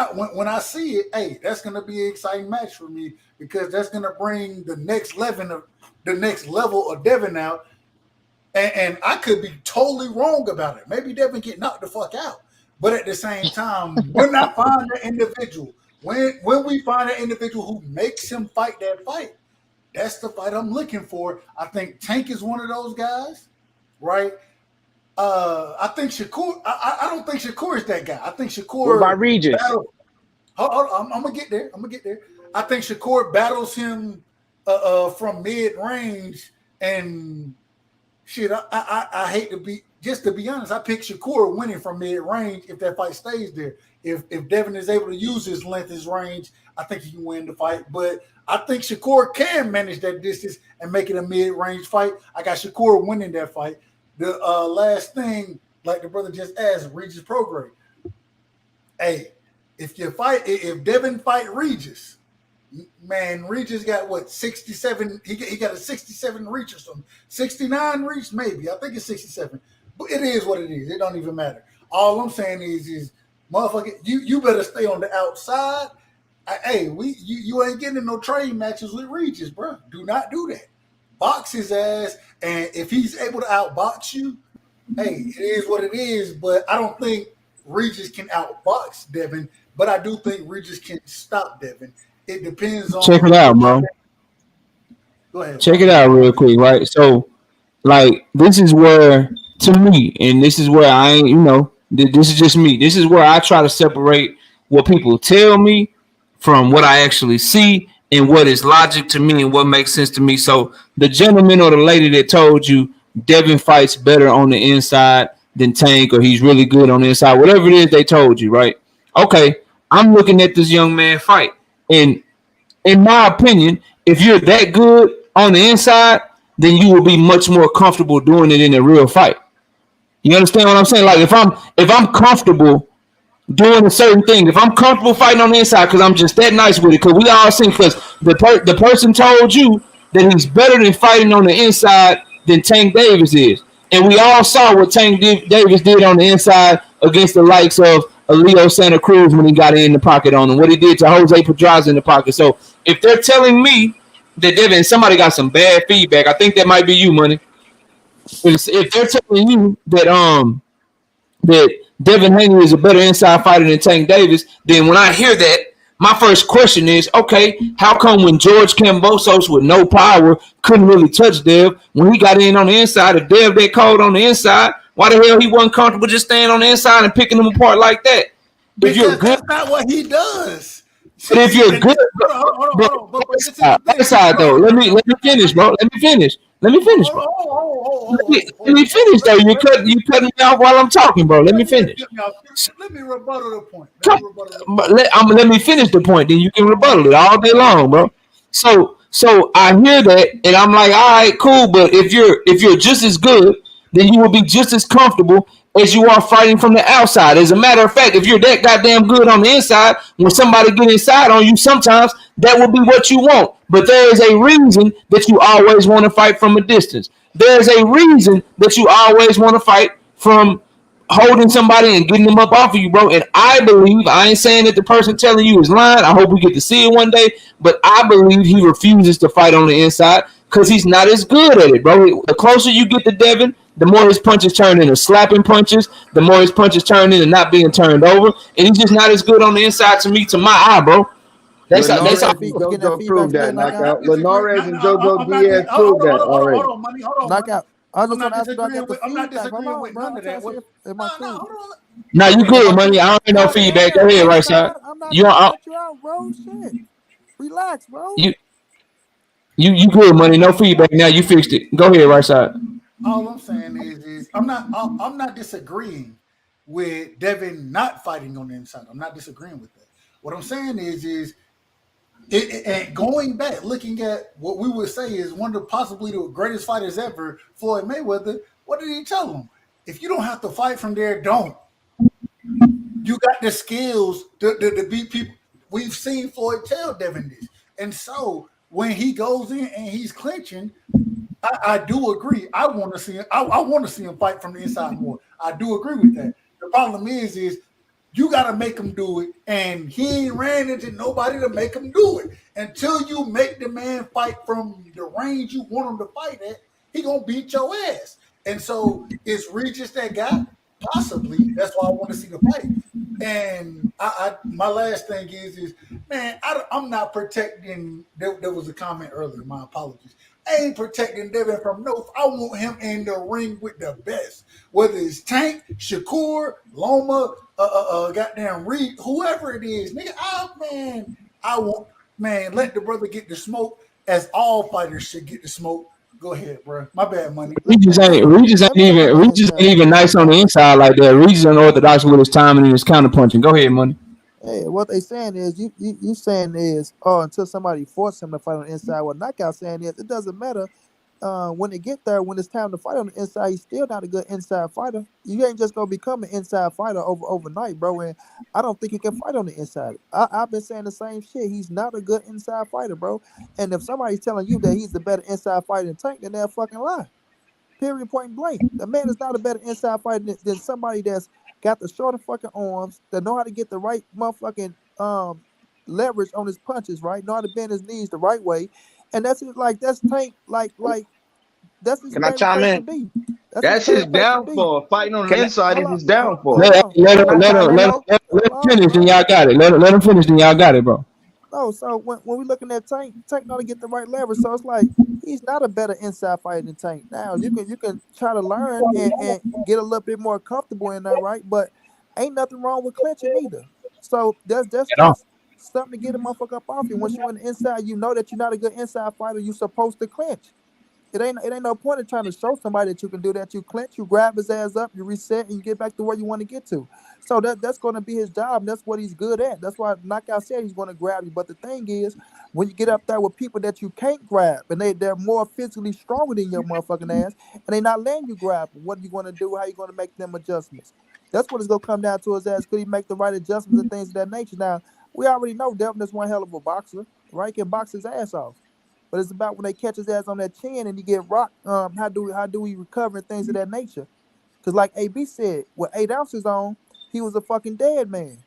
Speaker 5: I see it, hey, that's gonna be an exciting match for me because that's gonna bring the next level of Devin out. And I could be totally wrong about it. Maybe Devin get knocked the fuck out. But at the same time, when I find the individual, when we find an individual who makes him fight that fight, that's the fight I'm looking for. I think Tank is one of those guys, right? I think Shakur. I don't think Shakur is that guy. I think Shakur.
Speaker 12: What about Regis?
Speaker 5: I'm gonna get there. I think Shakur battles him from mid range and shit. I hate to be honest. I pick Shakur winning from mid range if that fight stays there. If Devin is able to use his length, his range, I think he can win the fight. But I think Shakur can manage that distance and make it a mid range fight. I got Shakur winning that fight. The last thing, like the brother just asked, Regis Prograde. Hey, if Devin fight Regis, man, Regis got what 67? He got a 67 reach or something, 69 reach maybe. I think it's 67. But it is what it is. It don't even matter. All I'm saying is motherfucker, you better stay on the outside. You ain't getting in no trade matches with Regis, bro. Do not do that. Box his ass, and if he's able to outbox you, hey, it is what it is. But I don't think Regis can outbox Devin, but I do think Regis can stop Devin. It depends on.
Speaker 1: Check it out, bro.
Speaker 5: Go ahead.
Speaker 1: Check it out real quick, right? So, like, this is where, to me, and this is where I ain't, this is just me. This is where I try to separate what people tell me from what I actually see and what is logic to me and what makes sense to me. So the gentleman or the lady that told you Devin fights better on the inside than Tank, or he's really good on the inside, whatever it is they told you, right? Okay, I'm looking at this young man fight. And in my opinion, if you're that good on the inside, then you will be much more comfortable doing it in a real fight. You understand what I'm saying? Like if I'm comfortable doing a certain thing, if I'm comfortable fighting on the inside because I'm just that nice with it, because we all seen, because the person told you that he's better than fighting on the inside than Tank Davis is, and we all saw what Tank Davis did on the inside against the likes of Leo Santa Cruz when he got in the pocket on him, what he did to Jose Pedraza in the pocket. So if they're telling me that Devin, somebody got some bad feedback, I think that might be you, Money. If they're telling you that Devin Haney is a better inside fighter than Tank Davis, then when I hear that, my first question is, okay, how come when George Kambosos with no power couldn't really touch Dev, when he got in on the inside, if Dev that cold on the inside, why the hell he wasn't comfortable just staying on the inside and picking them apart like that?
Speaker 5: Because if you're good, that's not what he does.
Speaker 1: But if you're good, inside though, let me finish, bro. Let me finish, bro. Let me finish though. You cut me off while I'm talking, bro. Let me finish.
Speaker 5: Let me rebuttal the point.
Speaker 1: Let me finish the point. Then you can rebuttal it all day long, bro. So I hear that, and I'm like, all right, cool. But if you're just as good, then you will be just as comfortable as you are fighting from the outside. As a matter of fact, if you're that goddamn good on the inside, when somebody get inside on you, sometimes that will be what you want. But there is a reason that you always want to fight from a distance. There's a reason that you always want to fight from holding somebody and getting them up off of you, bro. And I believe, I ain't saying that the person telling you is lying. I hope we get to see it one day. But I believe he refuses to fight on the inside because he's not as good at it, bro. The closer you get to Devin, the more his punches turn into slapping punches, the more his punches turn into not being turned over. And he's just not as good on the inside to me, to my eye, bro. That's how
Speaker 8: JoJo proved that knockout. Linares and JoJo Diaz proved that already.
Speaker 5: Hold on, money.
Speaker 13: Knockout.
Speaker 5: I'm not disagreeing with none of that.
Speaker 1: No, you good, Money. I don't hear no feedback. Go ahead, right side.
Speaker 13: You out, bro. Shit. Relax, bro.
Speaker 1: You good, Money. No feedback. Now you fixed it. Go ahead, right side.
Speaker 5: All I'm saying is I'm not disagreeing with Devin not fighting on the inside. I'm not disagreeing with that. What I'm saying is And going back, looking at what we would say is one of possibly the greatest fighters ever, Floyd Mayweather, what did he tell him? If you don't have to fight from there, don't. You got the skills to beat people. We've seen Floyd tell Devin this. And so when he goes in and he's clinching, I do agree. I want to see him. I want to see him fight from the inside more. I do agree with that. The problem is you got to make him do it, and he ain't ran into nobody to make him do it. Until you make the man fight from the range you want him to fight at, he gonna beat your ass. And so is Regis that guy? Possibly. That's why I want to see the fight. And my last thing is man, I'm not protecting. There was a comment earlier. My apologies. I ain't protecting Devin from no. I want him in the ring with the best. Whether it's Tank, Shakur, Loma, goddamn Reed, whoever it is, nigga. Let the brother get the smoke, as all fighters should get the smoke. Go ahead, bro. My bad, money.
Speaker 1: Regis ain't even nice on the inside like that. Regis unorthodox with his timing and his counter punching. Go ahead, money.
Speaker 13: Hey, what they saying is you saying is until somebody force him to fight on the inside. What Knockout saying is it doesn't matter when they get there, when it's time to fight on the inside, he's still not a good inside fighter. You ain't just gonna become an inside fighter overnight, bro. And I don't think he can fight on the inside. I've been saying the same shit. He's not a good inside fighter, bro. And if somebody's telling you that he's the better inside fighter than Tank, then they're fucking lie. Period, point blank. The man is not a better inside fighter than somebody that's got the shorter fucking arms, that know how to get the right motherfucking leverage on his punches, right? Know how to bend his knees the right way. And that's it, that's Tank, that's his favorite place to be.
Speaker 8: That's his downfall. Fighting on the inside is his downfall.
Speaker 1: Let him finish, then y'all got it. Let him finish, then y'all got it, bro.
Speaker 13: No, so when we're looking at Tank know to get the right leverage. So it's like he's not a better inside fighter than Tank. Now you can try to learn and get a little bit more comfortable in that, right? But ain't nothing wrong with clinching either. So that's just something to get a motherfucker up off you. Once you're on the inside, you know that you're not a good inside fighter. You're supposed to clinch. It ain't no point in trying to show somebody that you can do that. You clinch, you grab his ass up, you reset, and you get back to where you want to get to. So that's going to be his job, and that's what he's good at. That's why Knockout said he's going to grab you. But the thing is, when you get up there with people that you can't grab, and they're more physically stronger than your motherfucking ass, and they're not letting you grab them, what are you going to do? How are you going to make them adjustments? That's what it's going to come down to his ass. Could he make the right adjustments and things of that nature? Now, we already know Devin is one hell of a boxer, right? He can box his ass off. But it's about when they catch his ass on that chin and he get rocked. How do we recover and things of that nature? Because like AB said, with 8 ounces on, he was a fucking dead man.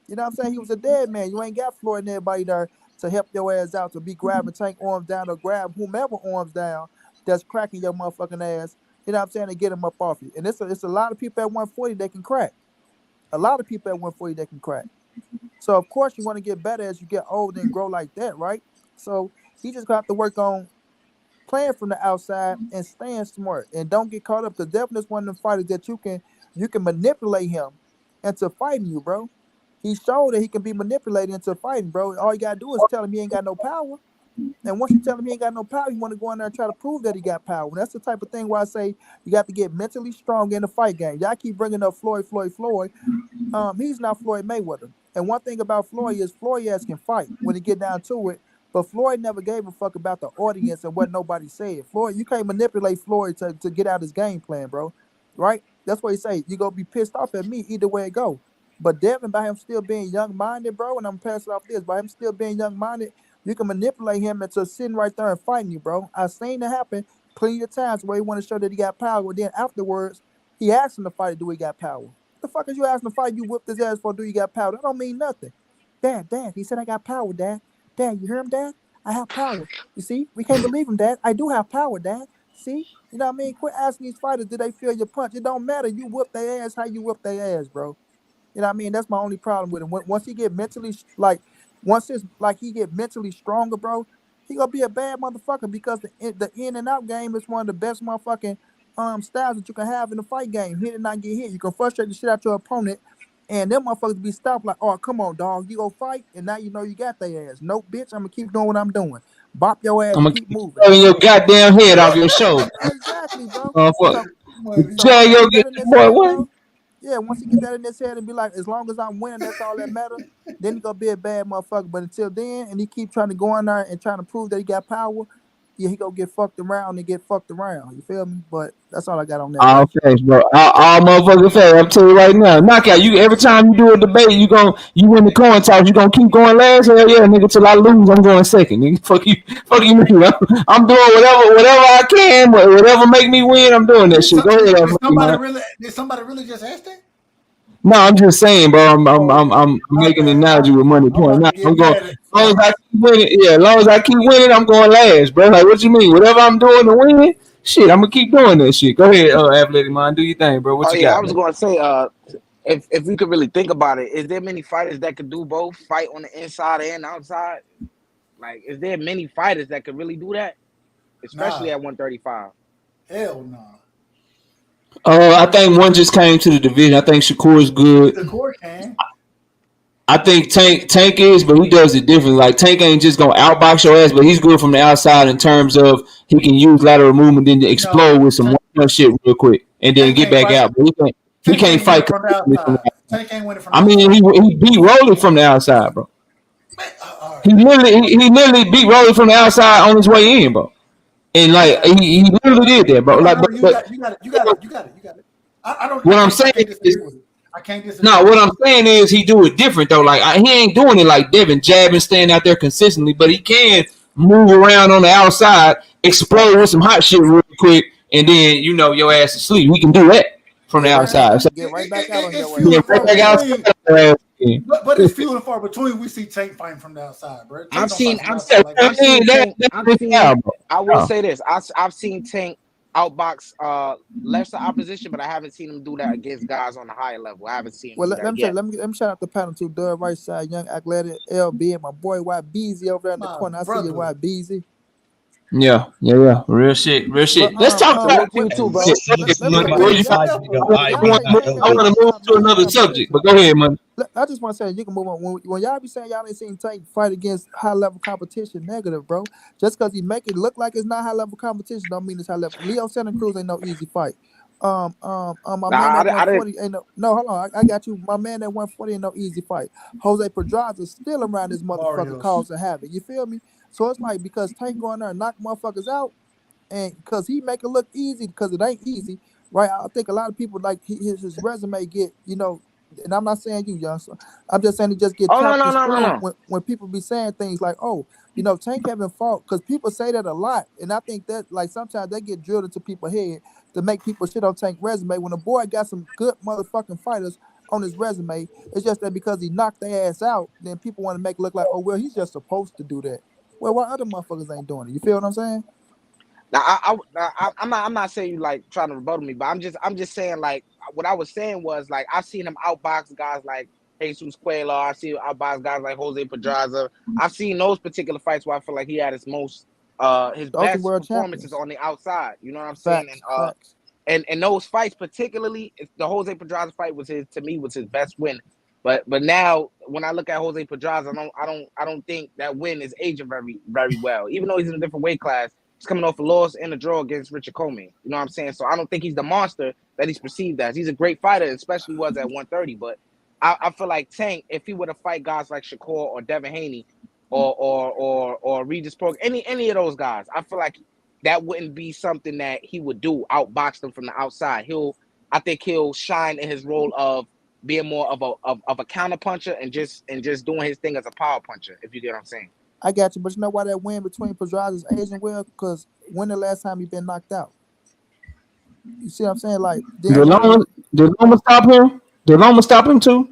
Speaker 13: You know what I'm saying? He was a dead man. You ain't got Floyd and everybody there to help your ass out, to be grabbing Tank arms down or grab whomever arms down that's cracking your motherfucking ass. You know what I'm saying? To get him up off you. And it's a lot of people at 140 that can crack. A lot of people at 140 that can crack. So of course you want to get better as you get older and grow like that, right? So he just got to work on playing from the outside and staying smart and don't get caught up. Because Devin is one of them fighters that you can manipulate him into fighting you, bro. He showed that he can be manipulated into fighting, bro. All you gotta do is tell him he ain't got no power. And once you tell him he ain't got no power, you want to go in there and try to prove that he got power. And that's the type of thing where I say you got to get mentally strong in the fight game. Y'all keep bringing up Floyd. He's not Floyd Mayweather. And one thing about Floyd is Floyd ass can fight when he get down to it. But Floyd never gave a fuck about the audience and what nobody said. Floyd, you can't manipulate Floyd to get out his game plan, bro. Right? That's what he say. You gonna be pissed off at me either way it go. But Devin, by him still being young-minded, bro, and I'm passing off this, by him still being young-minded, you can manipulate him into sitting right there and fighting you, bro. I've seen it happen plenty of times where he want to show that he got power. And then afterwards, he asked him to fight, do he got power? The fuck is you asking to fight? You whipped his ass for do you got power? That don't mean nothing. Dad, he said I got power, Dad. Dad, you hear him, Dad? I have power. You see? We can't believe him, Dad. I do have power, Dad. See? You know what I mean? Quit asking these fighters, did they feel your punch? It don't matter. You whip their ass how you whip their ass, bro. You know what I mean? That's my only problem with him. Once he get mentally, he get mentally stronger, bro, he gonna be a bad motherfucker because the in and out game is one of the best motherfucking styles that you can have in the fight game. Hit and not get hit. You can frustrate the shit out your opponent, and them motherfuckers be stopped like, oh, come on, dog, you go fight, and now you know you got their ass. Nope, bitch, I'm gonna keep doing what I'm doing. Bop your ass,
Speaker 1: I'm gonna
Speaker 13: keep moving.
Speaker 1: keep your goddamn head off your shoulder.
Speaker 13: Exactly, bro.
Speaker 1: Tell your boy what?
Speaker 13: Yeah, once he get that in his head and be like, as long as I'm winning, that's all that matters. Then he gonna be a bad motherfucker. But until then, and he keep trying to go in there and trying to prove that he got power, yeah, he gonna get fucked around and get fucked around. You feel me? But that's all I got on that.
Speaker 1: All facts, bro. All motherfucking facts. I'm telling you right now. Knockout. You every time you do a debate, you win the coin toss. You gonna keep going last? Hell yeah, nigga. Till I lose, I'm going second. Nigga. Fuck you, nigga. I'm doing whatever I can, whatever make me win. I'm doing that shit. Go ahead,
Speaker 5: Did somebody really just ask that?
Speaker 1: No, I'm just saying, bro. I'm making an analogy with money point. Now I'm going. As long as I keep winning, yeah. As long as I keep winning, I'm going last, bro. Like, what you mean? Whatever I'm doing to win, shit, I'm gonna keep doing that shit. Go ahead, athletic mind, do your thing, bro. What you got?
Speaker 12: I was going to say, if we could really think about it, is there many fighters that could do both, fight on the inside and outside? Like, is there many fighters that could really do that, especially at 135?
Speaker 5: Hell no.
Speaker 1: I think one just came to the division. I think Shakur is good.
Speaker 5: Shakur can.
Speaker 1: I think Tank is, but he does it differently. Like Tank ain't just gonna outbox your ass, but he's good from the outside in terms of he can use lateral movement, then to explode with some one shit real quick, and then get back out. But he can't fight
Speaker 5: from the outside. Tank ain't winning from the
Speaker 1: outside. I mean, he beat Rolly from the outside, bro. He literally beat Rolly from the outside on his way in, bro. And like he literally did that, bro. Like,
Speaker 5: you got it. I don't.
Speaker 1: What I'm saying is,
Speaker 5: I can't disagree.
Speaker 1: No, what I'm saying is he do it different though. Like he ain't doing it like Devin, jabbing, staying out there consistently, but he can move around on the outside, explode with some hot shit real quick, and then your ass is asleep. He can do that from the outside. So,
Speaker 13: get right back out on your
Speaker 1: way.
Speaker 5: But it's few and far between. We see Tank fighting from the outside, bro.
Speaker 12: I've seen
Speaker 1: Tank.
Speaker 12: I will say this. I've seen Tank outbox lesser opposition, but I haven't seen him do that against guys on the higher level. I haven't seen him.
Speaker 13: Well, let me shout out the panel to Doug right side, young athletic LB, and my boy White Beezy over there in the corner. I see you, White Beezy.
Speaker 1: Yeah. Real shit. Let's talk about you too, bro. I want to move to another subject, but go ahead, man.
Speaker 13: I just want to say you can move on. When y'all be saying y'all ain't seen Tank fight against high level competition, negative, bro. Just because he make it look like it's not high level competition, don't mean it's high level. Leo Santa Cruz ain't no easy fight. My man at 140 ain't no. Hold on, I got you. My man at 140 ain't no easy fight. Jose Pedraza is still around this motherfucker causing havoc. You feel me? So it's like because Tank going there and knock motherfuckers out, and because he make it look easy, because it ain't easy, right? I think a lot of people like his resume get, and I'm not saying you, young. So I'm just saying he just get
Speaker 12: no.
Speaker 13: When people be saying things like, oh, Tank haven't fought, because people say that a lot, and I think that like sometimes they get drilled into people's head to make people shit on Tank resume. When a boy got some good motherfucking fighters on his resume, it's just that because he knocked their ass out, then people want to make it look like, oh well, he's just supposed to do that. Well, why other motherfuckers ain't doing it? You feel what I'm saying?
Speaker 12: Now, I'm not saying you like trying to rebuttal me, but I'm just saying like what I was saying was like I've seen him outbox guys like Jesus Cuellar. I've seen him outbox guys like Jose Pedraza. I've seen those particular fights where I feel like he had his best performances on the outside. You know what I'm saying? And those fights, particularly the Jose Pedraza fight, was his best win. But now when I look at Jose Pedraza, I don't think that win is aging very, very well. Even though he's in a different weight class, he's coming off a loss and a draw against Richard Comey. You know what I'm saying? So I don't think he's the monster that he's perceived as. He's a great fighter, especially was at 130. But I feel like Tank, if he were to fight guys like Shakur or Devin Haney or Regis Pork, any of those guys, I feel like that wouldn't be something that he would do, outbox them from the outside. I think he'll shine in his role of being more of a counter puncher and just doing his thing as a power puncher, if you get what I'm saying.
Speaker 13: I got you, but you know why that win between Pedraza is aging well? Because when the last time he been knocked out? You see what I'm saying? Like,
Speaker 1: did Loma stop him? Did Loma stop him too?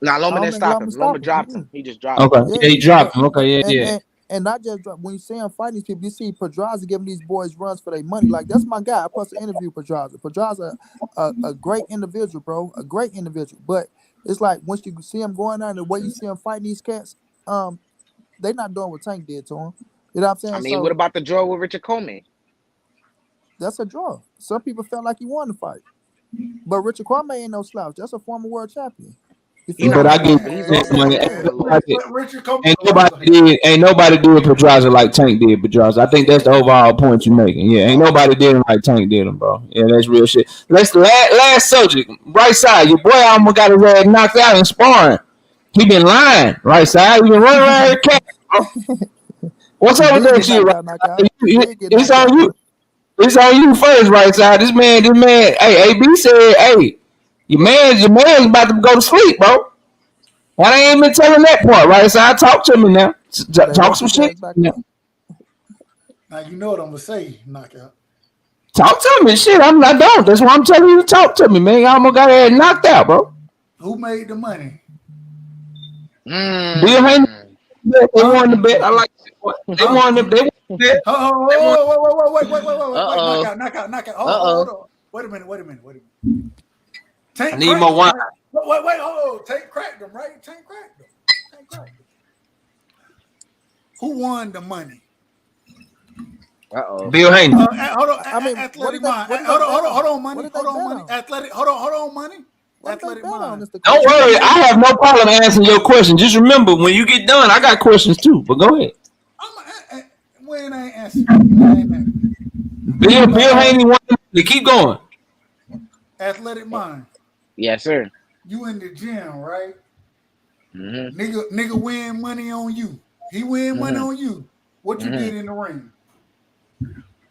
Speaker 12: Nah, Loma didn't stop him. Loma dropped him. He just dropped him.
Speaker 1: Okay, yeah, he dropped him. Okay, yeah.
Speaker 13: And not just when you see him fighting these people, you see Pedraza giving these boys runs for their money. Like, that's my guy. I supposed to interview Pedraza. Pedraza, a great individual, bro. A great individual. But it's like once you see him going out and the way you see him fighting these cats, they not doing what Tank did to him. You know what I'm saying?
Speaker 12: I mean, what about the draw with Richard Comey?
Speaker 13: That's a draw. Some people felt like he won the fight. But Richard Comey ain't no slouch. That's a former world champion.
Speaker 1: But I get
Speaker 12: He's also
Speaker 1: money.
Speaker 12: coming from the low.
Speaker 1: Ain't nobody did Pedraza like Tank did Pedraza. I think that's the overall point you're making. Yeah, ain't nobody did him like Tank did him, bro. Yeah, that's real shit. Let's last subject. Right side, your boy almost got his ass knocked out in sparring. He been lying. Right side, he been running around here catching, bro. What's up with that shit? Right? It's on you. It's on you first, right side. This man. Hey, AB said, hey, your man's about to go to sleep, bro. Why they ain't been telling that part, right? So I talk to me now. Talk some shit.
Speaker 5: Now you know what I'm gonna say, knockout.
Speaker 1: Talk to me, shit. I don't. That's why I'm telling you to talk to me, man. I almost got her knocked out, bro.
Speaker 5: Who made the money?
Speaker 1: Bill Haney. They won the bet. I like it. They won the bet.
Speaker 5: Wait, knockout. Hold on. Wait a minute. Tank
Speaker 1: I need more wine.
Speaker 5: Wait, Tank cracked them, right? Tank cracked them. Who won the money?
Speaker 1: Bill Haney.
Speaker 5: Hold on. Athletic Mind. Hold on, money. Athletic. Hold on, money. Athletic Mind.
Speaker 1: Don't worry. I have no problem answering your question. Just remember, when you get done, I got questions too. But go ahead.
Speaker 5: When I ain't answering.
Speaker 1: Bill Haney won the money. Keep going.
Speaker 5: Athletic Mind.
Speaker 12: Yes, sir.
Speaker 5: You in the gym, right?
Speaker 12: Mm-hmm.
Speaker 5: Nigga win money on you. He win money on you. What you did in the ring?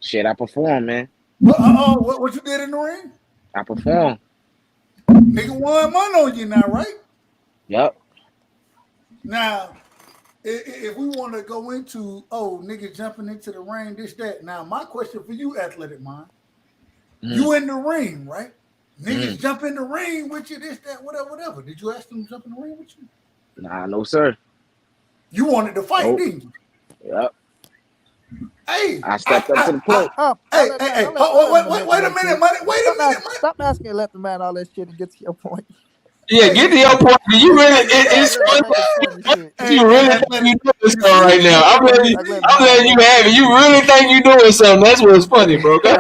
Speaker 12: Shit, I perform, man.
Speaker 5: What you did in the ring?
Speaker 12: I perform.
Speaker 5: Nigga won money on you now, right?
Speaker 12: Yep.
Speaker 5: Now, if we want to go into, nigga jumping into the ring, this, that. Now, my question for you, Athletic Mind. You in the ring, right? Niggas jump in the ring with you, this, that, whatever. Did you ask them to jump in the ring with you?
Speaker 12: Nah, no, sir.
Speaker 5: You wanted to fight, didn't you?
Speaker 12: Yep.
Speaker 5: Hey,
Speaker 12: I stepped up to the plate.
Speaker 5: Wait a minute, money.
Speaker 13: Stop asking and let the man all that shit and get to your point.
Speaker 1: Yeah, get to your point. You really, it's funny. You really think you doing something right now. I'm letting you have it. You really think you doing something. That's what's funny, bro. Go,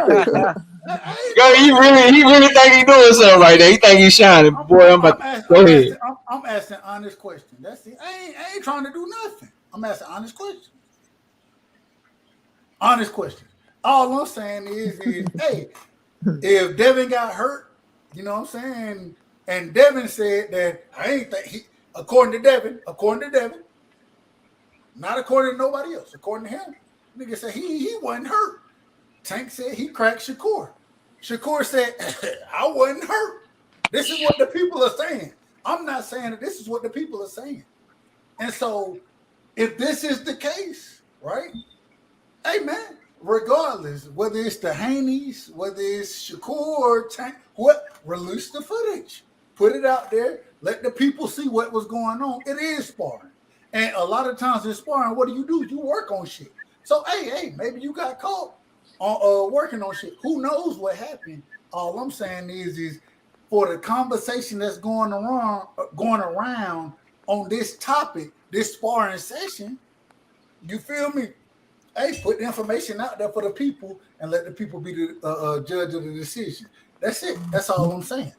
Speaker 1: he really think he doing something right there. He think he's shining. Boy, I'm about to go ahead.
Speaker 5: I'm asking honest questions. That's it. I ain't trying to do nothing. I'm asking honest questions. Honest questions. All I'm saying is hey, if Devin got hurt, you know what I'm saying, and Devin said that I ain't think he, according to Devin, not according to nobody else, according to him, nigga said he wasn't hurt. Tank said he cracked Shakur. Shakur said, I wasn't hurt. This is what the people are saying. I'm not saying that. This is what the people are saying. And so, if this is the case, right? Hey, man, regardless, whether it's the Haneys, whether it's Shakur or Tank, release the footage. Put it out there. Let the people see what was going on. It is sparring. And a lot of times in sparring, what do? You work on shit. So, hey, maybe you got caught on working on shit. Who knows what happened? All I'm saying is for the conversation that's going around on this topic, this sparring session, you feel me? Hey, put the information out there for the people and let the people be the judge of the decision. That's it. That's all I'm saying.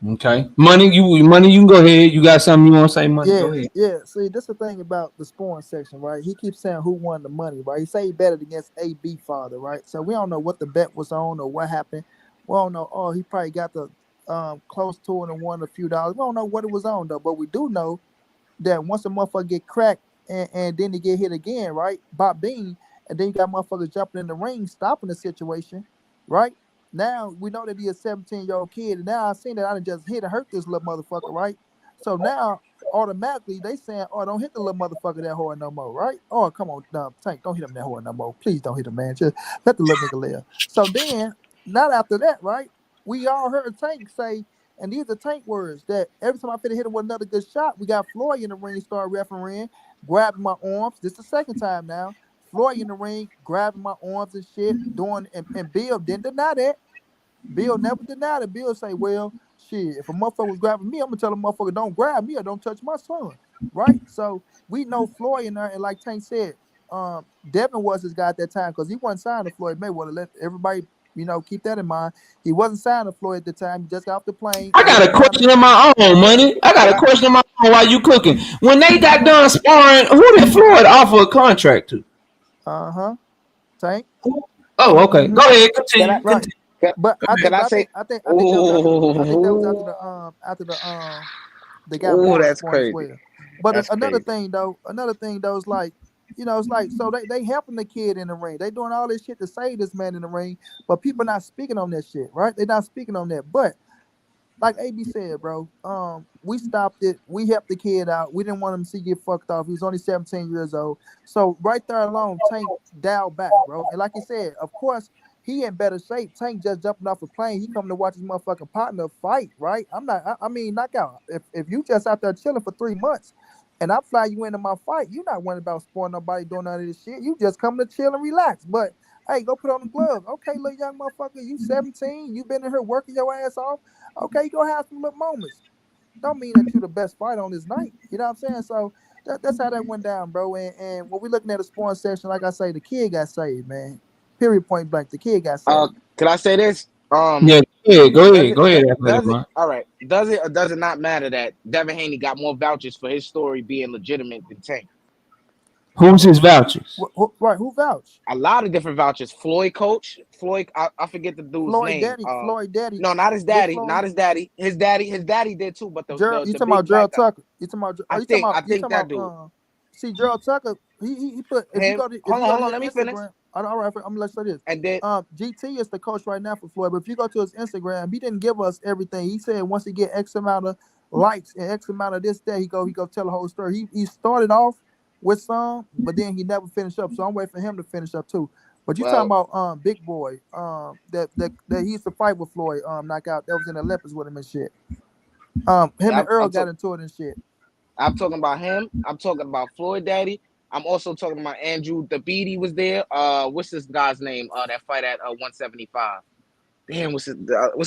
Speaker 1: Okay. Money, you can go ahead. You got something you want to say, Money?
Speaker 13: Yeah,
Speaker 1: go ahead.
Speaker 13: Yeah, see, this is the thing about the sparring section, right? He keeps saying who won the money, right? He say he betted against AB father, right? So we don't know what the bet was on or what happened. We don't know. Oh, he probably got the close to it and won a few dollars. We don't know what it was on, though. But we do know that once a motherfucker get cracked and then he get hit again, right? Bob Bean, and then you got motherfuckers jumping in the ring, stopping the situation, right? Now we know that he's a 17-year-old kid, and now I seen that I done just hit and hurt this little motherfucker, right? So now automatically they saying, "Oh, don't hit the little motherfucker that hard no more," right? Oh, come on, Tank, don't hit him that hard no more. Please don't hit him, man. Just let the little nigga live. So then, not after that, right? We all heard Tank say, and these are Tank words, that every time I finna hit him with another good shot, we got Floyd in the ring, start refereeing, grabbing my arms. This is the second time now. Floyd in the ring, grabbing my arms and shit, doing, and Bill didn't deny that. Bill never denied it. Bill say, well, shit, if a motherfucker was grabbing me, I'm gonna tell a motherfucker don't grab me or don't touch my son. Right? So we know Floyd in there, and like Tank said, Devin was his guy at that time because he wasn't signed to Floyd Mayweather. Let everybody Keep that in mind. He wasn't signed to Floyd at the time. He just got off the plane.
Speaker 1: I got a question of my own, money. I got a question of my own while you cooking. When they got done sparring, who did Floyd offer a contract to?
Speaker 13: Tank.
Speaker 1: Oh, okay. Go ahead. Continue.
Speaker 13: Right. But I think that was after they got
Speaker 12: that's
Speaker 13: crazy. As well. But
Speaker 12: that's
Speaker 13: another
Speaker 12: crazy.
Speaker 13: thing though is like, it's like, so they helping the kid in the ring. They doing all this shit to save this man in the ring, but people not speaking on that shit, right? They're not speaking on that. But like AB said, bro, we stopped it. We helped the kid out. We didn't want him to get fucked off. He was only 17 years old. So right there alone, Tank dialed back, bro. And like you said, of course, he in better shape. Tank just jumping off a plane. He coming to watch his motherfucking partner fight, right? I mean, knockout. If you just out there chilling for 3 months and I fly you into my fight, you're not worried about spoiling nobody doing none of this shit. You just coming to chill and relax. But hey, go put on the gloves. Okay, little young motherfucker, you 17. You been in here working your ass off. Okay, you go have some little moments. Don't mean that you're the best fighter on this night. You know what I'm saying? So that's how that went down, bro. And when we looking at a sparring session, like I say, the kid got saved, man. Period, point blank. The kid got saved.
Speaker 12: Can I say this?
Speaker 1: Go ahead.
Speaker 12: All right. Does it or does it not matter that Devin Haney got more vouchers for his story being legitimate than Tank?
Speaker 1: Who's his vouchers?
Speaker 13: Right, who vouched?
Speaker 12: A lot of different vouchers. Floyd coach. Floyd, I forget the dude's name.
Speaker 13: Floyd daddy.
Speaker 12: No, not his daddy. Not his daddy. His daddy did too. But
Speaker 13: you talking about Gerald Tucker? You talking about?
Speaker 12: I think that dude.
Speaker 13: See, Gerald Tucker. He put. If you go to,
Speaker 12: hold on. Let me finish.
Speaker 13: All right, I'm gonna let you say this.
Speaker 12: And then
Speaker 13: GT is the coach right now for Floyd. But if you go to his Instagram, he didn't give us everything. He said once he get X amount of likes and X amount of this, that he go tell the whole story. He started off with some, but then he never finished up. So I'm waiting for him to finish up too. But you talking about Big Boy, that he used to fight with Floyd, knockout. That was in the Olympics with him and shit. Him and Earl got into it and shit.
Speaker 12: I'm talking about him. I'm talking about Floyd Daddy. I'm also talking about Andrew Dabidi was there. What's this guy's name? That fight at 175. Damn, what's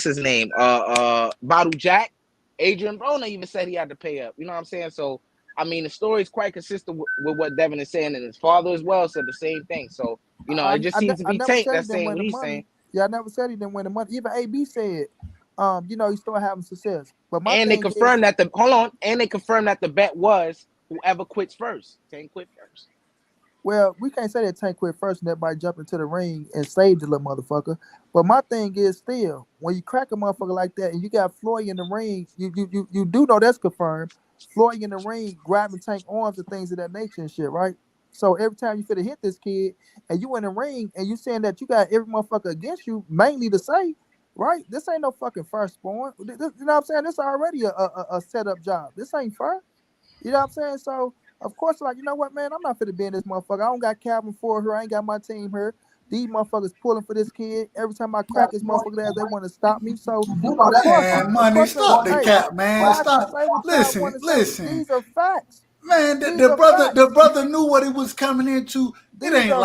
Speaker 12: his name? Badu Jack. Adrian Broner even said he had to pay up. You know what I'm saying? So I mean, the story is quite consistent with what Devin is saying, and his father as well said the same thing. So it just seems to be Tank that's saying what he's saying.
Speaker 13: Yeah, I never said he didn't win the money. Even AB said, he started having success. But
Speaker 12: they confirmed that they confirmed that the bet was whoever quits first. Tank quit first.
Speaker 13: Well, we can't say that Tank quit first and everybody jumped into the ring and saved the little motherfucker. But my thing is still, when you crack a motherfucker like that and you got Floyd in the ring, you do know that's confirmed. Floyd in the ring grabbing Tank arms and things of that nature and shit, right? So every time you fit to hit this kid and you in the ring and you saying that you got every motherfucker against you, mainly to say, right, this ain't no fucking fair sparring. You know what I'm saying? This already a setup job. This ain't fair. You know what I'm saying? So, of course, like, you know what, man? I'm not fit to be in this motherfucker. I don't got Calvin Ford here. I ain't got my team here. These motherfuckers pulling for this kid. Every time I crack this motherfucker ass, they want to stop me. So,
Speaker 5: stop the cap, man. Stop. Listen.
Speaker 13: These are facts.
Speaker 5: Man, the brother knew what he was coming into. It ain't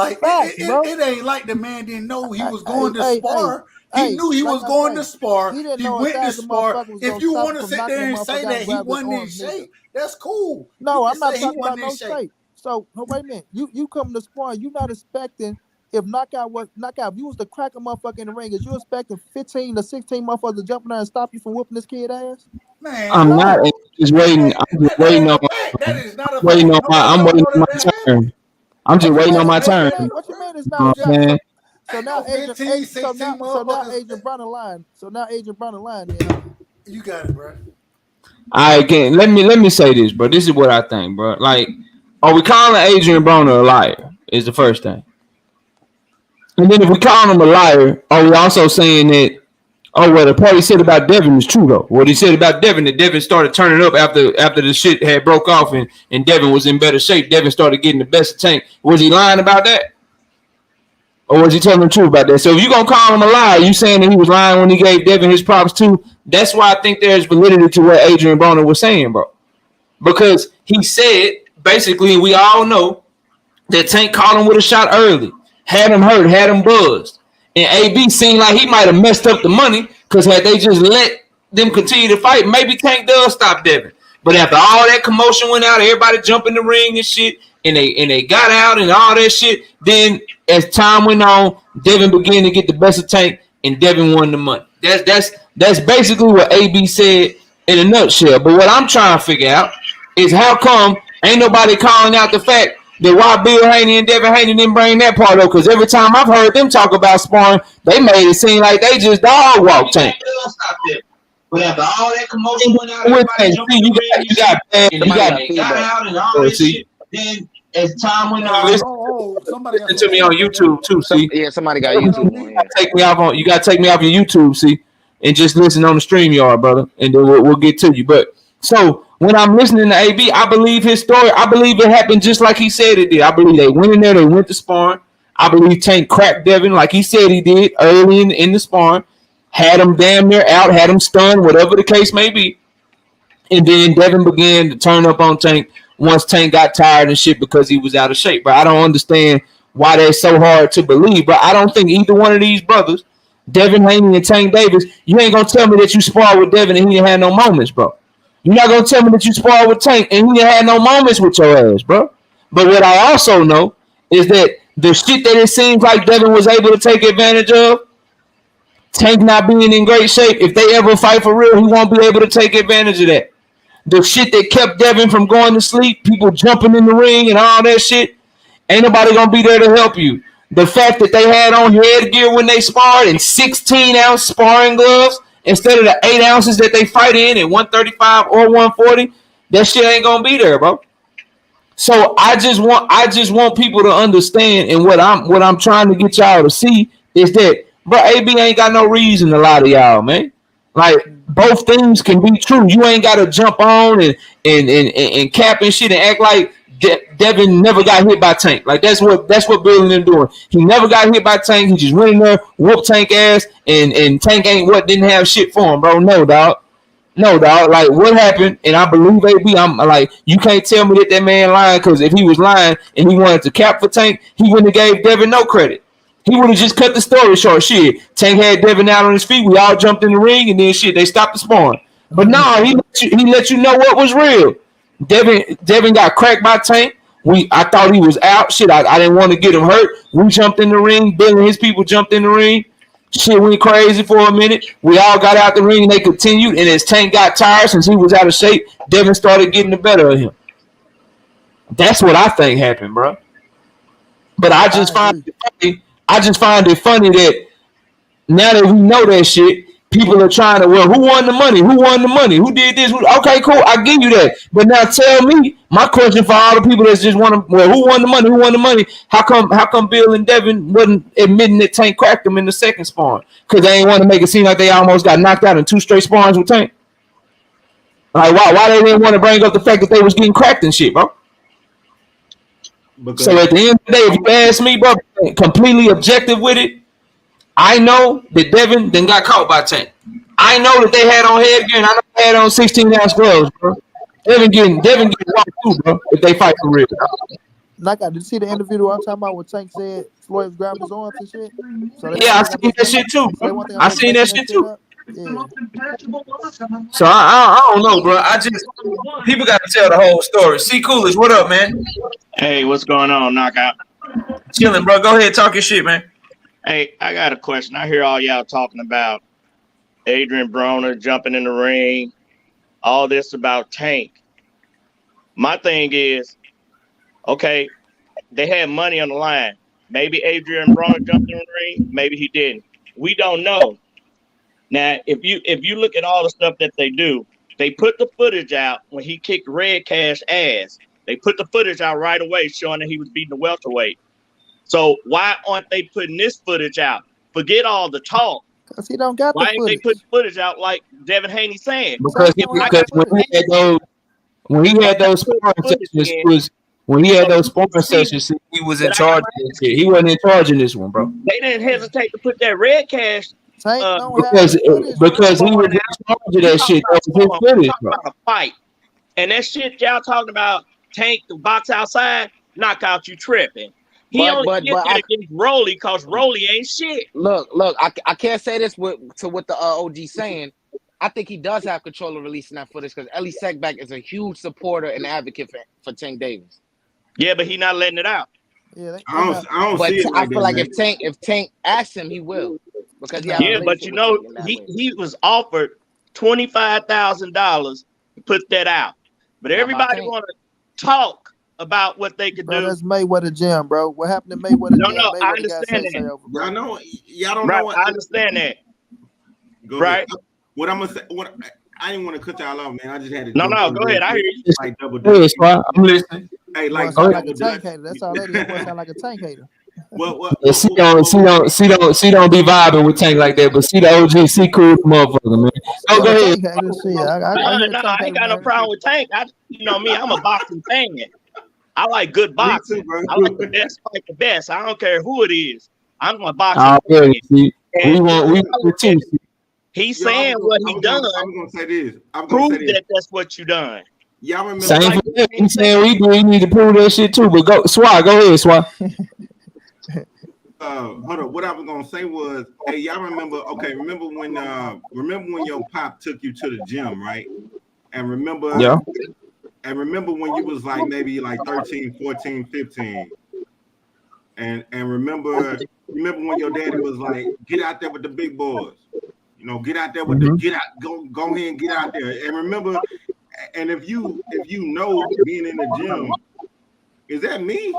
Speaker 5: like the man didn't know he was going to spar. He knew he was going to spar. He went to spar. If you want to sit there and say that he wasn't in shape, that's cool.
Speaker 13: No, I'm not talking about no shape. So wait a minute. You come to spar, you not expecting if knockout, if you was to crack a motherfucker in the ring, is you expecting 15 to 16 motherfuckers to jump in there and stop you from whooping this kid ass?
Speaker 5: Man,
Speaker 1: I'm not. I'm just waiting. I'm just waiting on. I'm waiting on my turn. I'm just waiting on my turn.
Speaker 13: What you mean it's not a job? So now Agent Brown line. So now Agent Brown line.
Speaker 5: You got it, bro.
Speaker 1: Again, let me say this, bro. This is what I think, bro. Like, are we calling Adrian Broner a liar? Is the first thing. And then if we call him a liar, are we also saying that, the part he said about Devin is true, though? What he said about Devin, that Devin started turning up after the shit had broke off and Devin was in better shape. Devin started getting the best of Tank. Was he lying about that? Or was he telling the truth about that? So if you're going to call him a liar, you saying that he was lying when he gave Devin his props too? That's why I think there's validity to what Adrian Broner was saying, bro. Because he said, basically, we all know that Tank caught him with a shot early. Had him hurt, had him buzzed. And AB seemed like he might have messed up the money because had they just let them continue to fight, maybe Tank does stop Devin. But after all that commotion went out, everybody jumped in the ring and shit, and they got out and all that shit, then as time went on, Devin began to get the best of Tank, and Devin won the money. That's basically what AB said in a nutshell. But what I'm trying to figure out is how come ain't nobody calling out the fact that why Bill Haney and Devin Haney didn't bring that part up? Because every time I've heard them talk about sparring, they made it seem like they just dog walk Tank.
Speaker 14: But after all that commotion went out, everybody jumped in the ring, you got out and all this shit. Then as time went on,
Speaker 1: listen to me on YouTube too. See,
Speaker 12: somebody got YouTube on here.
Speaker 1: Take me off on. You got to take me off your YouTube. See, and just listen on the StreamYard, brother, and then we'll get to you. But so when I'm listening to AB, I believe his story. I believe it happened just like he said it did. I believe they went in there, they went to sparring. I believe Tank cracked Devin like he said he did early in the sparring. Had him damn near out, had him stunned, whatever the case may be. And then Devin began to turn up on Tank once Tank got tired and shit because he was out of shape. But I don't understand why that's so hard to believe. But I don't think either one of these brothers, Devin Haney and Tank Davis, you ain't going to tell me that you sparred with Devin and he didn't have no moments, bro. You're not going to tell me that you sparred with Tank and he didn't have no moments with your ass, bro. But what I also know is that the shit that it seems like Devin was able to take advantage of, Tank not being in great shape, if they ever fight for real, he won't be able to take advantage of that. The shit that kept Devin from going to sleep, people jumping in the ring and all that shit, ain't nobody going to be there to help you. The fact that they had on headgear when they sparred and 16-ounce sparring gloves instead of the 8 ounces that they fight in at 135 or 140, that shit ain't going to be there, bro. So I just want people to understand, and what I'm trying to get y'all to see is that, bro, AB ain't got no reason to lie to y'all, man. Like, both things can be true. You ain't got to jump on and cap and shit and act like Devin never got hit by Tank. Like, that's what Bill and them doing. He never got hit by Tank. He just went in there, whooped Tank ass, and Tank didn't have shit for him, bro. No, dog. Like, what happened? And I believe AB. I'm like, you can't tell me that man lying, because if he was lying and he wanted to cap for Tank, he wouldn't have gave Devin no credit. He would have just cut the story short. Shit, Tank had Devin out on his feet. We all jumped in the ring, and then shit, they stopped the sparring. But no, he let you know what was real. Devin got cracked by Tank. I thought he was out. Shit, I didn't want to get him hurt. We jumped in the ring. Bill and his people jumped in the ring. Shit went crazy for a minute. We all got out the ring, and they continued. And as Tank got tired, since he was out of shape, Devin started getting the better of him. That's what I think happened, bro. But I just find it funny that now that we know that shit, people are trying to, well, who won the money? Who won the money? Who did this? Okay, cool. I give you that. But now tell me, my question for all the people that just want to, well, who won the money? Who won the money? How come Bill and Devin wasn't admitting that Tank cracked them in the second sparring? Because they ain't want to make it seem like they almost got knocked out in 2 straight sparrings with Tank. Like, why they didn't want to bring up the fact that they was getting cracked and shit, bro? So at the end of the day, if you ask me, bro, completely objective with it, I know that Devin then got caught by Tank. I know that they had on headgear, and I know they had on 16-ounce gloves, bro. Devin getting walked too, bro, if they fight for real.
Speaker 13: Did you see the interview I'm talking about when Tank said Floyd grabbed his arms and shit? So
Speaker 1: yeah, I seen that shit too, bro. I seen that shit too. Yeah. So I don't know, bro. People got to tell the whole story. C Coolidge, what up, man?
Speaker 14: Hey, what's going on, Knockout?
Speaker 1: Chilling, bro. Go ahead, talk your shit, man.
Speaker 14: Hey, I got a question. I hear all y'all talking about Adrian Broner jumping in the ring, all this about Tank. My thing is, okay, they had money on the line. Maybe Adrian Broner jumped in the ring, maybe he didn't. We don't know. Now, if you look at all the stuff that they do, they put the footage out when he kicked Red Cash ass. They put the footage out right away showing that he was beating the welterweight. So why aren't they putting this footage out? Forget all the talk.
Speaker 13: Because he don't got the footage.
Speaker 14: Why ain't they putting footage out like Devin Haney saying?
Speaker 1: Because when he had those sparring sessions, he was in charge of this shit. He wasn't in charge of this one, bro.
Speaker 14: They didn't hesitate to put that Red Cash
Speaker 1: because he was in charge of that shit. That was his footage, bro.
Speaker 14: About a fight. And that shit y'all talking about, Tank the box outside, knockout, you tripping. He only did that against Rolly because Rolly ain't shit.
Speaker 12: Look, I can't say this with what the OG saying. I think he does have control of releasing that footage because Ellie Sekback is a huge supporter and advocate for Tank Davis.
Speaker 14: Yeah, but he not letting it out.
Speaker 13: Yeah,
Speaker 15: I don't see it.
Speaker 12: I feel like if Tank asks him, he will. because he has a
Speaker 14: but you know, he was offered $25,000 to put that out, but everybody want to talk about what they could do.
Speaker 13: That's Mayweather Gym, bro. What happened to Mayweather Gym?
Speaker 14: No,
Speaker 13: Mayweather
Speaker 14: I understand that.
Speaker 13: over, bro.
Speaker 3: Y'all don't know what
Speaker 14: I understand that.
Speaker 3: Go
Speaker 14: right.
Speaker 3: Ahead. What I'm gonna say? What I didn't want to cut y'all off, man. I just had to.
Speaker 14: No, go ahead. I hear you.
Speaker 3: Like double
Speaker 1: Dutch. I'm listening.
Speaker 3: Hey, like
Speaker 13: sound like a tank hater. That's all that is. Boy, sound like a tank hater.
Speaker 1: She don't be vibing with Tank like that, but see the OG, see cool motherfucker, man. Go ahead.
Speaker 14: I ain't got no problem with Tank. You know me, I'm a boxing fan. I like good boxing. Too, I like the best fight the best. I don't care who it is. I'm a boxing fan. He's saying what he done.
Speaker 3: I'm gonna say this.
Speaker 14: Prove that that's what you done.
Speaker 3: Y'all remember?
Speaker 1: Same for that. He's saying we need to prove that shit too. But go ahead, Swat.
Speaker 3: Hold on. What I was gonna say was, hey, y'all remember? Okay, remember when your pop took you to the gym, right? And remember when you was like maybe like 13, 14, 15. And remember when your daddy was like, get out there with the big boys. You know, get out there with the go ahead and get out there. And remember, and if you know being in the gym, is that me?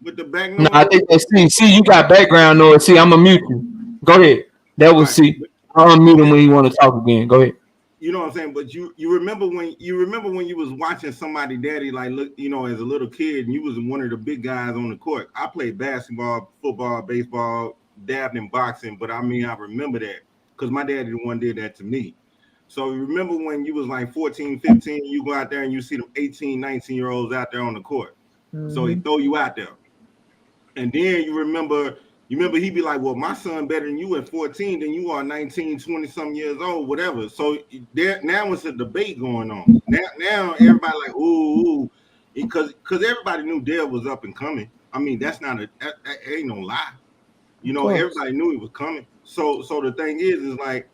Speaker 3: With the back noise?
Speaker 1: No, I think that's see, you got background noise. See, I'm gonna mute you. Go ahead. That was C. I'll unmute him when you want to talk again. Go ahead.
Speaker 3: You know what I'm saying? But you remember when you was watching somebody daddy, like, look, you know, as a little kid, and you was one of the big guys on the court. I played basketball, football, baseball, dabbed in boxing, but I mean I remember that because my daddy the one did that to me. So remember when you was like 14, 15, you go out there and you see them 18, 19-year-olds out there on the court. Mm-hmm. So he throw you out there. And then you remember he'd be like, well, my son better than you at 14 than you are 19, 20 some years old, whatever. So there now it's a debate going on. Now everybody like, ooh, because everybody knew Dev was up and coming. I mean, that ain't no lie. You know, everybody knew he was coming. So the thing is like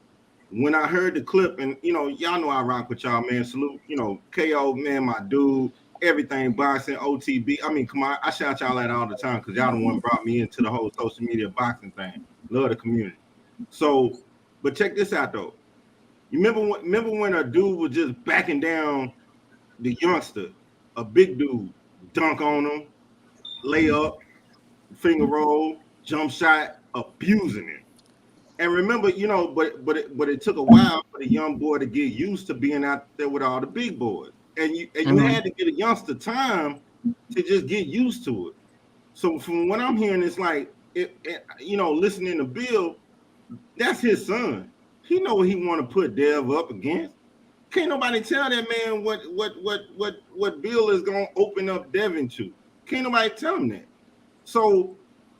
Speaker 3: when I heard the clip, and you know, y'all know I rock with y'all, man. Salute, you know, KO, man, my dude. Everything boxing, OTB. I mean, come on, I shout y'all out all the time because y'all the one brought me into the whole social media boxing thing. Love the community. So, but check this out though. You remember when a dude was just backing down the youngster, a big dude, dunk on him, lay up, finger roll, jump shot, abusing it. And remember, you know, but it took a while for the young boy to get used to being out there with all the big boys. And you had to get a youngster time to just get used to it. So from what I'm hearing, it's like, you know, listening to Bill, that's his son. He know what he want to put Dev up against. Can't nobody tell that man what Bill is gonna open up Devin to. Can't nobody tell him that. So,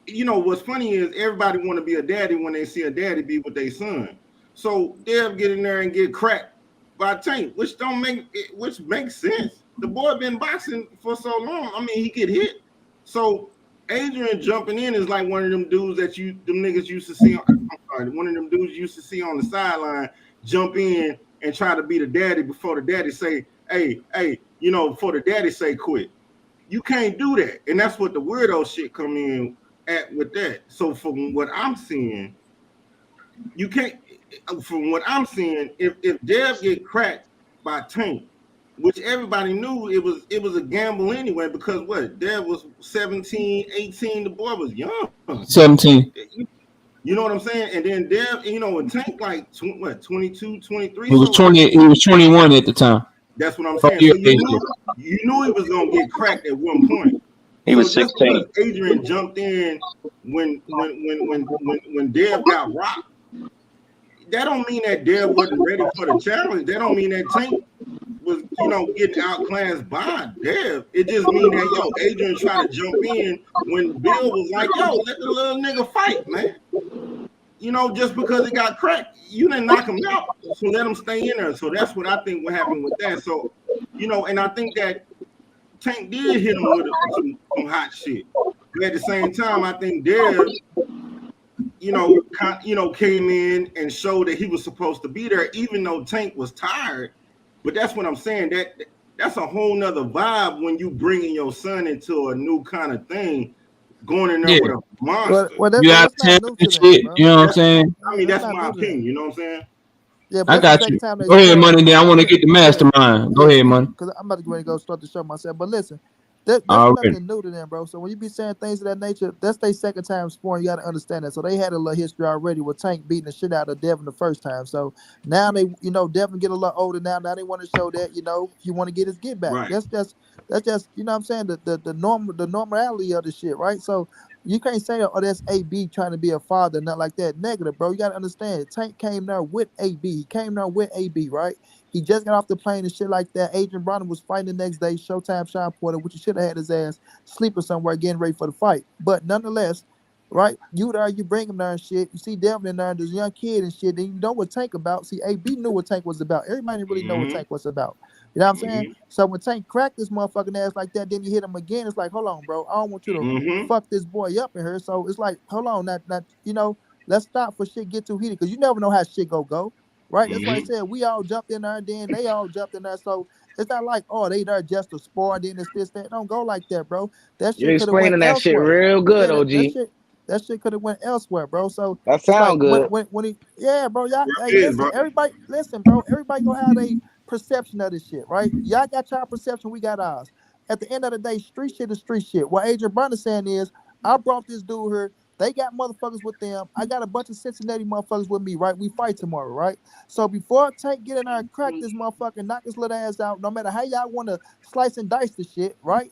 Speaker 3: you know, what's funny is everybody want to be a daddy when they see a daddy be with their son. So Dev get in there and get cracked by Tank, which makes sense. The boy been boxing for so long. I mean, he get hit. So Adrian jumping in is like one of them dudes that them niggas used to see. One of them dudes used to see on the sideline jump in and try to be the daddy before the daddy say, hey, you know, before the daddy say quit. You can't do that, and that's what the weirdo shit come in at with that. So from what I'm seeing, you can't. From what I'm seeing, if Dev get cracked by Tank, which everybody knew it was a gamble anyway, because what? Dev was 17, 18, the boy was young.
Speaker 1: 17.
Speaker 3: You know what I'm saying? And then Dev, you know, and Tank like 22, 23.
Speaker 1: He was 20, he was 21 at the time.
Speaker 3: That's what I'm saying. So you knew he was gonna get cracked at one point.
Speaker 15: He was 16.
Speaker 3: Adrian jumped in when Dev got rocked. That don't mean that Dev wasn't ready for the challenge. That don't mean that Tank was, you know, getting outclassed by Dev. It just means that, Adrian tried to jump in when Bill was like, let the little nigga fight, man. You know, just because it got cracked, you didn't knock him out. So let him stay in there. So that's what I think what happened with that. So, you know, and I think that Tank did hit him with some hot shit. But at the same time, I think Dev, you know, came in and showed that he was supposed to be there, even though Tank was tired. But that's what I'm saying. That's a whole nother vibe when you bringing your son into a new kind of thing.
Speaker 15: going in there with a monster.
Speaker 1: You have to and shit. You know what I'm saying?
Speaker 15: I mean, that's my opinion. You know what I'm saying?
Speaker 13: Yeah,
Speaker 1: I
Speaker 13: but that's
Speaker 1: got
Speaker 13: the
Speaker 1: you.
Speaker 13: second time they
Speaker 1: Go ahead,
Speaker 13: sparring.
Speaker 1: money. Then I want to get the mastermind. Go ahead, money.
Speaker 13: Because I'm about to go ahead and go start the show myself. But listen, there's
Speaker 1: Already.
Speaker 13: nothing new to them, bro. So when you be saying things of that nature, that's their second time sparring. You got to understand that. So they had a little history already with Tank beating the shit out of Devin the first time. So now they, Devin get a little older now. Now they want to show that, if you want to get his get back.
Speaker 15: Right.
Speaker 13: That's just, you know what I'm saying? The normality of the shit, right? So you can't say, oh, that's AB trying to be a father, not like that. Negative, bro. You got to understand. Tank came there with AB. He came there with AB, right? He just got off the plane and shit like that. Adrian Broner was fighting the next day. Showtime Sean Porter, which he should have had his ass sleeping somewhere getting ready for the fight. But nonetheless, right? You there, you bring him there and shit. You see Devin in there, there's a young kid and shit. Then you know what Tank about. See, AB knew what Tank was about. Everybody didn't really know what Tank was about. You know what I'm saying? So when Tank cracked this motherfucking ass like that, then you hit him again. It's like, hold on, bro. I don't want you to fuck this boy up in here. So it's like, hold on, let's stop for shit get too heated because you never know how shit go. Right? That's why I said we all jumped in there, and then they all jumped in there. So it's not like, oh, they there just to spar, then it's this, that. Don't go like that, bro. That
Speaker 12: You're
Speaker 13: shit could have went
Speaker 12: explaining that shit
Speaker 13: elsewhere.
Speaker 12: real good,
Speaker 13: Yeah,
Speaker 12: OG.
Speaker 13: that shit could have went elsewhere, bro. So
Speaker 12: That
Speaker 13: it's like
Speaker 12: sound good.
Speaker 13: when he, yeah, bro. Y'all, hey,
Speaker 15: Yeah,
Speaker 13: listen,
Speaker 15: bro.
Speaker 13: everybody, listen, bro. Everybody gonna have a perception of this shit, right? Y'all got y'all perception, we got ours. At the end of the day, street shit is street shit. What Adrian Broner saying is, I brought this dude here. They got motherfuckers with them. I got a bunch of Cincinnati motherfuckers with me, right? We fight tomorrow, right? So before Tank get in there and crack this motherfucker, knock his little ass out, no matter how y'all want to slice and dice the shit, right?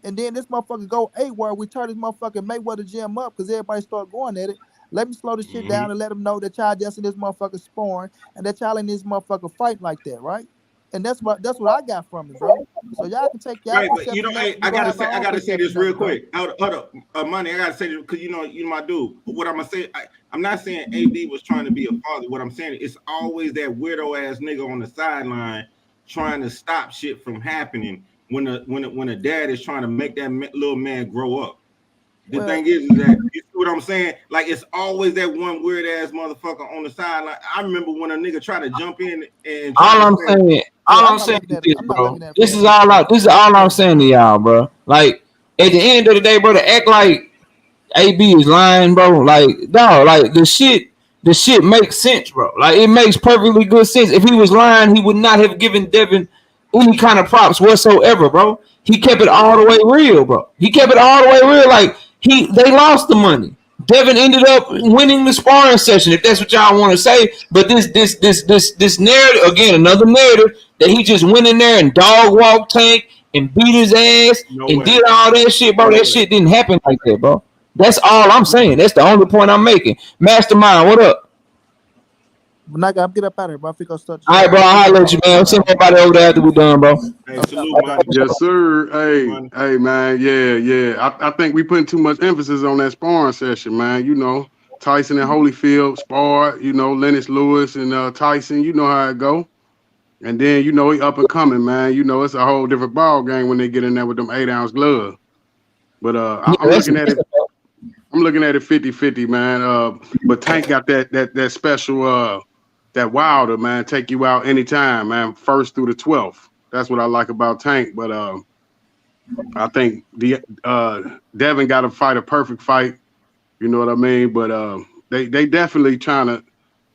Speaker 13: And then this motherfucker go AWOL, we turn this motherfucking Mayweather gym up because everybody start going at it. Let me slow the shit down and let them know that y'all just in this motherfucker sparring and that y'all in this motherfucker fight like that, right? And that's what I got from it, bro. So y'all can take y'all
Speaker 15: Right, but
Speaker 13: perception.
Speaker 15: hey, I gotta say this real quick. Hold up, money. I gotta say this because you my dude. What I'm gonna say, I'm not saying AB was trying to be a father. What I'm saying, it's always that weirdo ass nigga on the sideline trying to stop shit from happening when a dad is trying to make that little man grow up. The thing is that you see what I'm saying? Like it's always that one weird ass motherfucker on the sideline. I remember when a nigga tried to jump in and
Speaker 1: All I'm saying is this, bro. This is all I'm saying to y'all, bro. Like at the end of the day, bro, to act like AB is lying, bro. Like, dog, like the shit makes sense, bro. Like it makes perfectly good sense. If he was lying, he would not have given Devin any kind of props whatsoever, bro. He kept it all the way real, bro. He kept it all the way real. Like they lost the money. Devin ended up winning the sparring session, if that's what y'all want to say. But this narrative, again, another narrative that he just went in there and dog walked Tank and beat his ass and did all that shit, bro. That shit didn't happen like that, bro. That's all I'm saying. That's the only point I'm making. Mastermind, what up?
Speaker 13: But I gotta get up out of here, bro. I think I'll start.
Speaker 1: All right, bro. I'll let you, man. I'll send everybody over there after we done, bro.
Speaker 15: Hey, salute, man.
Speaker 16: Yes, sir. Hey, man. Yeah. I think we putting too much emphasis on that sparring session, man. You know, Tyson and Holyfield spar. You know, Lennox Lewis and Tyson. You know how it go. And then he up and coming, man. You know, it's a whole different ball game when they get in there with them 8-ounce gloves. But I'm looking at it. I'm looking at it 50-50, man. But Tank got that special that Wilder, man, take you out anytime, man, 1st through the 12th. That's what I like about Tank. But I think Devin got to fight a perfect fight. You know what I mean? But they definitely trying to.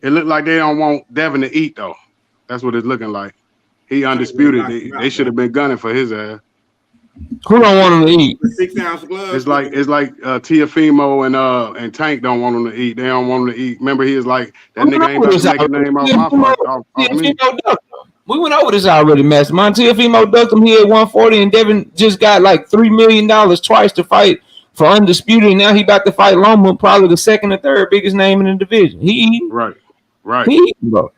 Speaker 16: It looked like they don't want Devin to eat though. That's what it's looking like. He undisputed. They should have been gunning for his ass.
Speaker 1: Who don't want him to eat?
Speaker 15: The 6-ounce gloves.
Speaker 16: It's like Tiafimo and Tank don't want him to eat. They don't want him to eat. Remember, he was like, that nigga ain't about to make a name off my fight. Off me.
Speaker 1: We went over this already, Mastermind. Tiafimo ducked him here at 140, and Devin just got like $3 million twice to fight for undisputed. And now he about to fight Loma, probably the second or third biggest name in the division. He eating.
Speaker 16: Right.
Speaker 1: He eating, bro.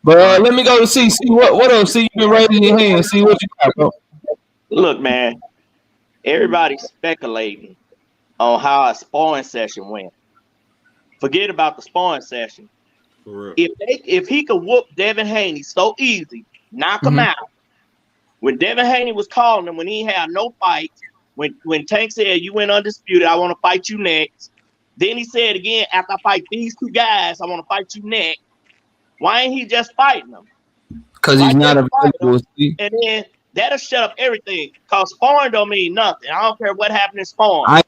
Speaker 1: But let me go to see what else. See, you been raising your hand. See what you got, bro.
Speaker 14: Look, man, everybody's speculating on how a sparring session went. Forget about the sparring session. If he could whoop Devin Haney so easy, knock him out. When Devin Haney was calling him, when he had no fights, when Tank said, you went undisputed, I want to fight you next. Then he said again, after I fight these two guys, I want to fight you next. Why ain't he just fighting them?
Speaker 1: Because he's not available.
Speaker 14: And then That'll shut up everything. Cause sparring don't mean nothing. I don't care what happened in sparring.
Speaker 1: I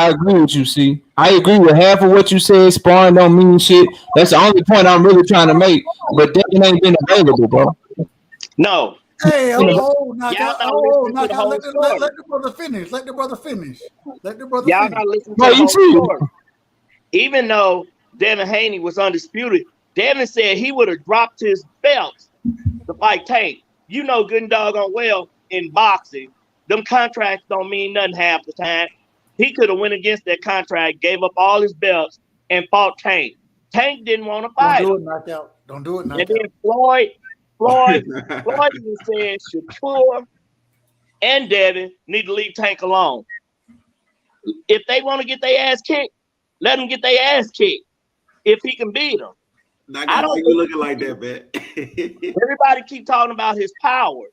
Speaker 1: agree with you, see. I agree with half of what you said. Sparring don't mean shit. That's the only point I'm really trying to make. But Devin ain't been available, bro.
Speaker 14: No.
Speaker 5: Hey,
Speaker 14: Y'all
Speaker 5: knockout. Let the brother finish. Let the brother finish.
Speaker 14: Y'all gotta listen to the whole story. Even though Devin Haney was undisputed, Devin said he would have dropped his belts to fight Tank. You know good and doggone well in boxing, them contracts don't mean nothing half the time. He could have went against that contract, gave up all his belts, and fought Tank. Tank didn't want to fight him.
Speaker 5: Don't do it, knockout.
Speaker 14: And then Floyd even said Shakur and Devin need to leave Tank alone. If they want to get their ass kicked, let them get their ass kicked. If he can beat them.
Speaker 15: I don't think you looking like that, man.
Speaker 14: Everybody keep talking about his power.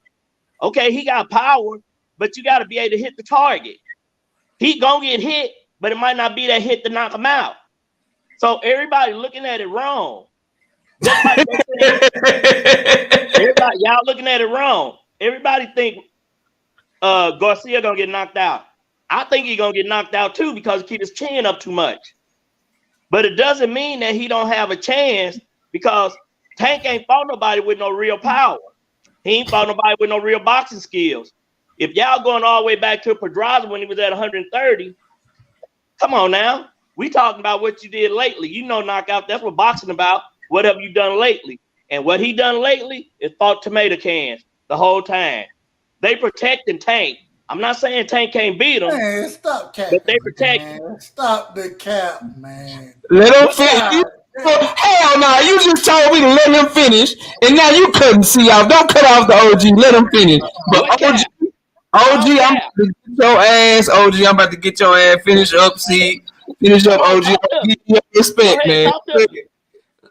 Speaker 14: Okay, he got power, but you got to be able to hit the target. He gonna get hit, but it might not be that hit to knock him out. So everybody looking at it wrong. Just like everybody, y'all looking at it wrong. Everybody think Garcia gonna get knocked out. I think he's gonna get knocked out too because he keep his chin up too much. But it doesn't mean that he don't have a chance because Tank ain't fought nobody with no real power. He ain't fought nobody with no real boxing skills. If y'all going all the way back to Pedraza when he was at 130, come on now. We talking about what you did lately. You know, knockout, that's what boxing about. What have you done lately? And what he done lately is fought tomato cans the whole time. They protecting Tank. I'm not saying Tank can't beat him.
Speaker 5: Man, stop cap.
Speaker 14: But they protect him.
Speaker 5: Stop the cap, man.
Speaker 1: Let him finish. Hell no, you just told me to let him finish, and now you couldn't see off. Don't cut off the OG. Let him finish. But OG, I'm about to get your ass. OG, I'm about to get your ass. Finish up, see. Finish up, OG. Give you respect, man.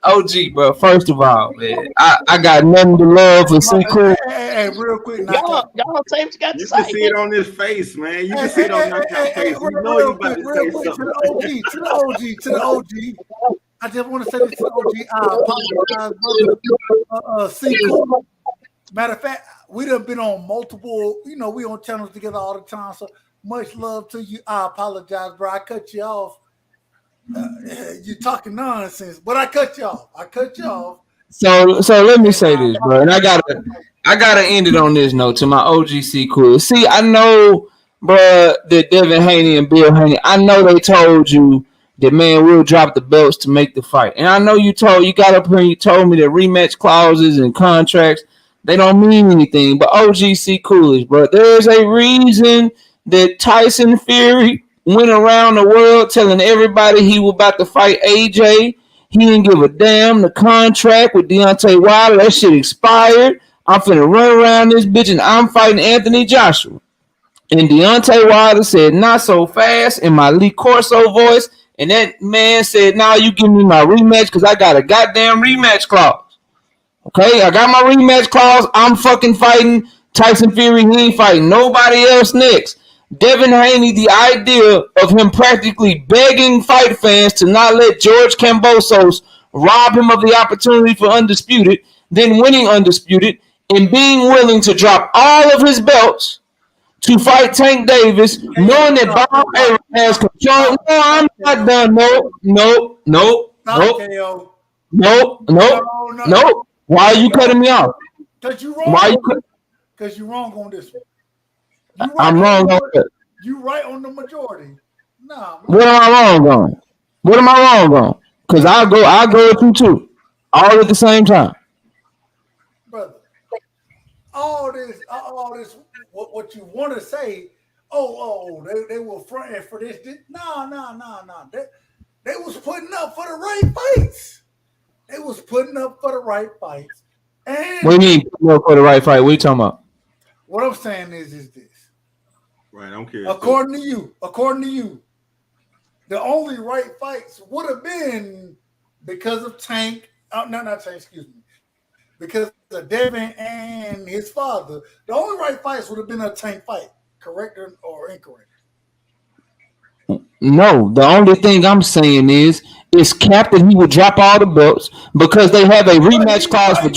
Speaker 1: OG, bro. First of all, man, I got nothing to love for Shakur.
Speaker 5: Hey, real quick,
Speaker 14: y'all say what you got to say.
Speaker 15: You can see it on his face, man. You can see it on Knockout face. You know you about to say something.
Speaker 5: To the OG. I just want to say this to the OG. I apologize, brother. Matter of fact, we done been on multiple, we on channels together all the time. So much love to you. I apologize, bro. I cut you off. You're talking nonsense, but I cut you off.
Speaker 1: So let me say this, bro, and I gotta end it on this note to my OGC cool. See, I know, bro, that Devin Haney and Bill Haney, I know they told you that, man, we'll drop the belts to make the fight, and I know you got up here and you told me that rematch clauses and contracts, they don't mean anything. But OGC coolest, bro, there's a reason that Tyson Fury went around the world telling everybody he was about to fight AJ. He didn't give a damn. The contract with Deontay Wilder, that shit expired. I'm finna run around this bitch and I'm fighting Anthony Joshua. And Deontay Wilder said, not so fast, in my Lee Corso voice. And that man said, nah, you give me my rematch because I got a goddamn rematch clause. Okay, I got my rematch clause. I'm fucking fighting Tyson Fury. He ain't fighting nobody else next. Devin Haney, the idea of him practically begging fight fans to not let George Kambosos rob him of the opportunity for Undisputed, then winning Undisputed, and being willing to drop all of his belts to fight Tank Davis, knowing that Bob Arum has control. No, I'm not done. Nope. Why are you cutting me off?
Speaker 5: Because you're wrong. Because you're wrong on this one.
Speaker 1: I'm wrong on that.
Speaker 5: You right on the majority. Nah.
Speaker 1: What am I wrong on? Because I'll go with you too. All at the same time.
Speaker 5: Brother. All this, what you want to say, they were fronting for this. No. They was putting up for the right fights. And
Speaker 1: What do you mean putting up for the right fight? What are you talking about?
Speaker 5: What I'm saying is this.
Speaker 15: Right, I'm curious.
Speaker 5: According to you, the only right fights would have been because of Tank. Not Tank, excuse me. Because of Devin and his father. The only right fights would have been a Tank fight. Correct or incorrect?
Speaker 1: No, the only thing I'm saying is it's capped that he would drop all the belts because they have a rematch clause for.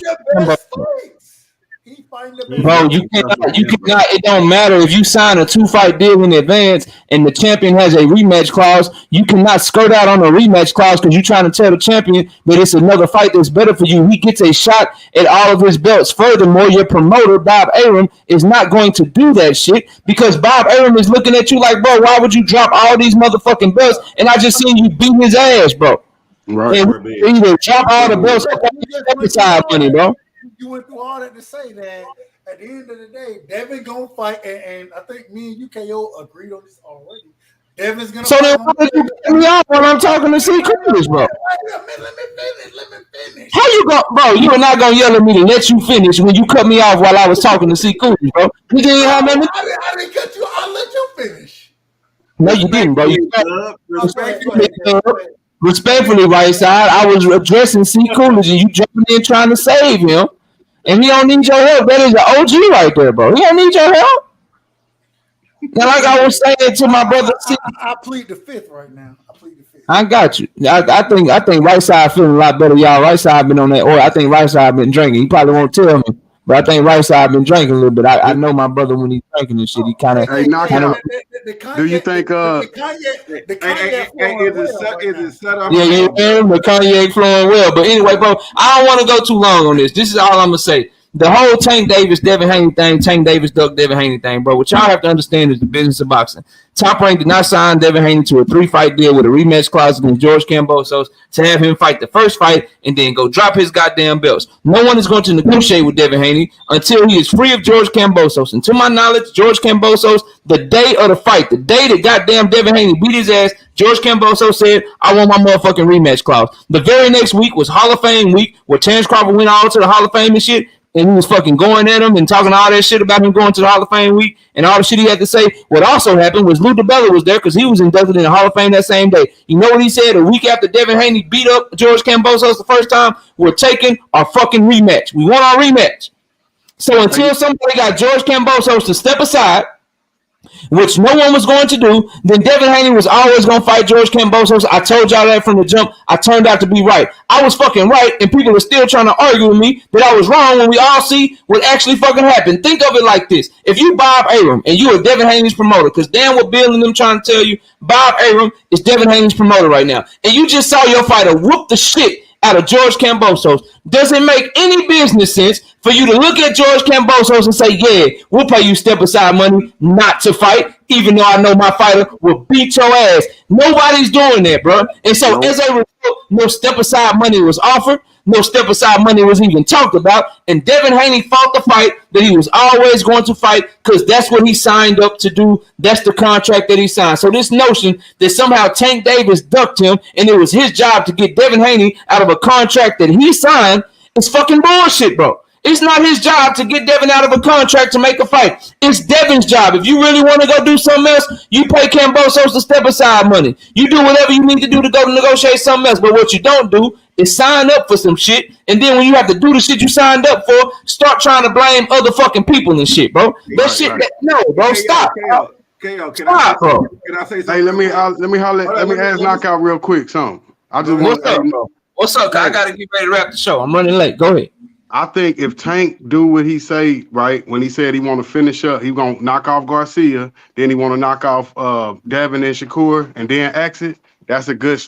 Speaker 1: Bro, you cannot. It don't matter if you sign a 2-fight deal in advance and the champion has a rematch clause. You cannot skirt out on a rematch clause because you're trying to tell the champion that it's another fight that's better for you. He gets a shot at all of his belts. Furthermore, your promoter Bob Arum is not going to do that shit because Bob Arum is looking at you like, bro, why would you drop all these motherfucking belts? And I just seen you beat his ass, bro.
Speaker 16: Right.
Speaker 1: And either drop all the belts or step aside money, bro.
Speaker 5: You went through all that to say that at the end of the day, Devin gonna fight, and I think me and UKO agreed on this already. Devin's gonna
Speaker 1: so
Speaker 5: fight.
Speaker 1: then why did you cut me off when I'm talking to C. Coolidge, bro?
Speaker 5: Let me finish.
Speaker 1: How you go, bro? You are not gonna yell at me to let you finish when you cut me off while I was talking to C. Coolidge, bro. You didn't have nothing.
Speaker 5: I didn't cut you. I let you finish.
Speaker 1: No, you didn't, bro. Respectfully, right side, I was addressing C. Coolidge and you jumping in trying to save him. And he don't need your help. That is an OG right there, bro. He don't need your help. Now, like I was saying to my brother,
Speaker 5: I plead the fifth right now.
Speaker 1: I got you. I think right side feeling a lot better. Y'all right side been on that, or I think right side been drinking. He probably won't tell me, but I think right side been drinking a little bit. I know my brother when he's drinking and shit. He kind of.
Speaker 16: Hey, knock out. Do you think?
Speaker 15: Is it set up?
Speaker 1: Yeah, the Kanye flowing well. But anyway, bro, I don't want to go too long on this. This is all I'm gonna say. The whole Tank Davis, Devin Haney thing, Tank Davis, Doug Devin Haney thing, bro. What y'all have to understand is the business of boxing. Top Rank did not sign Devin Haney to a 3-fight deal with a rematch clause against George Kambosos to have him fight the first fight and then go drop his goddamn belts. No one is going to negotiate with Devin Haney until he is free of George Kambosos. And to my knowledge, George Kambosos, the day of the fight, the day that goddamn Devin Haney beat his ass, George Kambosos said, I want my motherfucking rematch clause. The very next week was Hall of Fame week where Terrence Crawford went all to the Hall of Fame and shit. And he was fucking going at him and talking all that shit about him going to the Hall of Fame week and all the shit he had to say. What also happened was Lou DiBella was there because he was inducted in the Hall of Fame that same day. You know what he said? A week after Devin Haney beat up George Kambosos the first time, we're taking our fucking rematch. We want our rematch. So until somebody got George Kambosos to step aside, which no one was going to do, then Devin Haney was always going to fight George Kambosos. I told y'all that from the jump. I turned out to be right. I was fucking right, and people are still trying to argue with me that I was wrong when we all see what actually fucking happened. Think of it like this. If you Bob Arum and you are Devin Haney's promoter, because damn what Bill and them trying to tell you, Bob Arum is Devin Haney's promoter right now, and you just saw your fighter whoop the shit out of George Kambosos, does it make any business sense for you to look at George Kambosos and say, yeah, we'll pay you step aside money not to fight, even though I know my fighter will beat your ass? Nobody's doing that, bro. And so as a result, no step aside money was offered. No step aside money was even talked about. And Devin Haney fought the fight that he was always going to fight because that's what he signed up to do. That's the contract that he signed. So this notion that somehow Tank Davis ducked him and it was his job to get Devin Haney out of a contract that he signed is fucking bullshit, bro. It's not his job to get Devin out of a contract to make a fight. It's Devin's job. If you really want to go do something else, you pay Kambosos to step aside money. You do whatever you need to do to go negotiate something else. But what you don't do is sign up for some shit, and then when you have to do the shit you signed up for, start trying to blame other fucking people and shit, bro. That shit, no, bro, stop.
Speaker 15: Stop,
Speaker 16: bro. Can I say something? Hey, let me ask Knockout real quick something. I just want
Speaker 1: What's up, bro? What's up? I gotta get ready to wrap the show. I'm running late. Go ahead.
Speaker 16: I think if Tank do what he say, right, when he said he want to finish up, he gonna knock off Garcia, then he want to knock off Devin and Shakur, and then exit. That's a good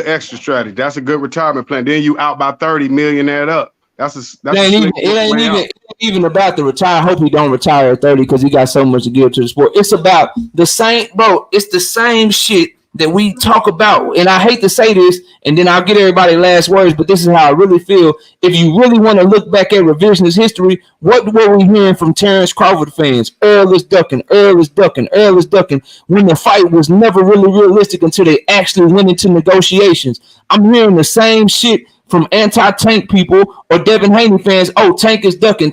Speaker 16: extra strategy. That's a good retirement plan. Then you out by 30 million that up. It
Speaker 1: ain't even about the retire. I hope he don't retire at 30 because he got so much to give to the sport. It's about the same, bro. It's the same shit that we talk about. And I hate to say this, and then I'll get everybody last words, but this is how I really feel. If you really want to look back at revisionist history, what were we hearing from Terrence Crawford fans? Earl is ducking, Earl is ducking, Earl is ducking, when the fight was never really realistic until they actually went into negotiations. I'm hearing the same shit from anti-Tank people or Devin Haney fans. Oh, Tank is ducking,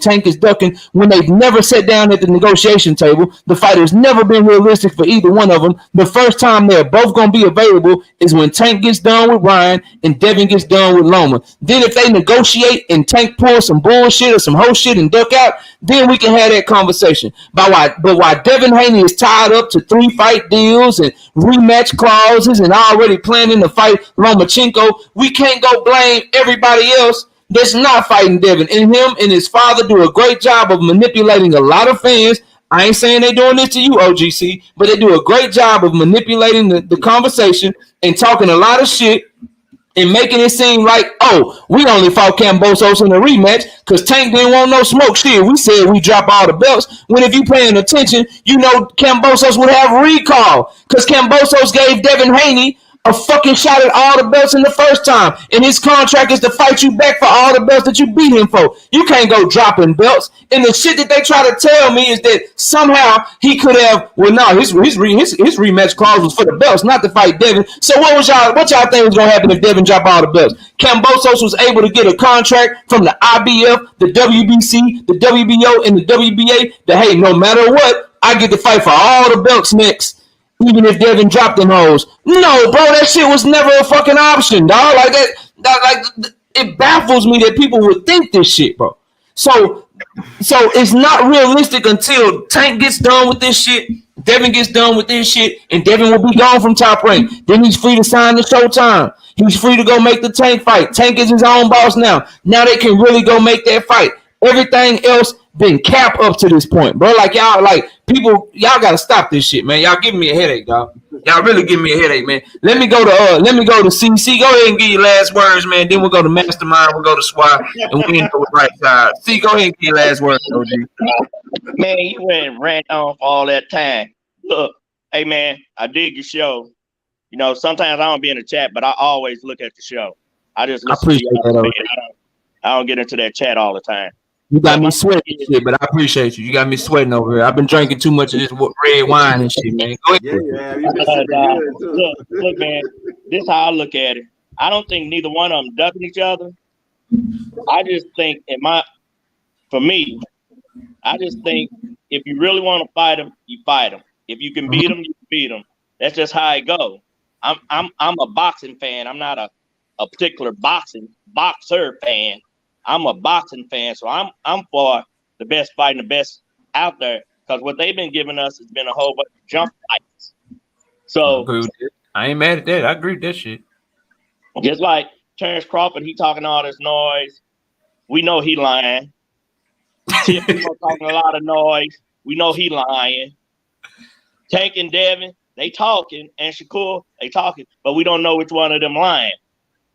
Speaker 1: when they've never sat down at the negotiation table. The fight has never been realistic for either one of them. The first time they're both going to be available is when Tank gets done with Ryan and Devin gets done with Loma. Then if they negotiate and Tank pulls some bullshit or some whole shit and duck out, then we can have that conversation. But why Devin Haney is tied up to 3-fight deals and rematch clauses and already planning to fight Lomachenko, we can't go blame everybody else that's not fighting Devin. And him and his father do a great job of manipulating a lot of fans. I ain't saying they doing this to you, OGC, but they do a great job of manipulating the conversation and talking a lot of shit and making it seem like, oh, we only fought Kambosos in a rematch because Tank didn't want no smoke. Shit, we said we drop all the belts. When if you paying attention, you know Kambosos would have recall because Kambosos gave Devin Haney a fucking shot at all the belts in the first time. And his contract is to fight you back for all the belts that you beat him for. You can't go dropping belts. And the shit that they try to tell me is that somehow he could have, well, no, his rematch clause was for the belts, not to fight Devin. So what y'all think was going to happen if Devin dropped all the belts? Kambosos was able to get a contract from the IBF, the WBC, the WBO, and the WBA that, hey, no matter what, I get to fight for all the belts next. Even if Devin dropped them hoes. No, bro, that shit was never a fucking option, dog. Like that, it baffles me that people would think this shit, bro. So it's not realistic until Tank gets done with this shit, Devin gets done with this shit, and Devin will be gone from Top Rank. Then he's free to sign the Showtime. He's free to go make the Tank fight. Tank is his own boss now. Now they can really go make that fight. Everything else been capped up to this point, bro. Like y'all gotta stop this shit, man. Y'all giving me a headache, dog. Y'all really giving me a headache, man. Let me go to CC. Go ahead and give your last words, man. Then we'll go to Mastermind. We'll go to SWAT, and we end up with right side. C, go ahead and give your last words, OG.
Speaker 14: Man, you went ran on for all that time. Look, hey man, I dig your show. You know, sometimes I don't be in the chat, but I always look at the show. I just listen
Speaker 1: appreciate
Speaker 14: to you,
Speaker 1: that.
Speaker 14: I don't get into that chat all the time.
Speaker 1: You got me sweating shit, but I appreciate you. You got me sweating over here. I've been drinking too much of this red wine and shit, man. Go ahead.
Speaker 14: Look, man, this is how I look at it. I don't think neither one of them ducking each other. I just think, for me, I just think if you really want to fight them, you fight them. If you can beat them, you can beat them. That's just how it goes. I'm a boxing fan. I'm not a particular boxer fan. I'm a boxing fan, so I'm for the best fighting, the best out there. Because what they've been giving us has been a whole bunch of jump fights. So
Speaker 1: I ain't mad at that. I agree with that shit.
Speaker 14: Just like Terrence Crawford, he talking all this noise. We know he lying. People talking a lot of noise. We know he lying. Tank and Devin, they talking, and Shakur, they talking, but we don't know which one of them lying.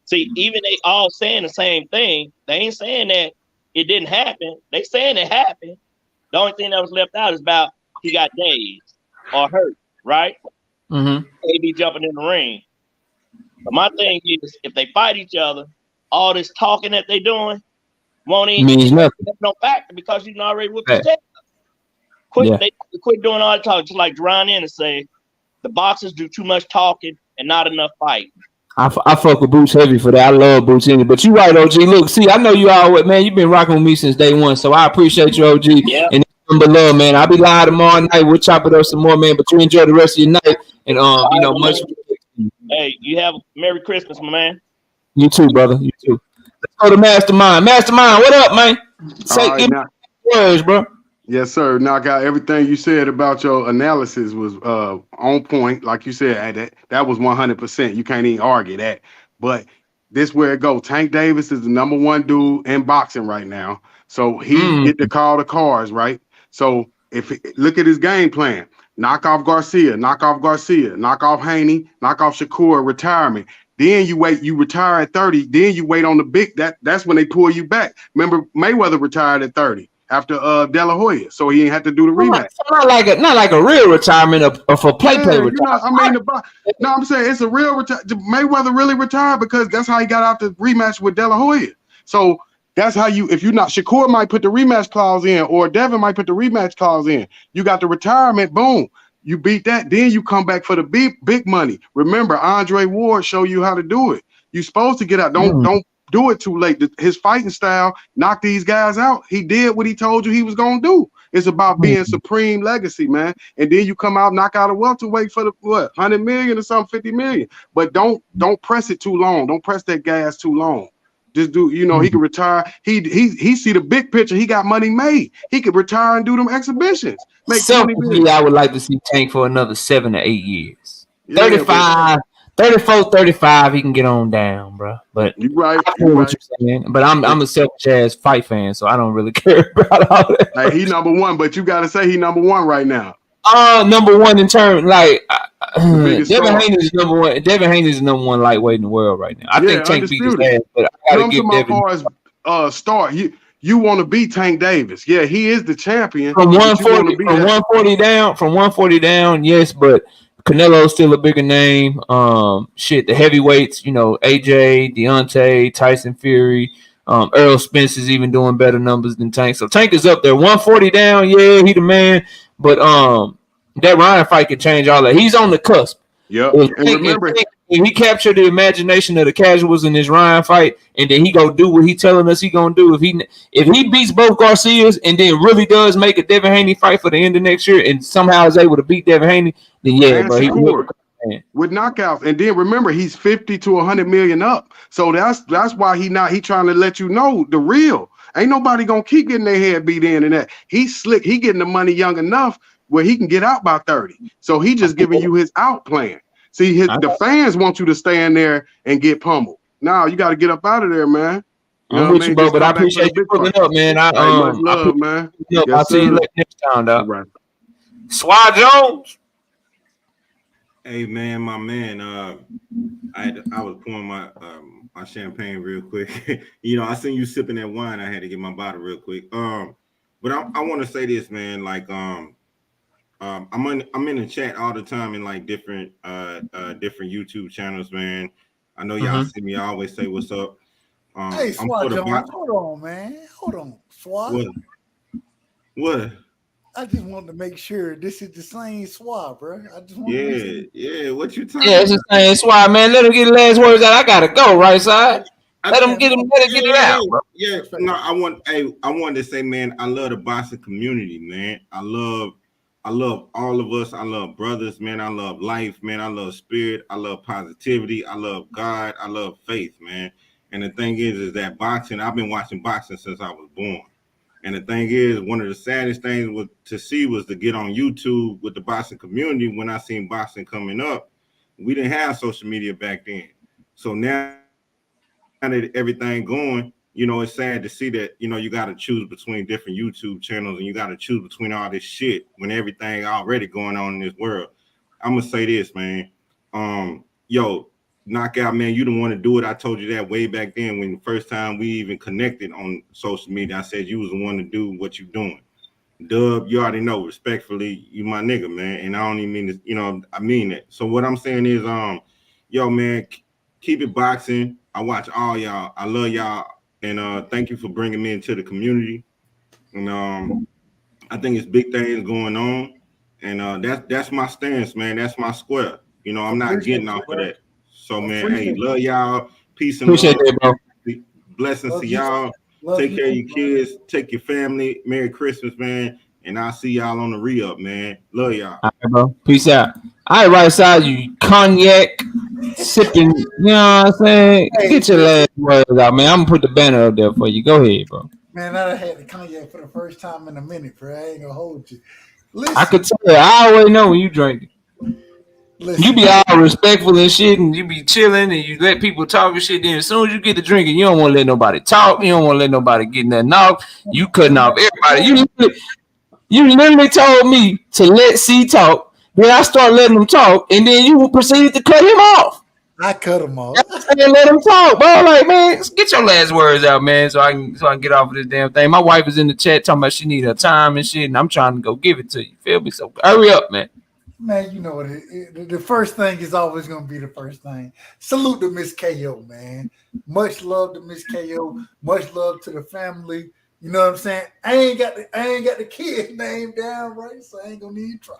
Speaker 14: See, even they all saying the same thing. They ain't saying that it didn't happen. They saying it happened. The only thing that was left out is about he got dazed or hurt, right?
Speaker 1: Mm-hmm.
Speaker 14: AB jumping in the ring. But my thing is, if they fight each other, all this talking that they doing won't even
Speaker 1: means nothing.
Speaker 14: No factor because you already whooped his tail. Quit doing all the talking. Just like Jerron in and say, the boxers do too much talking and not enough fighting.
Speaker 1: I fuck with Boots heavy for that. I love Boots in it. But you right, OG. Look, see, I know you all, man. You've been rocking with me since day one, so I appreciate you, OG.
Speaker 14: Yeah.
Speaker 1: And below, man. I'll be live tomorrow night. We'll chop it up some more, man. But you enjoy the rest of your night, and much.
Speaker 14: Hey, you have a Merry Christmas, my man.
Speaker 1: You too, brother. You too. Let's go to Mastermind. Mastermind, what up, man? Say words, bro.
Speaker 16: Yes, sir. Knockout. Everything you said about your analysis was on point. Like you said, that was 100%. You can't even argue that. But this where it goes. Tank Davis is the number one dude in boxing right now. So he get to call the cards, right? So look at his game plan. Knock off Garcia, knock off Haney, knock off Shakur, retirement. Then you wait, you retire at 30. Then you wait on the big, that's when they pull you back. Remember, Mayweather retired at 30 after De La Hoya, so he ain't had to do the rematch.
Speaker 1: Not like a real retirement of a play retirement.
Speaker 16: I'm saying it's a real retirement. Mayweather really retired because that's how he got out the rematch with De La Hoya. So that's how if you're not, Shakur might put the rematch clause in, or Devin might put the rematch clause in. You got the retirement, boom. You beat that, then you come back for the big money. Remember, Andre Ward showed you how to do it. You're supposed to get out. Don't do it too late. His fighting style knocked these guys out. He did what he told you he was gonna do. It's about being supreme legacy, man. And then you come out, knock out a welterweight for the 100 million or something, 50 million. But don't press it too long. Don't press that gas too long. Just do, he could retire. He see the big picture. He got money made. He could retire and do them exhibitions. Make 20 million.
Speaker 1: I would like to see Tank for another 7 to 8 years.
Speaker 16: Yeah,
Speaker 1: 34, 35, he can get on down, bro. But
Speaker 16: you right.
Speaker 1: I feel what you're saying. But I'm a selfish ass fight fan, so I don't really care about all that.
Speaker 16: Hey, he number one, but you got to say he number one right now.
Speaker 1: Number one in terms like
Speaker 16: the
Speaker 1: Devin Haney is number one. Devin Haney is the number one lightweight in the world right now. I think Tank beat his ass, but I gotta give Devin.
Speaker 16: Start. You want to beat Tank Davis? Yeah, he is the champion.
Speaker 1: From 140 down, yes, but Canelo's still a bigger name. The heavyweights, AJ, Deontay, Tyson Fury, Errol Spence is even doing better numbers than Tank. So Tank is up there. 140 down, yeah, he the man. But that Ryan fight could change all that. He's on the cusp.
Speaker 16: Yep.
Speaker 1: If he captured the imagination of the casuals in this Ryan fight, and then he go do what he telling us he gonna do. If he beats both Garcias and then really does make a Devin Haney fight for the end of next year, and somehow is able to beat Devin Haney, then yeah, bro,
Speaker 16: with knockouts. And then remember, he's 50 to 100 million up. So that's why he trying to let you know the real. Ain't nobody gonna keep getting their head beat in and that. He's slick. He getting the money young enough where he can get out by 30. So he just giving you his out plan. See, the fans want you to stay in there and get pummeled. Now you got to get up out of there, man.
Speaker 1: I'm with you, bro, but I appreciate you pulling up, man.
Speaker 16: Much love, man.
Speaker 1: I'll see you next time, dog. Right. Swag Jones.
Speaker 15: Hey, man, my man. I was pouring my champagne real quick. I seen you sipping that wine. I had to get my bottle real quick. But I want to say this, man. Like, I'm in the chat all the time in like different YouTube channels, man. I know y'all see me. I always say what's up.
Speaker 5: Hey, Swat Jones, hold on, man. Hold on, Swat.
Speaker 15: What?
Speaker 5: I just wanted to make sure this is the same Swat, bro. I just want
Speaker 15: yeah. What you talking?
Speaker 1: Yeah, it's the same Swat, man. Let him get the last words out. I gotta go, right side. Let him get it out, bro.
Speaker 15: Yeah. No, I wanted to say, man, I love the boxing community, man. I love all of us. I love brothers, man. I love life, man. I love spirit. I love positivity. I love God. I love faith, man. And the thing is that boxing, I've been watching boxing since I was born. And the thing is, one of the saddest things was to get on YouTube with the boxing community. When I seen boxing coming up, we didn't have social media back then. So now that everything going, it's sad to see that, you got to choose between different YouTube channels and you got to choose between all this shit when everything already going on in this world. I'm going to say this, man. Knockout, man, you don't want to do it. I told you that way back then when the first time we even connected on social media. I said you was the one to do what you're doing. Dub, you already know, respectfully, you my nigga, man. And I don't even mean this, I mean it. So what I'm saying is, man, keep it boxing. I watch all y'all. I love y'all. And thank you for bringing me into the community. And I think it's big things going on. And that's my stance, man. That's my square. I'm not getting off of that. So, man, hey, love y'all. Peace and
Speaker 1: appreciate
Speaker 15: love.
Speaker 1: That, bro.
Speaker 15: Blessings to y'all. Take care of your kids. Take your family. Merry Christmas, man. And I'll see y'all on the re-up, man. Love y'all.
Speaker 1: All right, bro. Peace out. All right, right side, you cognac sipping. You know what I'm saying? Get your last words out, man. I'm going to put the banner up there for you. Go ahead, bro.
Speaker 5: Man, I had the cognac for the first time in a minute, bro. I ain't going to hold you. Listen.
Speaker 1: I could tell. I always know when you drink it. Listen. You be all respectful and shit, and you be chilling, and you let people talk and shit. Then as soon as you get to drinking, you don't want to let nobody talk. You don't want to let nobody get nothing off. You cutting off everybody. You literally told me to let C talk. Then I start letting him talk, and then you proceed to cut him off.
Speaker 5: I cut him off.
Speaker 1: Let him talk, bro. Like, man, get your last words out, man, so I can get off of this damn thing. My wife is in the chat talking about she need her time and shit, and I'm trying to go give it to you. Feel me? So hurry up, man.
Speaker 5: Man, you know what? The first thing is always going to be the first thing. Salute to Miss KO, man. Much love to Miss KO. Much love to the family. You know what I'm saying? I ain't got the kid's name down right, so I ain't gonna need to try.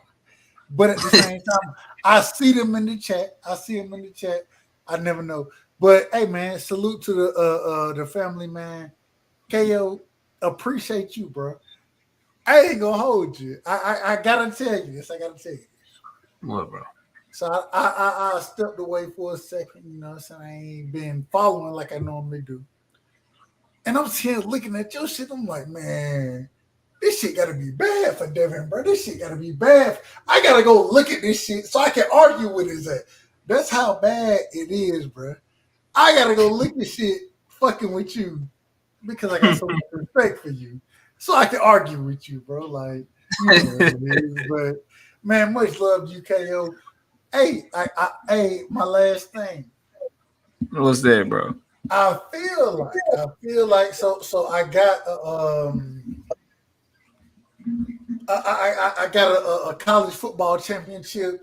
Speaker 5: But at the same time, I see them in the chat. I never know. But hey, man, salute to the family, man. KO, appreciate you, bro. I ain't gonna hold you. I gotta tell you this.
Speaker 1: What, bro?
Speaker 5: So I stepped away for a second, you know what I'm saying? I ain't been following like I normally do. And I'm sitting looking at your shit. I'm like, man, this shit gotta be bad for Devin, bro. This shit gotta be bad. I gotta go look at this shit so I can argue with his ass. That's how bad it is, bro. I gotta go lick the shit fucking with you because I got so much respect for you. So I can argue with you, bro. Like, you know what it is. But man, much love to you, KO. Hey, hey, my last thing.
Speaker 1: What's that, bro?
Speaker 5: I feel like so I got I got a college football championship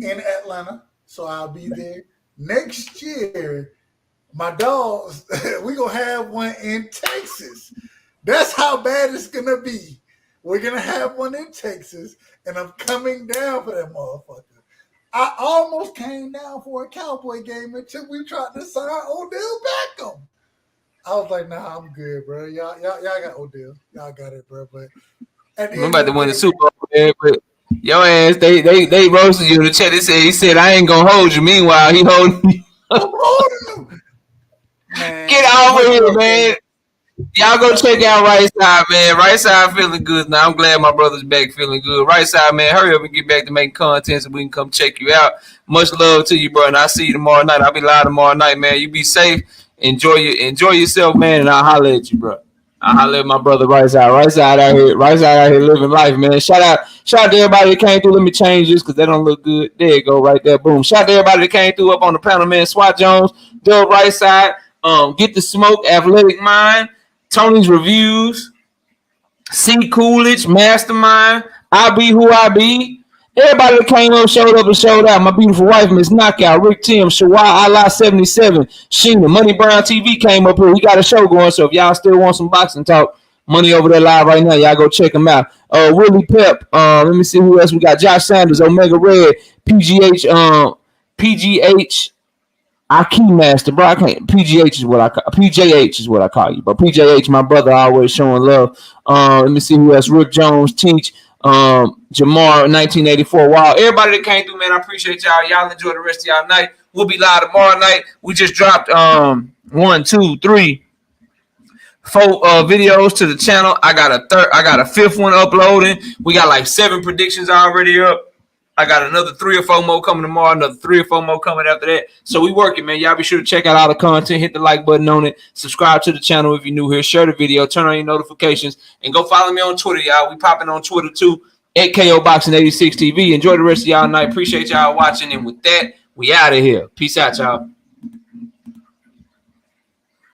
Speaker 5: in Atlanta, so I'll be there next year. My dogs, we gonna have one in Texas. That's how bad it's gonna be. We're gonna have one in Texas, and I'm coming down for that motherfucker. I almost came down for a Cowboy game until we tried to sign Odell Beckham. I was like, nah, I'm good, bro. Y'all got Odell. Y'all got it, bro. But
Speaker 1: I'm about to win the Super Bowl, man, but your ass, they roasted you in the chat. He said, I ain't gonna hold you. Meanwhile, he holding you.
Speaker 5: I'm holding him. Man,
Speaker 1: get over here, man. Y'all go check out Right Side, man. Right Side feeling good now. I'm glad my brother's back feeling good. Right Side, man, hurry up and get back to making content so we can come check you out. Much love to you, bro, and I'll see you tomorrow night. I'll be live tomorrow night, man. You be safe. Enjoy yourself, man, and I'll holler at you, bro. I'll holler at my brother Right Side. Right Side out here living life, man. Shout out to everybody that came through. Let me change this because that don't look good. There you go, right there. Boom. Shout out to everybody that came through up on the panel, man. Swat Jones, Dub Right Side, Get the Smoke, Athletic Mind, Tony's Reviews, C. Coolidge, Mastermind, I Be Who I Be. Everybody that came up, showed up, and showed out. My beautiful wife, Miss Knockout, Rick Tim, Shawai, Allah 77, Sheena, Money Brown TV came up here. We got a show going, so if y'all still want some boxing talk, Money over there live right now. Y'all go check them out. Willie Pep. Let me see who else we got. Josh Sanders, Omega Red, PGH, I Keymaster, bro. I can't. PGH is what I call you. But PJH, my brother, always showing love. Let me see who else. Rick Jones, Teach, Jamar, 1984. Wow, everybody that came through, man. I appreciate y'all. Y'all enjoy the rest of y'all night. We'll be live tomorrow night. We just dropped 4 videos to the channel. I got a fifth one uploading. We got like 7 predictions already up. I got another 3 or 4 more coming tomorrow, another 3 or 4 more coming after that. So we working, man. Y'all be sure to check out all the content, hit the like button on it, subscribe to the channel if you're new here, share the video, turn on your notifications, and go follow me on Twitter, y'all. We popping on Twitter too, at KO Boxing 86 TV. Enjoy the rest of y'all night. Appreciate y'all watching, and with that, we out of here. Peace out, y'all.